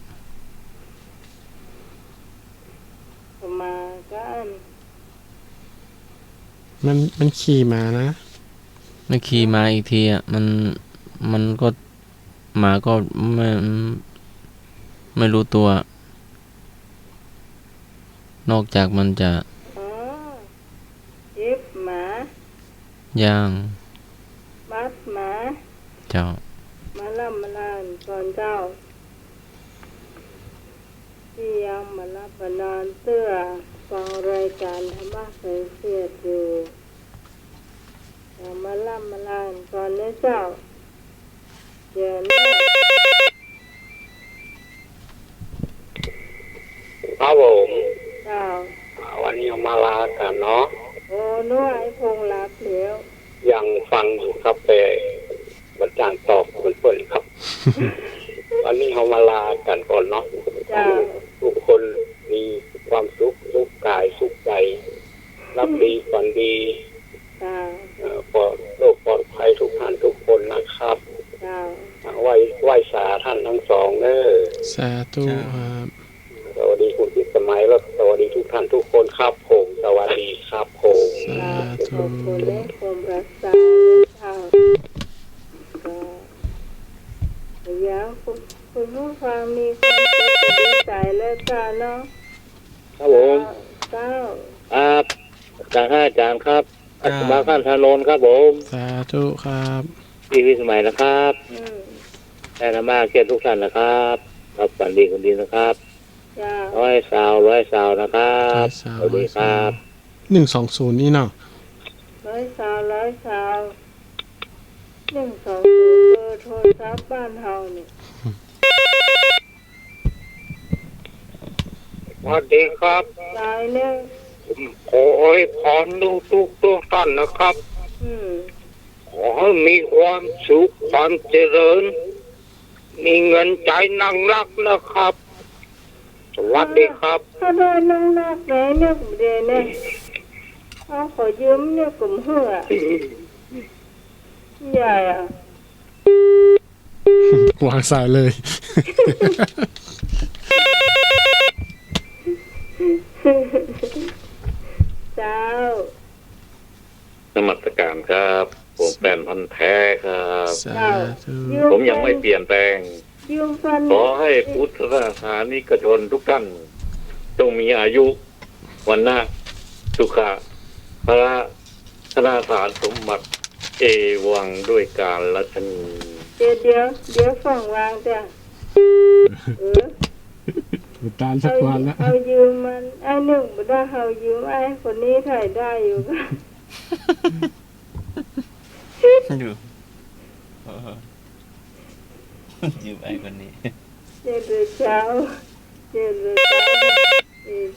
มาก็อัน มันขี่มานะ ไม่ขี่มาอีกทีอ่ะมันก็หมาก็ไม่รู้ตัว นอกจากมันจะ อ๋อเจ็บหมา ย่าง มัดหมา เจ้า มาล่ำมาลานก่อนเจ้าที่ยังมารับมานอนเสื้อฟังรายการธรรมะใส่เสียดอยู่ยังมาล่ำมาลานก่อนเนื้อเจ้าเดี๋ยวนี้ ครับผม เจ้า วันนี้เอามาลากันเนาะ โอ้น้อยพงรับแล้ว ยังฟังอยู่ครับแต่บรรจารย์ตอบเปิดครับ วันนี้เอามาลากันก่อนเนาะ เจ้า ทุกคนมีความสุขกายสุขใจรับดีฝันดี เจ้า ปลอดโรคปลอดภัยทุกท่านทุกคนนะครับ เจ้า ไหว้สาท่านทั้งสองเนอ สาธุครับ สวัสดีคุณพิสมัยและสวัสดีทุกท่านทุกคนครับผมสวัสดีครับผม สา ข ธุ อบคุณและความรักษาเจ้าก็อยากคุณผู้ฟังมีความสุขดีใจและเจ้าเนาะ ครับผม เจ้า จากท่านอาจารย์ครับอัศมาขั้นธนนท์ครับผม สาธุครับ พี่พิสมัยนะครับ แต่ธรรมะเกียรติทุกท่านนะครับครับฝันดีคนดีนะครับ เจ้า ร้อยสาวนะครับสวัสดีครับ 120นี่เนาะ ร้อยสาว120เบอร์โทรศัพท์บ้านเฮานี่ สวัสดีครับ ตายแล้ว ผมขอให้พรทุกท่านนะครับ ขอให้มีความสุขความเจริญ มีเงินใจนั่งรักนะครับ สวัสดีครับ ถ้าได้นั่งนักไหนเนี่ยเดี๋ยวเนี่ยเอาขอยืมเนี่ยกลุ่มเหือใหญ่อะ วางสายเลย เจ้าน มัสการครับ ผมแฟนพันธุ์แท้ครับ สาธุ ผมยังไม่เปลี่ยนแปลง ยืมฟัน ขอให้พุทธศาสนิกชนทุกท่านจงมีอายุวันหน้าสุขะพระธนาสารสมบัติเอวังด้วยการรัชนี เดี๋ยวฝั่งวางจ้ะตานสักวันละ เอายืมมันไอ้หนึ่งบ่ได้เอายืมไอ้คนนี้ถ่ายได้อยู่ก็ อยู่อยู่ไอ้คนนี้ เจ้า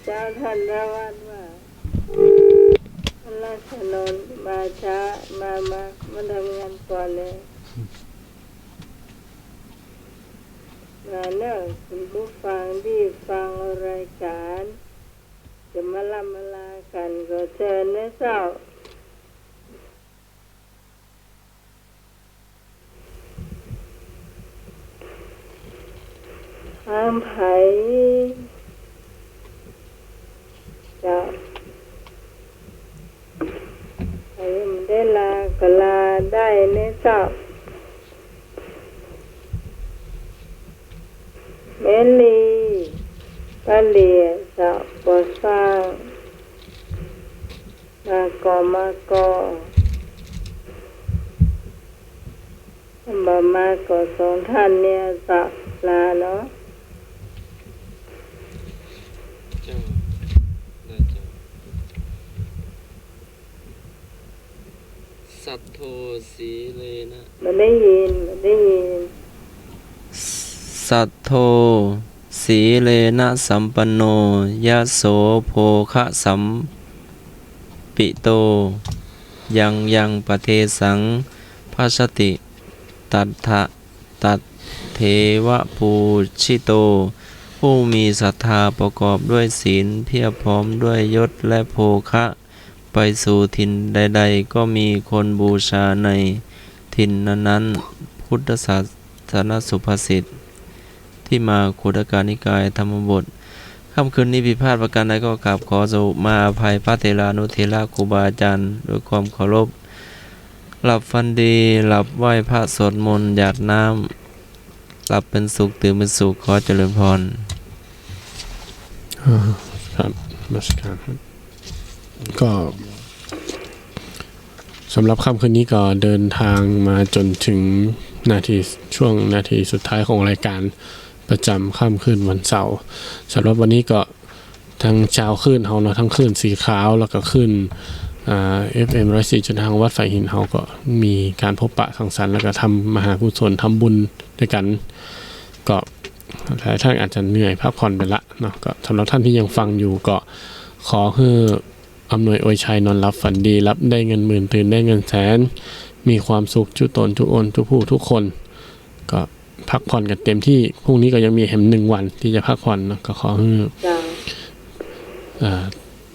เจ้าท่านระวัดว่าราชนนท์มาช้ามาทำงานก่อนเลยมาเนอะคุณผู้ฟังที่ฟังรายการจะมาลำมาลากันก็เชิญนะเจ้าห้ามไผ่เจ้าไผ่มันได้ลาก็ลาได้นะเจ้าเมลีปาเลียเจ้าปอสร้างมากอมาก็สองท่านเนี่ยเจ้า ลาเนาะ เจ้าได้เจ้าสัทโธสีเลนะ มันได้ยินสัทโธสีเลนะสัมปันโนยะโสโภคะสัมปิโตยังปะเทสังภาชติตัทธะตัทเทวะปูชิโตผู้มีศรัทธาประกอบด้วยศีลเพียบพร้อมด้วยยศและโภคะไปสู่ถิ่นใดๆก็มีคนบูชาในถิ่นนั้นๆพุทธศาสนสุภาษิตที่มาคุตกานิกายธรรมบทค่ำคืนนี้ผิดพลาดประการใดก็กราบขอมาอภัยพระเถรานุเถระครูบาอาจารย์ด้วยความเคารพหลับฝันดีหลับไหว้พระสวดมนต์หยาดน้ำหลับเป็นสุขตื่นเป็นสุขขอเจริญพร ครับนมัสการครับก็สำหรับค่ำคืนนี้ก็เดินทางมาจนถึงช่วงนาทีสุดท้ายของรายการประจำค่ำคืนวันเสาร์สำหรับวันนี้ก็ทั้งเช้าขึ้นเฮาเนาะทั้งขึ้นสีขาวแล้วก็ขึ้นFM 104.5วัดฝ่ายหินเฮาก็มีการพบปะสังสรรค์แล้วก็ทำมหากุศลทำบุญด้วยกันก็หลายท่านอาจจะเหนื่อยพักผ่อนไปละเนาะก็สำหรับท่านที่ยังฟังอยู่ก็ขอให้อำนวยอวยชัยนอนรับฝันดีรับได้เงินหมื่นตื่นได้เงินแสนมีความสุขทุกตนทุกอนทุกผู้ทุกคนก็พักผ่อนกันเต็มที่พรุ่งนี้ก็ยังมีแหม1 วันที่จะพักผ่อนเนาะก็ขอให้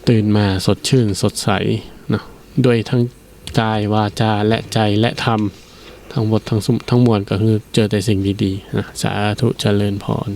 ตื่นมาสดชื่นสดใสเนาะด้วยทั้งกายวาจาและใจและธรรมทั้งหมดทั้งมวลก็คือเจอแต่สิ่งดีๆนะสาธุเจริญพร